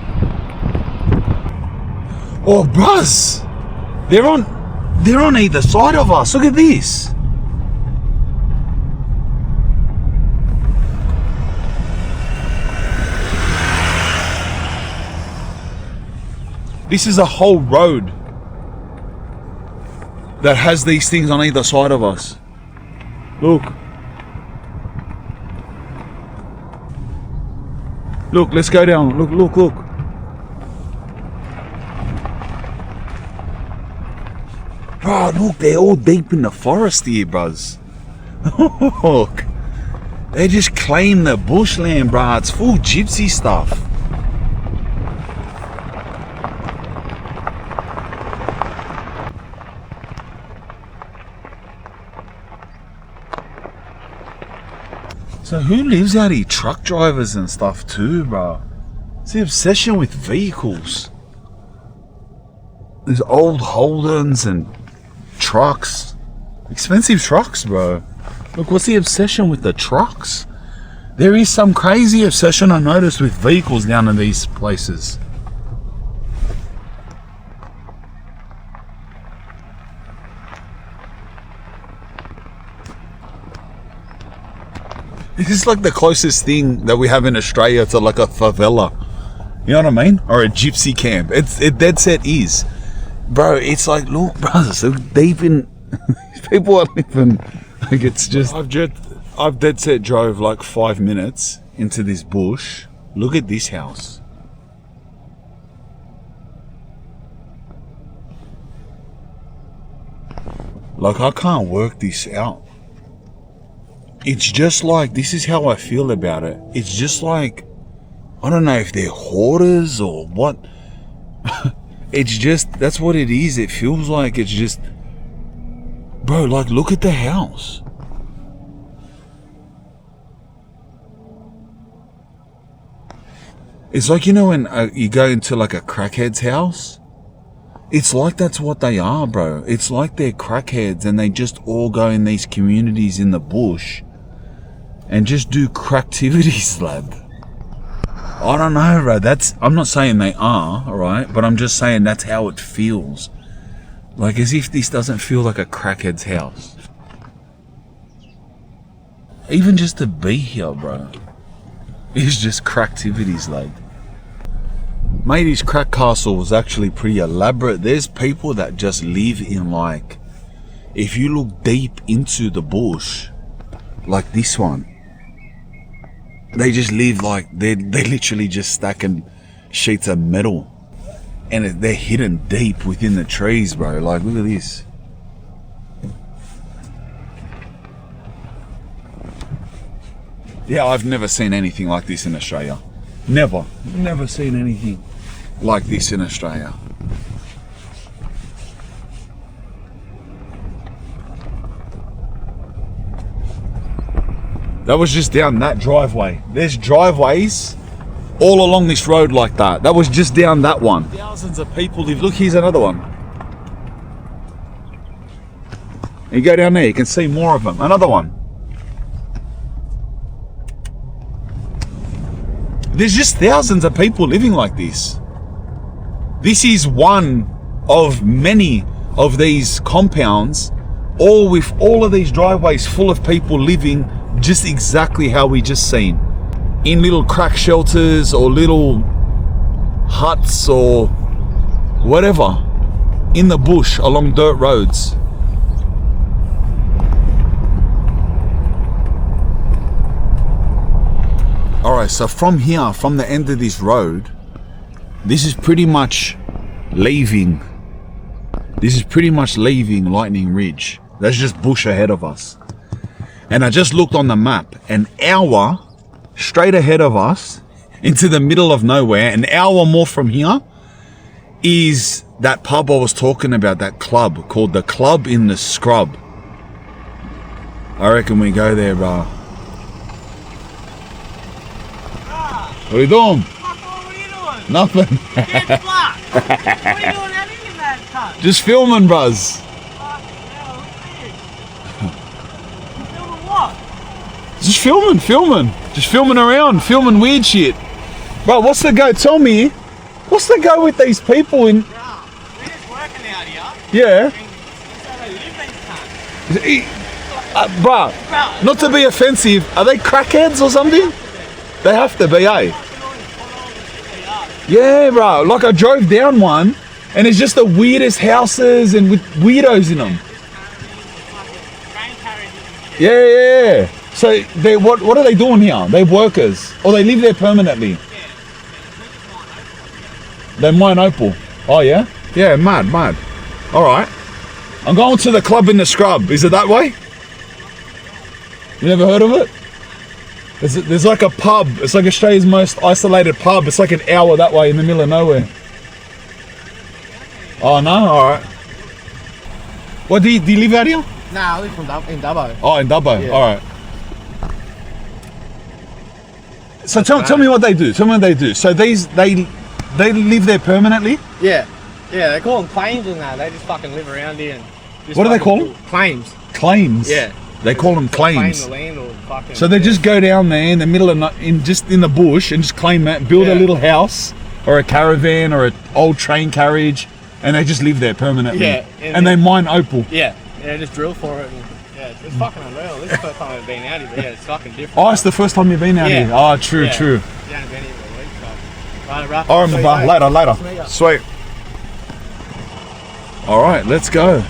Oh, bruz! They're on either side of us. Look at this. This is a whole road that has these things on either side of us. Look. Look, let's go down. Look. Bro, look, they're all deep in the forest here, bros. Look. They just claim the bushland, bro. It's full gypsy stuff. So who lives out here? Truck drivers and stuff too, bro. It's the obsession with vehicles. There's old Holdens and trucks. Expensive trucks, bro. Look, what's the obsession with the trucks? There is some crazy obsession I noticed with vehicles down in these places. This is like the closest thing that we have in Australia to like a favela. You know what I mean? Or a gypsy camp. It dead set is. Bro, it's like, look, brothers, so deep in... people are living... Like, it's just... I've dead set drove like 5 minutes into this bush. Look at this house. Like, I can't work this out. It's just like, this is how I feel about it. It's just like, I don't know if they're hoarders or what. It's just, that's what it is. It feels like it's just, bro, like, look at the house. It's like, you know, when you go into like a crackhead's house? It's like that's what they are, bro. It's like they're crackheads and they just all go in these communities in the bush and just do cracktivities, lad. I don't know, bro. I'm not saying they are, alright? But I'm just saying that's how it feels. Like as if this doesn't feel like a crackhead's house. Even just to be here, bro. It's just cracktivities, lad. Mate, his crack castle was actually pretty elaborate. There's people that just live in like, if you look deep into the bush, like this one, they just live like, they literally just stacking sheets of metal. And they're hidden deep within the trees, bro. Like, look at this. Yeah, I've never seen anything like this in Australia. Never seen anything like this in Australia. That was just down that driveway. There's driveways all along this road like that. That was just down that one. Thousands of people live. Look, here's another one. You go down there, you can see more of them. Another one. There's just thousands of people living like this. This is one of many of these compounds, all with all of these driveways full of people living just exactly how we just seen. In little crack shelters or little huts or whatever. In the bush along dirt roads. Alright, so from here, from the end of this road, this is pretty much leaving. This is pretty much leaving Lightning Ridge. That's just bush ahead of us. And I just looked on the map. An hour straight ahead of us, into the middle of nowhere, an hour more from here, is that pub I was talking about, that club called the Club in the Scrub. I reckon we go there, bro. What are you doing? What are you doing? Nothing. Get blocked. What are you doing out in that car? Just filming, bros. Filming what? Just filming. Just filming around, filming weird shit. Bro, what's the go? Tell me, what's the go with these people in... Bro, we're just working out here. Yeah. That's how they live these times. Bro, not to be offensive, are they crackheads or something? They have to be, eh? Yeah, bro. Like I drove down one, and it's just the weirdest houses and with weirdos in them. Yeah. So they what are they doing here? They're workers, or they live there permanently? They mine opal. Oh yeah? Yeah, mad. All right. I'm going to the Club in the Scrub. Is it that way? You never heard of it? There's like a pub. It's like Australia's most isolated pub. It's like an hour that way in the middle of nowhere. Oh no? Alright. What, do you live out here? Nah, I live in Dubbo. Oh, in Dubbo. Yeah. Alright. So tell me what they do. So they live there permanently? Yeah, they call them claims and that. They just fucking live around here. And just What do they call them? Claims. Claims? Yeah. They call them claims. Claim the land or fucking... So they just go down there in the middle of in the bush and just claim that, build a little house or a caravan or an old train carriage, and they just live there permanently. Yeah, and they mine opal. Yeah, just drill for it. And, yeah, it's fucking unreal. This is the first time I've been out here, but yeah, it's fucking different. Oh, it's the first time you've been out here. Oh, true. Yeah, I've been here for a week, so... Right, All right, my bar. Later. Sweet. All right, let's go.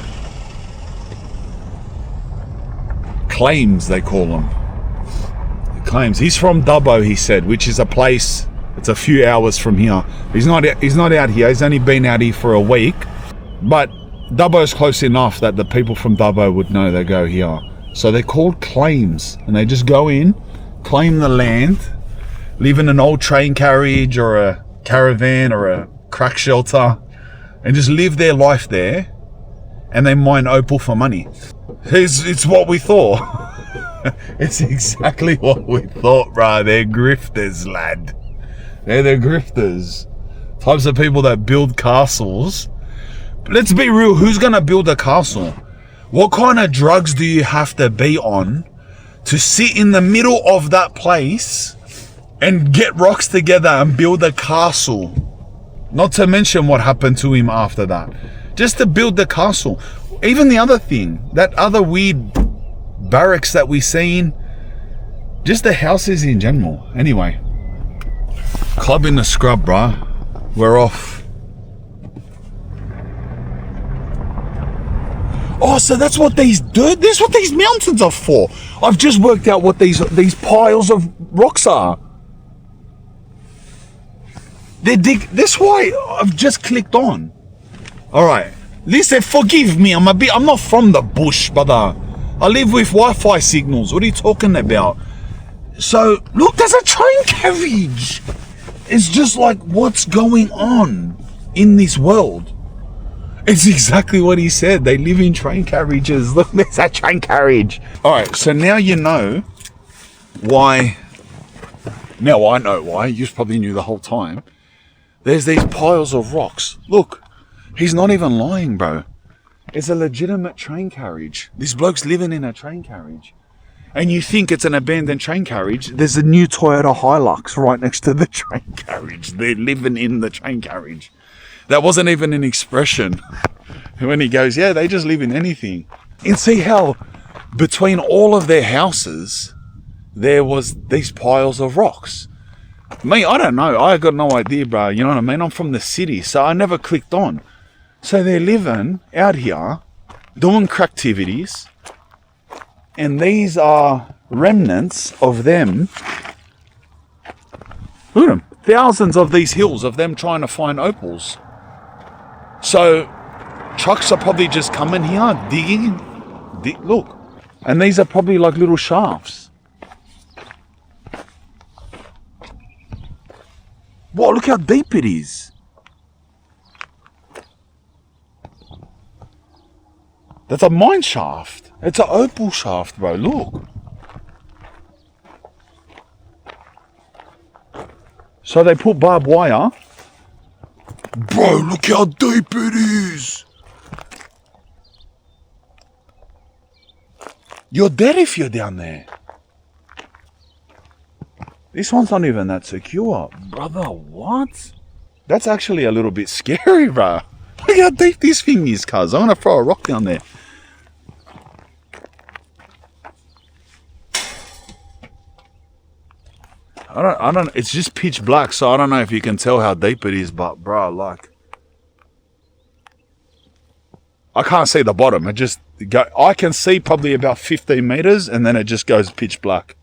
Claims, they call them. Claims. He's from Dubbo, he said, which is a place. It's a few hours from here. He's not out here. He's only been out here for a week, but Dubbo's close enough that the people from Dubbo would know they go here. So they're called claims, and they just go in, claim the land, live in an old train carriage or a caravan or a crack shelter, and just live their life there, and they mine opal for money. It's what we thought. It's exactly what we thought, bruh. They're grifters, lad. They're the grifters. Types of people that build castles. But let's be real, who's gonna build a castle? What kind of drugs do you have to be on to sit in the middle of that place and get rocks together and build a castle? Not to mention what happened to him after that. Just to build the castle. Even the other thing, that other weird barracks that we seen, just the houses in general. Anyway, club in the scrub, bruh. We're off. Oh, so that's what these that's what these mountains are for. I've just worked out what these piles of rocks are. That's why I've just clicked on. All right, listen, forgive me. I'm not from the bush, brother. I live with Wi-Fi signals. What are you talking about? So look, there's a train carriage. It's just like, what's going on in this world? It's exactly what he said. They live in train carriages. Look, there's a train carriage. All right, so now you know why. Now I know why. You probably knew the whole time. There's these piles of rocks. Look, he's not even lying, bro. It's a legitimate train carriage. This bloke's living in a train carriage. And you think it's an abandoned train carriage. There's a new Toyota Hilux right next to the train carriage. They're living in the train carriage. That wasn't even an expression. When he goes, yeah, they just live in anything. And see how between all of their houses, there was these piles of rocks. Me, I don't know. I got no idea, bro. You know what I mean? I'm from the city, so I never clicked on. So they're living out here, doing cractivities, and these are remnants of them. Look at them. Thousands of these hills of them trying to find opals. So trucks are probably just coming here, digging. Look. And these are probably like little shafts. Whoa, look how deep it is. That's a mine shaft. It's an opal shaft, bro. Look. So they put barbed wire. Bro, look how deep it is. You're dead if you're down there. This one's not even that secure. Brother, what? That's actually a little bit scary, bro. Look how deep this thing is, cuz. I'm gonna throw a rock down there. I don't, it's just pitch black, so I don't know if you can tell how deep it is, but bro, like, I can't see the bottom. I can see probably about 15 meters, and then it just goes pitch black.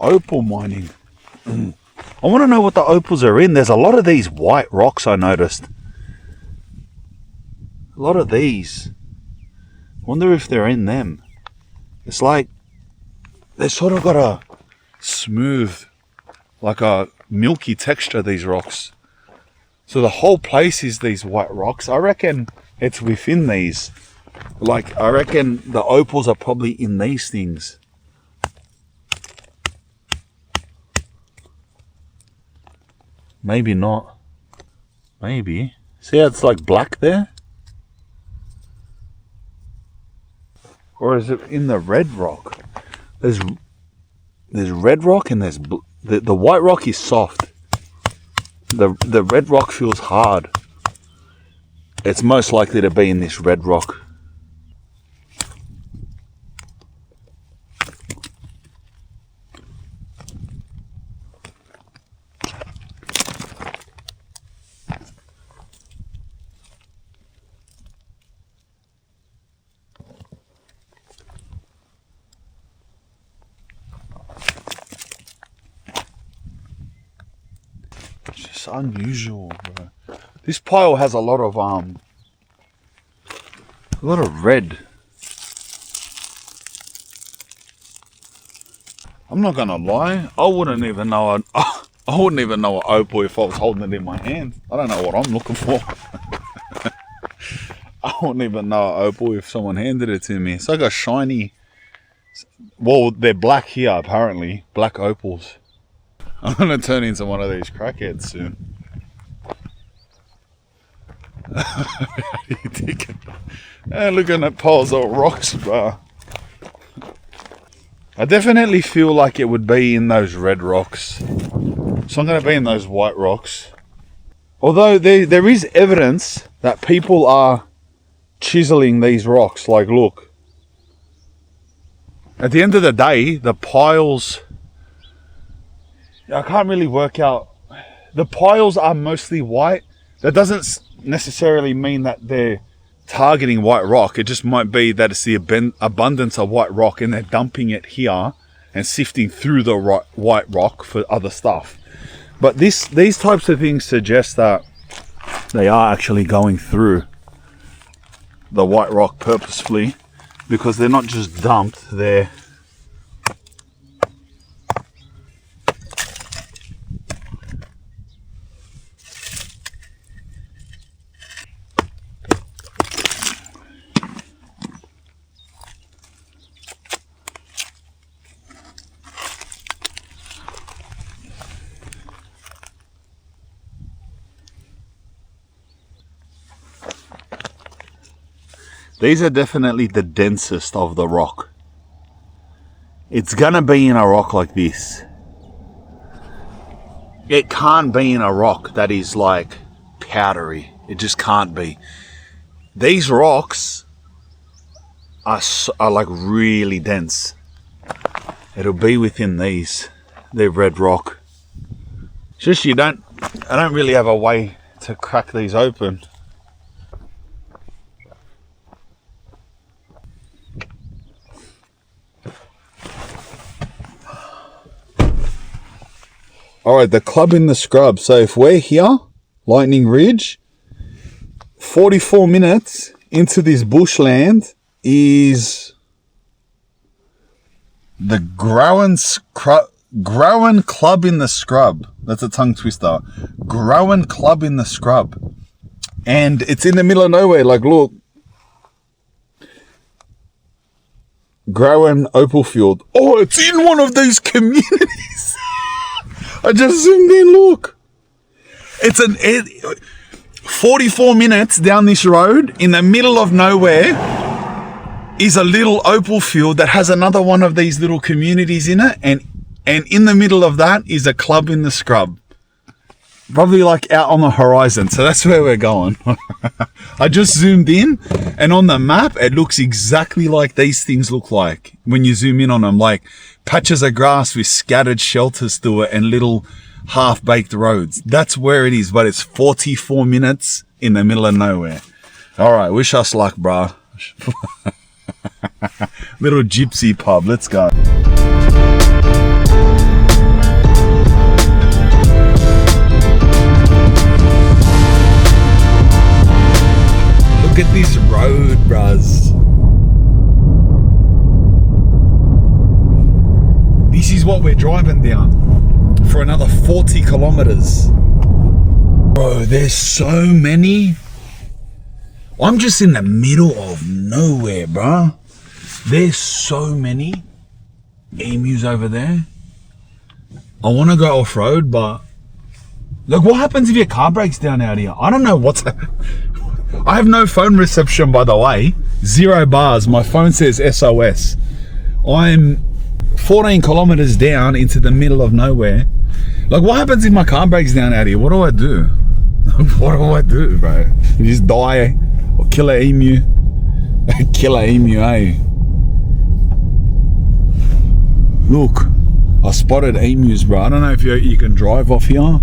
Opal mining. I want to know what the opals are in. There's a lot of these white rocks I noticed. A lot of these. Wonder if they're in them. It's like they've sort of got a smooth, like a milky texture, these rocks. So the whole place is these white rocks. I reckon it's within these. Like, I reckon the opals are probably in these things. Maybe not. Maybe. See how it's like black there? Or is it in the red rock? There's red rock and there's the white rock is soft. The red rock feels hard. It's most likely to be in this red rock. looks unusual, bro. This pile has a lot of red. I'm not gonna lie, I wouldn't even know an opal if I was holding it in my hand. I don't know what I'm looking for. I wouldn't even know an opal if someone handed it to me. It's like a shiny, well, they're black here apparently, black opals. I'm gonna turn into one of these crackheads soon. Hey, look at that piles of rocks, bro. I definitely feel like it would be in those red rocks. So I'm going to be in those white rocks. Although there is evidence that people are chiseling these rocks. Like, look. At the end of the day, the piles... I can't really work out. The piles are mostly white. That doesn't necessarily mean that they're targeting white rock. It just might be that it's the abundance of white rock and they're dumping it here and sifting through the white rock for other stuff. But these types of things suggest that they are actually going through the white rock purposefully, because they're not just dumped, they're these are definitely the densest of the rock. It's gonna be in a rock like this. It can't be in a rock that is like powdery. It just can't be. These rocks are like really dense. It'll be within these. They're red rock. It's just I don't really have a way to crack these open. Alright, the club in the scrub. So if we're here, Lightning Ridge, 44 minutes into this bushland is the Growan Club in the Scrub. That's a tongue twister. Growan Club in the Scrub. And it's in the middle of nowhere. Like, look. Growan Opal Field. Oh, it's in one of these communities. I just zoomed in, look. It's 44 minutes down this road in the middle of nowhere is a little opal field that has another one of these little communities in it, and in the middle of that is a club in the scrub. Probably like out on the horizon, so that's where we're going. I just zoomed in, and on the map it looks exactly like these things look like when you zoom in on them, like patches of grass with scattered shelters through it and little half-baked roads. That's where it is, but it's 44 minutes in the middle of nowhere. Alright, wish us luck, bruh. Little gypsy pub, let's go. Look at this road, bruhs. This is what we're driving down for another 40 kilometers. Bro, there's so many. I'm just in the middle of nowhere, bro. There's so many emus over there. I want to go off-road, but look, what happens if your car breaks down out here? I don't know what's happening. I have no phone reception, by the way. 0 bars. My phone says SOS. I'm 14 kilometers down into the middle of nowhere. Like, what happens if my car breaks down out here? What do I do? What do I do, bro? You just die or kill an emu? Kill an emu, eh? Look, I spotted emus, bro. I don't know if you can drive off here,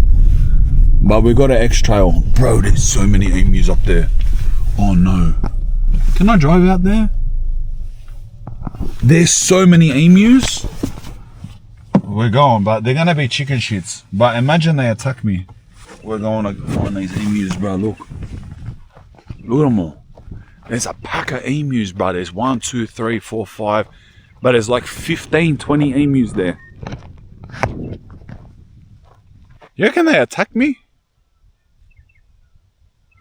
but we got an X-Trail. Bro, there's so many emus up there. Oh no. Can I drive out there? There's so many emus. We're going, but they're gonna be chicken shits. But imagine they attack me. we're going to find these emus, bro. Look at them all. There's a pack of emus, bro. There's 1, 2, 3, 4, 5, but there's like 15, 20 emus there. You reckon they attack me?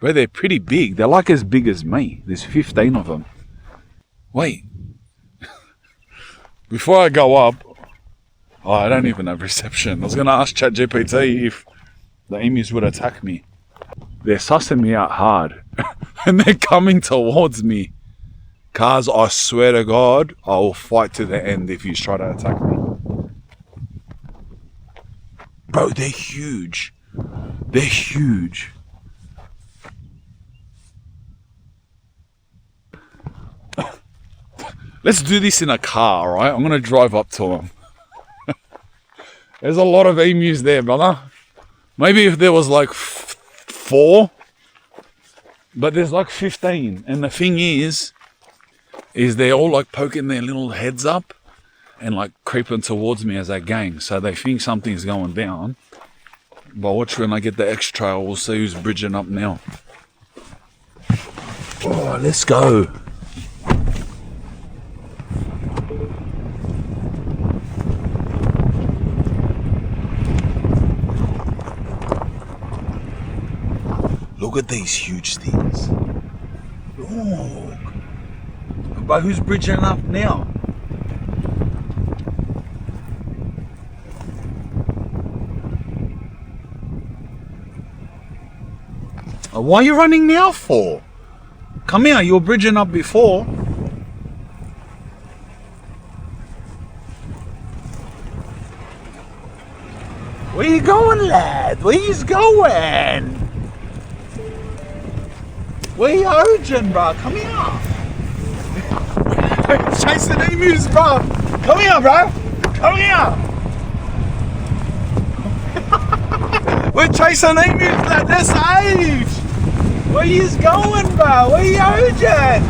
Bro, they're pretty big. They're like as big as me. There's 15 of them. Wait. Before I go up, oh, I don't even have reception. I was going to ask ChatGPT if the emus would attack me. They're sussing me out hard. And they're coming towards me. Cars, I swear to God, I will fight to the end if you try to attack me. Bro, they're huge. They're huge. Let's do this in a car, right? I'm going to drive up to them. There's a lot of emus there, brother. Maybe if there was like 4, but there's like 15. And the thing is they're all like poking their little heads up and like creeping towards me as a gang. So they think something's going down. But watch when I get the X trail, we'll see who's bridging up now. Oh, let's go. Look at these huge things. Look. But who's bridging up now? Why are you running now for? Come here, you were bridging up before. Where you going, lad? Where you going? Where you urging, bro? Come here. Chasing emus, bro. Come here, bro. Come here. We're chasing emus at this age. Where you going, bro? Where you urging?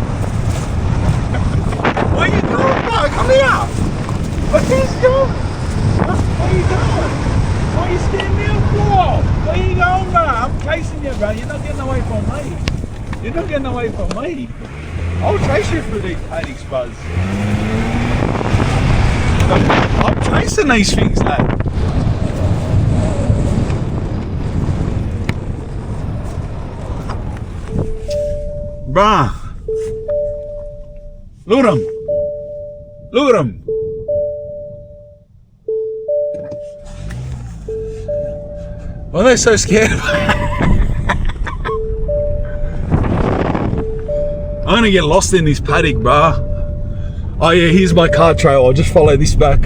Where you going, bro? Come here. Where you going? Where you going? Why you standing there for? Where you going, bro? I'm chasing you, bro. You're not getting away from me. You're not getting away from me. I'll chase you through these paddocks, buzz. I'm chasing these things, lad. Bruh. Look at them. Look at them. Why are they so scared? I'm gonna get lost in this paddock, bruh. Oh yeah, here's my car trail. I'll just follow this back.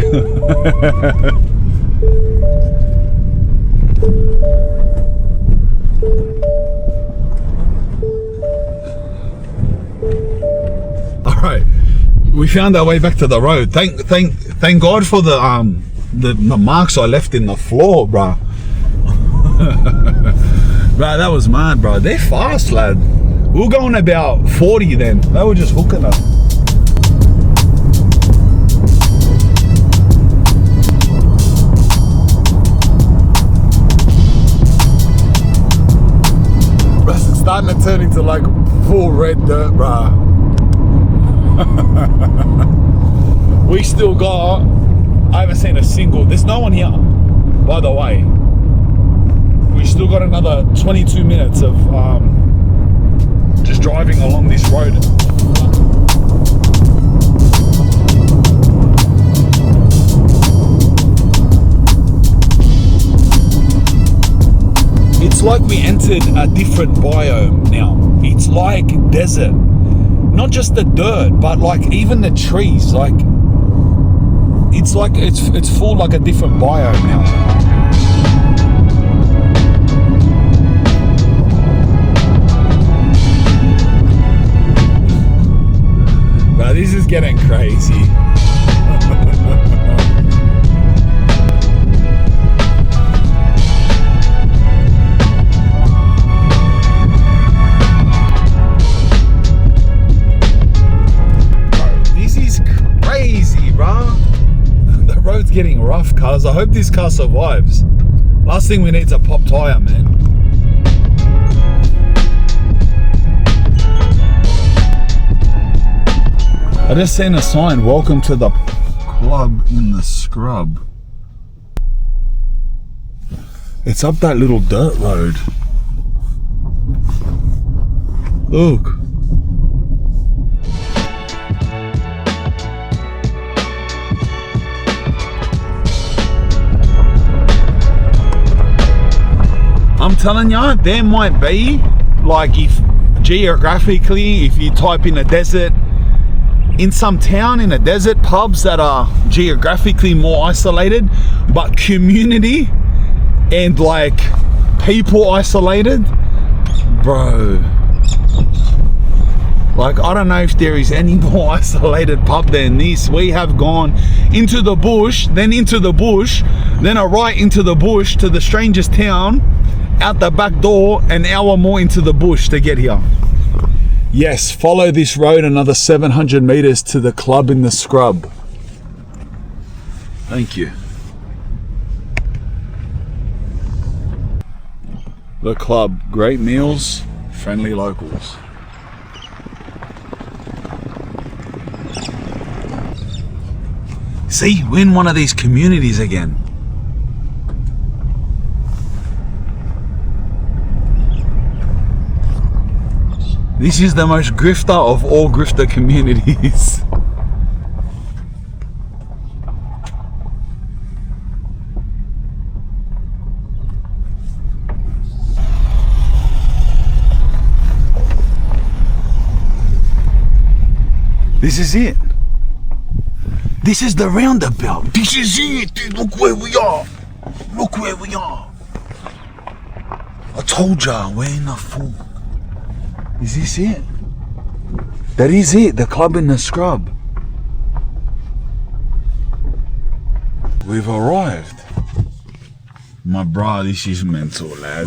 Alright. We found our way back to the road. Thank God for the marks I left in the floor, bruh. Bruh, that was mad, bro. They're fast, lad. We were going about 40 then. They were just hooking us. Bro, it's starting to turn into like full red dirt, bro. We still got, I haven't seen a single, there's no one here, by the way. We still got another 22 minutes of just driving along this road. It's like we entered a different biome now. It's like desert. Not just the dirt, but like even the trees. Like it's like it's full like a different biome now. But this is getting crazy. Getting rough, cars. I hope this car survives. Last thing we need is a pop tire, man. just seen a sign, welcome to the club in the scrub. It's up that little dirt road. Look. I'm telling you, there might be, like, if geographically, if you type in a desert, in some town in a desert, pubs that are geographically more isolated, but community and like people isolated, bro. Like, I don't know if there is any more isolated pub than this. We have gone into the bush, then into the bush, then a right into the bush to the strangest town, out the back door, an hour more into the bush to get here. Yes, follow this road another 700 meters to the club in the scrub. Thank you. The club, great meals, friendly locals. See, we're in one of these communities again. This is the most grifter of all grifter communities. This is it. This is the roundabout. This is it. Dude, look where we are. Look where we are. I told ya, we're in the full. Is this it? That is it, the club in the scrub. We've arrived. My bro, this is mental, lad.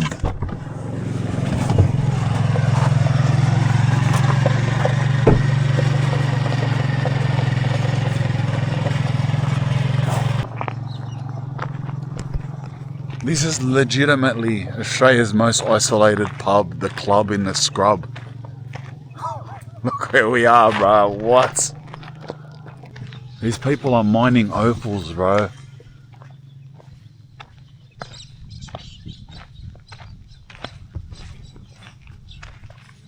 This is legitimately Australia's most isolated pub, the club in the scrub. Look where we are, bro. What? These people are mining opals, bro.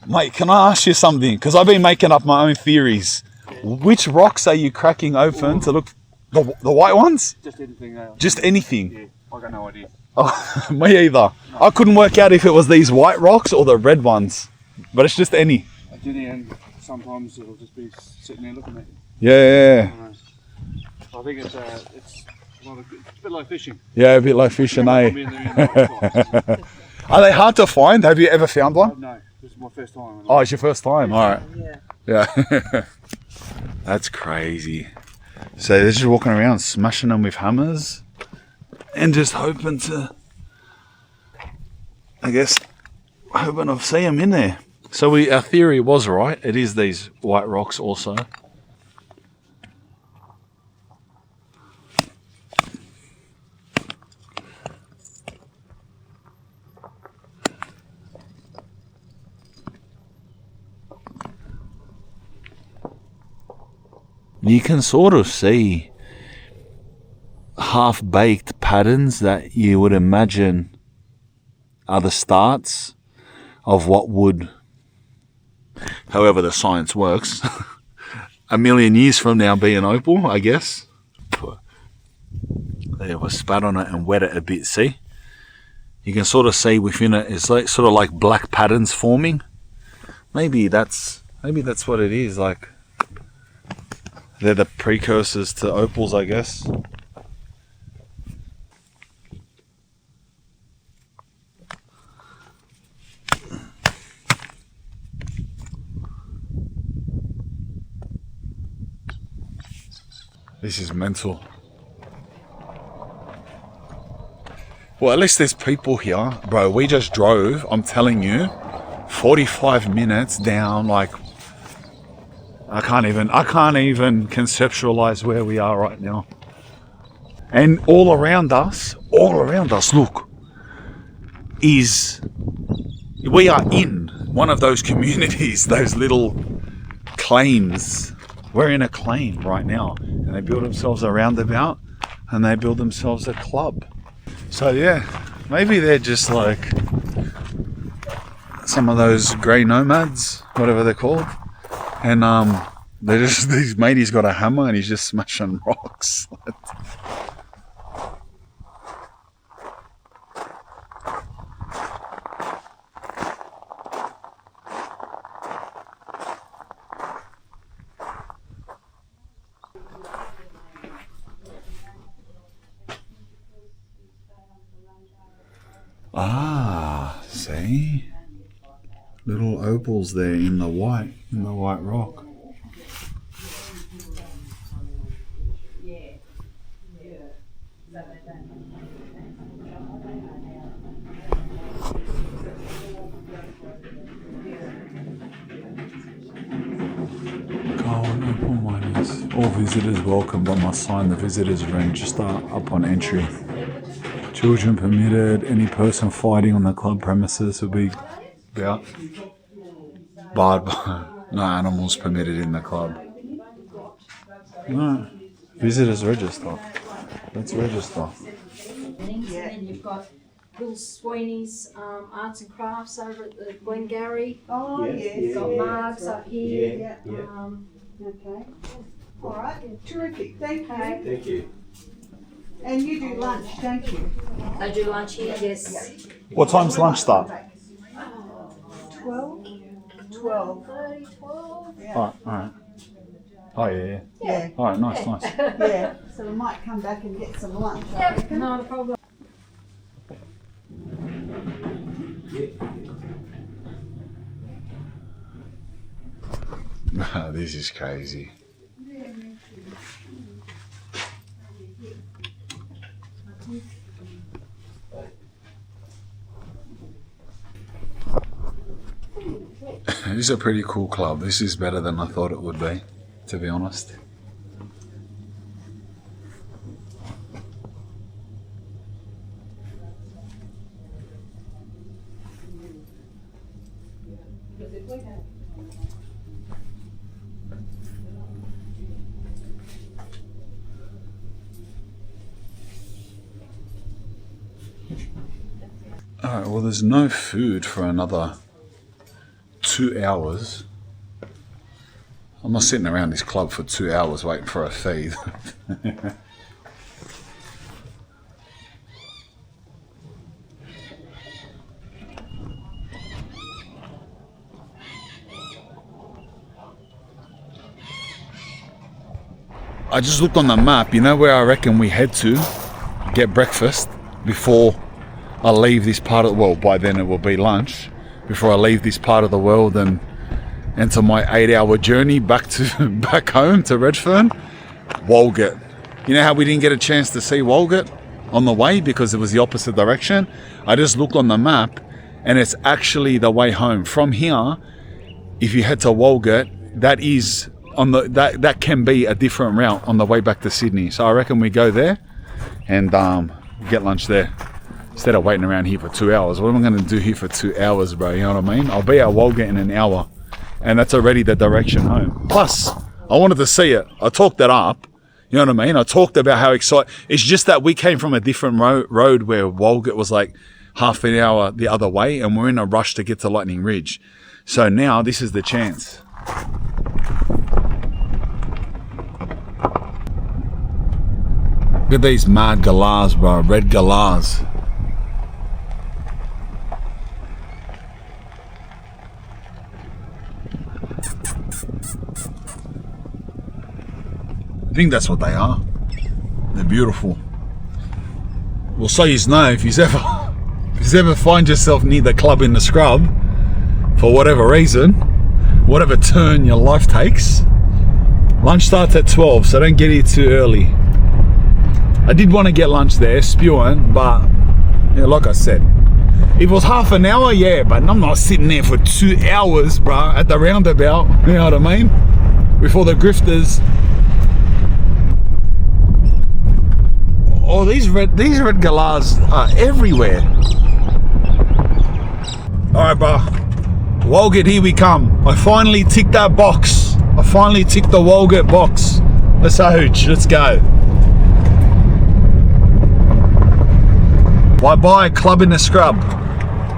Mate, can I ask you something? Because I've been making up my own theories. Which rocks are you cracking open to look? The white ones? Just anything else. Just anything? Yeah, I got no idea. Oh, me either. I couldn't work out if it was these white rocks or the red ones. But it's just any. I do the end. Sometimes it'll just be sitting there looking at you. Yeah. I think it's a bit like fishing. Yeah, a bit like fishing, eh? Are they hard to find? Have you ever found one? No, this is my first time. Oh, it's your first time? Alright. Yeah. Yeah. That's crazy. So they're just walking around smashing them with hammers and just hoping to, I guess, hoping to see them in there. So our theory was right. It is these white rocks also. You can sort of see half-baked patterns that you would imagine are the starts of what would, however the science works, a million years from now be an opal, I guess. There was spat on it and wet it a bit, see? You can sort of see within it, it's like sort of like black patterns forming. Maybe that's what it is, like they're the precursors to opals, I guess. This is mental. Well, at least there's people here. Bro, we just drove, I'm telling you, 45 minutes down, like, I can't even conceptualize where we are right now. And all around us, look, we are in one of those communities, those little claims. We're in a claim right now, and they build themselves a roundabout, and they build themselves a club. So yeah, maybe they're just like some of those grey nomads, whatever they're called, and they're just, these mate's got a hammer and he's just smashing rocks. Ah, see? Little opals there in the white rock. All visitors welcome, but must sign the visitors register upon entry. Children permitted. Any person fighting on the club premises will be barred. No animals permitted in the club. No. Visitors register. Let's register. And then you've got Bill Sweeney's Arts and Crafts over at the Glengarry. Oh, yes. You've got Mark's up here. Okay. All right. Terrific. Thank you. Thank you. And you do lunch, don't you? I do lunch here, yes. What time's lunch start? 12? 12. 12. Alright. Oh yeah. Yeah. Alright, nice. Yeah. So we might come back and get some lunch. I Yep, reckon. not a problem. This is crazy. This is a pretty cool club. This is better than I thought it would be, to be honest. Alright, well there's no food for another 2 hours. I'm not sitting around this club for 2 hours waiting for a feed. I just looked on the map, you know where I reckon we head to get breakfast before I leave this part of the world. By then it will be lunch. Before I leave this part of the world and enter my 8-hour journey back home to Redfern. Walgett. You know how we didn't get a chance to see Walgett on the way because it was the opposite direction? I just looked on the map and it's actually the way home. From here, if you head to Walgett, that is on the that can be a different route on the way back to Sydney. So I reckon we go there and get lunch there. Instead of waiting around here for 2 hours. What am I going to do here for 2 hours, bro? You know what I mean? I'll be at Walgett in an hour. And that's already the direction home. Plus, I wanted to see it. I talked it up. You know what I mean? I talked about how excited. It's just that we came from a different road where Walgett was like half an hour the other way. And we're in a rush to get to Lightning Ridge. So now this is the chance. Look at these mad galahs, bro. Red galahs. I think that's what they are. They're beautiful. Well, so you know, if you ever find yourself near the club in the scrub, for whatever reason, whatever turn your life takes, lunch starts at 12, so don't get here too early. I did want to get lunch there, spewing, but yeah, like I said, if it was half an hour, yeah, but I'm not sitting there for 2 hours, bro, at the roundabout. You know what I mean? Before the grifters. Oh, these red galahs are everywhere. All right, bro. Walgett, here we come. I finally ticked that box. I finally ticked the Walgett box. Let's go. Bye-bye, Club in the Scrub.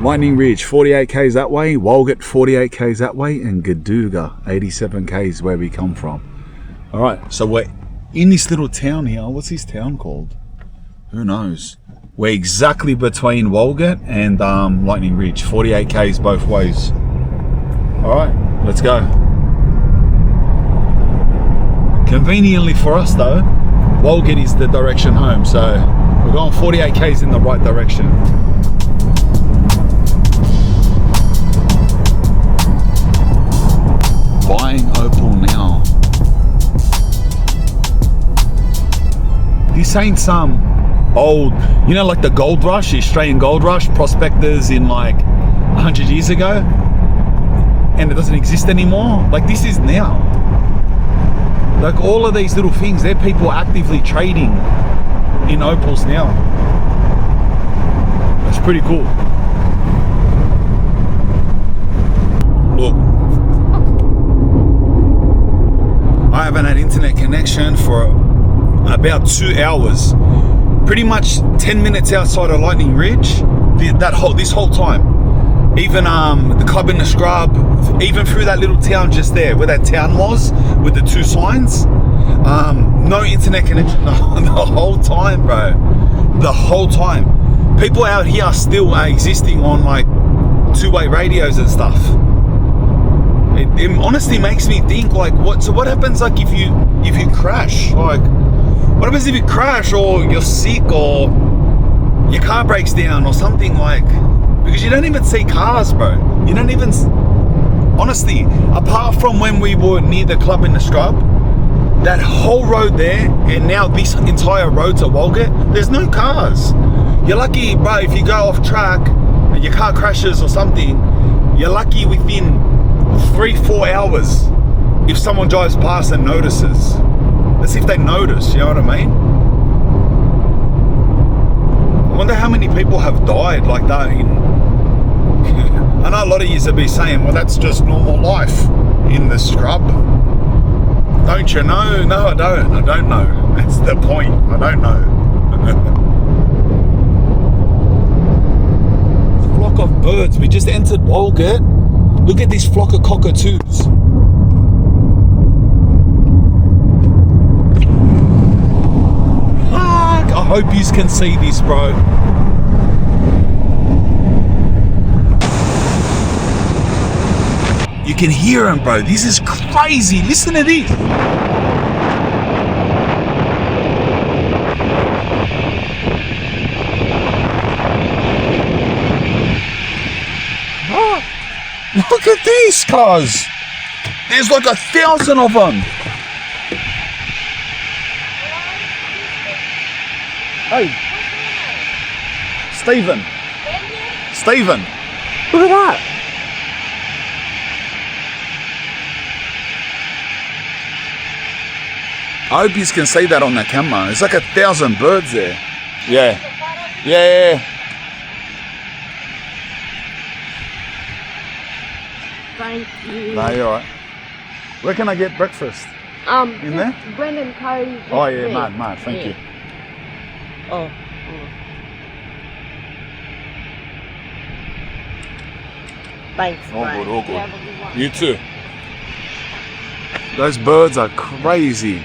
Lightning Ridge, 48 k's that way. Walgett, 48 k's that way. And Gaduga, 87 k's where we come from. All right, so we're in this little town here. What's this town called? Who knows? We're exactly between Walgett and Lightning Ridge, 48 k's both ways. All right, let's go. Conveniently for us though, Walgett is the direction home, so we're going 48 k's in the right direction. Buying Opal now. This ain't some old, you know, like the gold rush, the Australian gold rush, prospectors in like 100 years ago, and it doesn't exist anymore. Like this is now. Like all of these little things, they're people actively trading in opals now. That's pretty cool. Look, I haven't had internet connection for about 2 hours. Pretty much 10 minutes outside of Lightning Ridge, this whole time. Even the Club in the Scrub, even through that little town just there, where that town was, with the 2 signs, no internet connection the whole time, bro. The whole time. People out here still are existing on like 2-way radios and stuff. It honestly makes me think like, what happens like if you crash? Like, what happens if you crash or you're sick or your car breaks down or something like? Because you don't even see cars, bro. You don't even, honestly, apart from when we were near the Club in the Scrub, that whole road there, and now this entire road to Walgett, there's no cars. You're lucky, bro, if you go off track and your car crashes or something, you're lucky within 3-4 hours if someone drives past and notices. That's if they notice, you know what I mean? I wonder how many people have died like that in... I know a lot of yous will be saying, well, that's just normal life in the scrub. Don't you know? No, I don't. I don't know. That's the point. I don't know. Flock of birds. We just entered Walgett. Look at this flock of cockatoos. Fuck! I hope you can see this, bro. You can hear them, bro. This is crazy. Listen to this. Oh, look at these cars. There's like 1,000 of them. Hey. Stephen. Stephen. Look at that. I hope you can see that on the camera. There's like 1,000 birds there. Yeah. Yeah. Thank you. No, you're alright. Where can I get breakfast? In there? Brendan Cove. Oh yeah, mad. Thank you. Oh. Thanks, Brian. All good. You too. Those birds are crazy.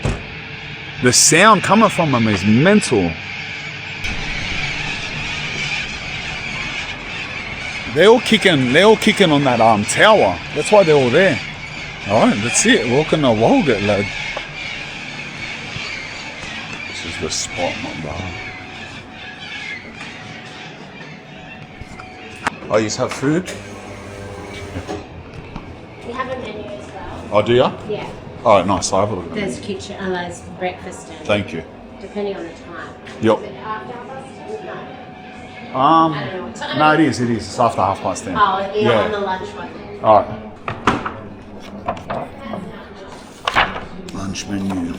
The sound coming from them is mental. They're all kicking on that tower. That's why they're all there. Alright, that's it. Welcome to Walgett, lad. This is the spot, my brother. Oh, you have food? We have a menu as well. Oh, do ya? Yeah. Alright, nice. I'll have a look at There's it. kitchen, there's breakfast and Thank you. depending on the time. Yep. Is it after 10:30? No. I don't know what time. No, it is. It's after 10:30. Oh, yeah, on the lunch one. Alright. Lunch menu.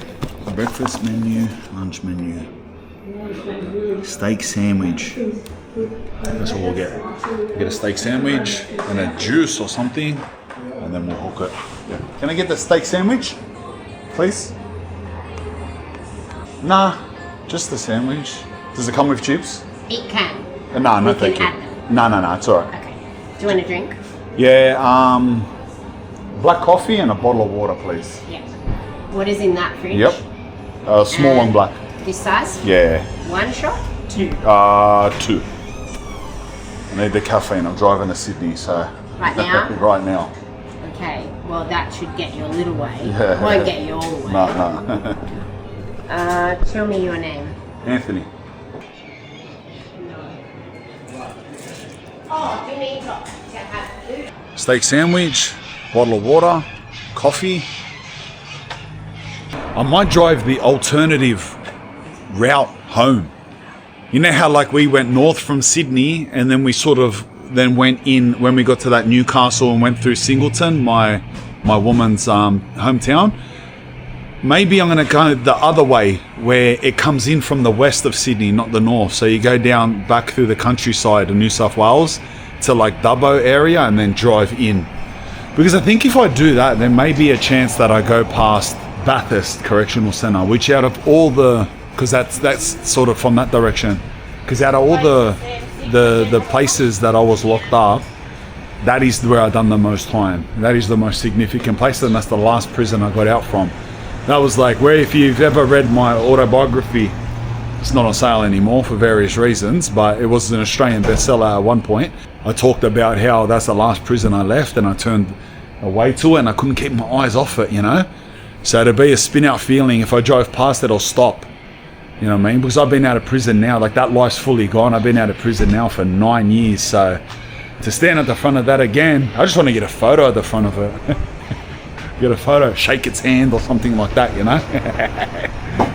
Breakfast menu. Lunch menu. Steak sandwich. That's what we'll get. We'll get a steak sandwich and a juice or something. And and then we'll hook it. Yeah. Can I get the steak sandwich, please? Nah, just the sandwich. Does it come with chips? It can. No, We thank you. can add them. No, it's alright. Okay. Do you want a drink? Yeah, black coffee and a bottle of water, please. Yeah. What is in that fridge? Yep. Small one black. This size? Yeah. One shot? Two? 2. I need the caffeine. I'm driving to Sydney, so. Right now? Right now. Okay. Well, that should get you a little way. Yeah. Won't get you all the way. No. Tell me your name. Anthony. Oh, do you need to have food? Steak sandwich, bottle of water, coffee. I might drive the alternative route home. You know how like we went north from Sydney and then we sort of then went in when we got to that Newcastle and went through Singleton, my woman's hometown. Maybe I'm going to go the other way where it comes in from the west of Sydney, not the north. So you go down back through the countryside of New South Wales to like Dubbo area and then drive in. Because I think if I do that, there may be a chance that I go past Bathurst Correctional Centre, which out of all the, because that's sort of from that direction, because out of all the places that I was locked up, that is where I've done the most time. That is the most significant place, and that's the last prison I got out from. That was like where, if you've ever read my autobiography, it's not on sale anymore for various reasons, but it was an Australian bestseller at one point. I talked about how that's the last prison I left and I turned away to it and I couldn't keep my eyes off it, you know? So to be a spin out feeling, if I drove past it, I'll stop. You know what I mean? Because I've been out of prison now, like that life's fully gone. I've been out of prison now for 9 years. So to stand at the front of that again, I just want to get a photo at the front of it. Get a photo, shake its hand or something like that, you know?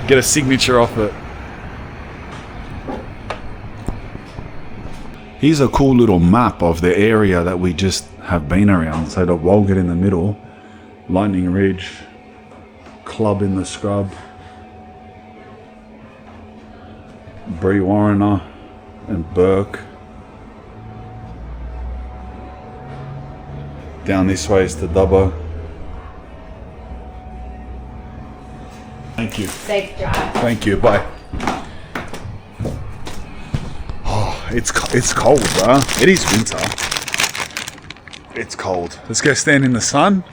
Get a signature off it. Here's a cool little map of the area that we just have been around. So the Walgett in the middle, Lightning Ridge, Club in the Scrub, Brewarrina and Burke. Down this way is to Dubbo. Thank you. Safe drive. Thank you. Bye. Oh, it's cold, bro. It is winter. It's cold. Let's go stand in the sun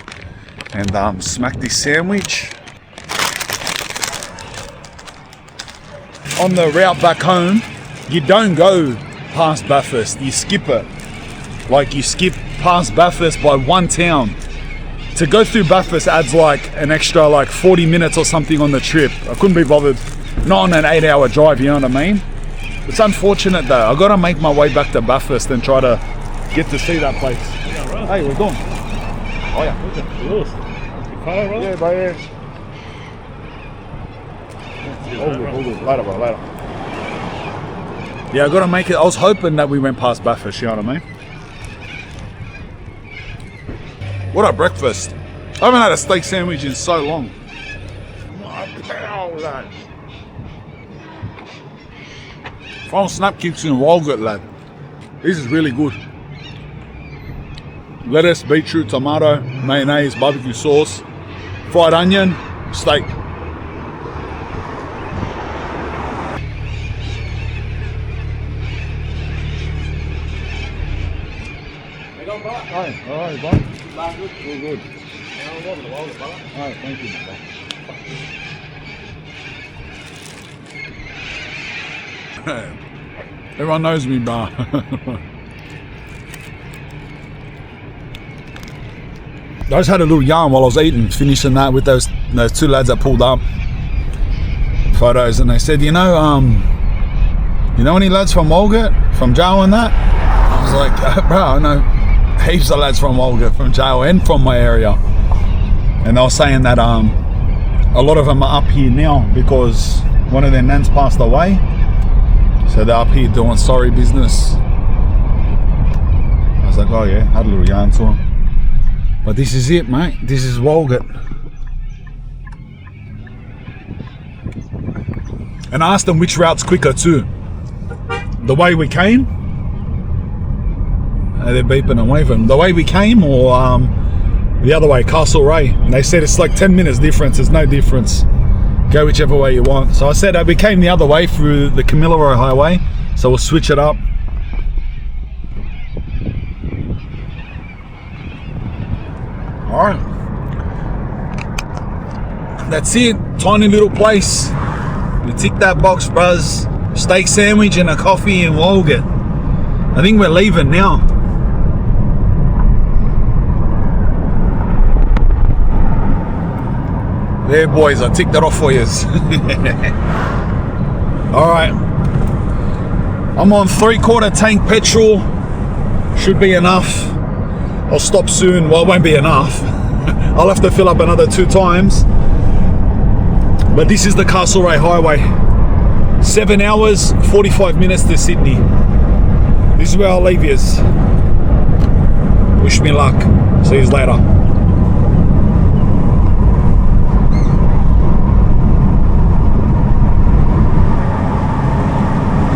and smack this sandwich. On the route back home, you don't go past Bathurst. You skip it. Like you skip past Bathurst by one town. To go through Bathurst adds like an extra like 40 minutes or something on the trip. I couldn't be bothered. Not on an 8-hour drive, you know what I mean? It's unfortunate though. I gotta make my way back to Bathurst and try to get to see that place. Yeah, right. Hey, we're going. Oh yeah. Lewis. Yeah, bro, yeah. All good. Later, bro, later. Yeah, I gotta make it. I was hoping that we went past Bathurst, you know what I mean? What a breakfast. I haven't had a steak sandwich in so long. From Snap Kicks in Walgett, lad. This is really good. Lettuce, beetroot, tomato, mayonnaise, barbecue sauce, fried onion, steak. Hi, alright, bud. Good, good. Alright, thank you, man. Everyone knows me, bro. I just had a little yarn while I was eating, finishing that with those two lads that pulled up photos, and they said, you know any lads from Walgett, from jail and that? I was like, bro, I know heaps of lads from Walgett, from jail and from my area. And they were saying that a lot of them are up here now because one of their nans passed away. So they're up here doing sorry business. I was like, oh yeah, had a little yarn to them. But this is it, mate. This is Walgett. And I asked them which route's quicker too. The way we came, they're beeping and waving. The way we came or the other way, Castlereagh. And they said it's like 10 minutes difference. There's no difference. Go whichever way you want. So I said we came the other way through the Camilleri Highway. So we'll switch it up. Alright. That's it. Tiny little place. We tick that box, bruz. Steak sandwich and a coffee in Walgett. I think we're leaving now. There, boys, I ticked that off for you. Alright. I'm on 3/4 tank petrol. Should be enough. I'll stop soon. Well, it won't be enough. I'll have to fill up another 2 times. But this is the Castlereagh Highway. 7 hours, 45 minutes to Sydney. This is where I'll leave you. Wish me luck. See you later.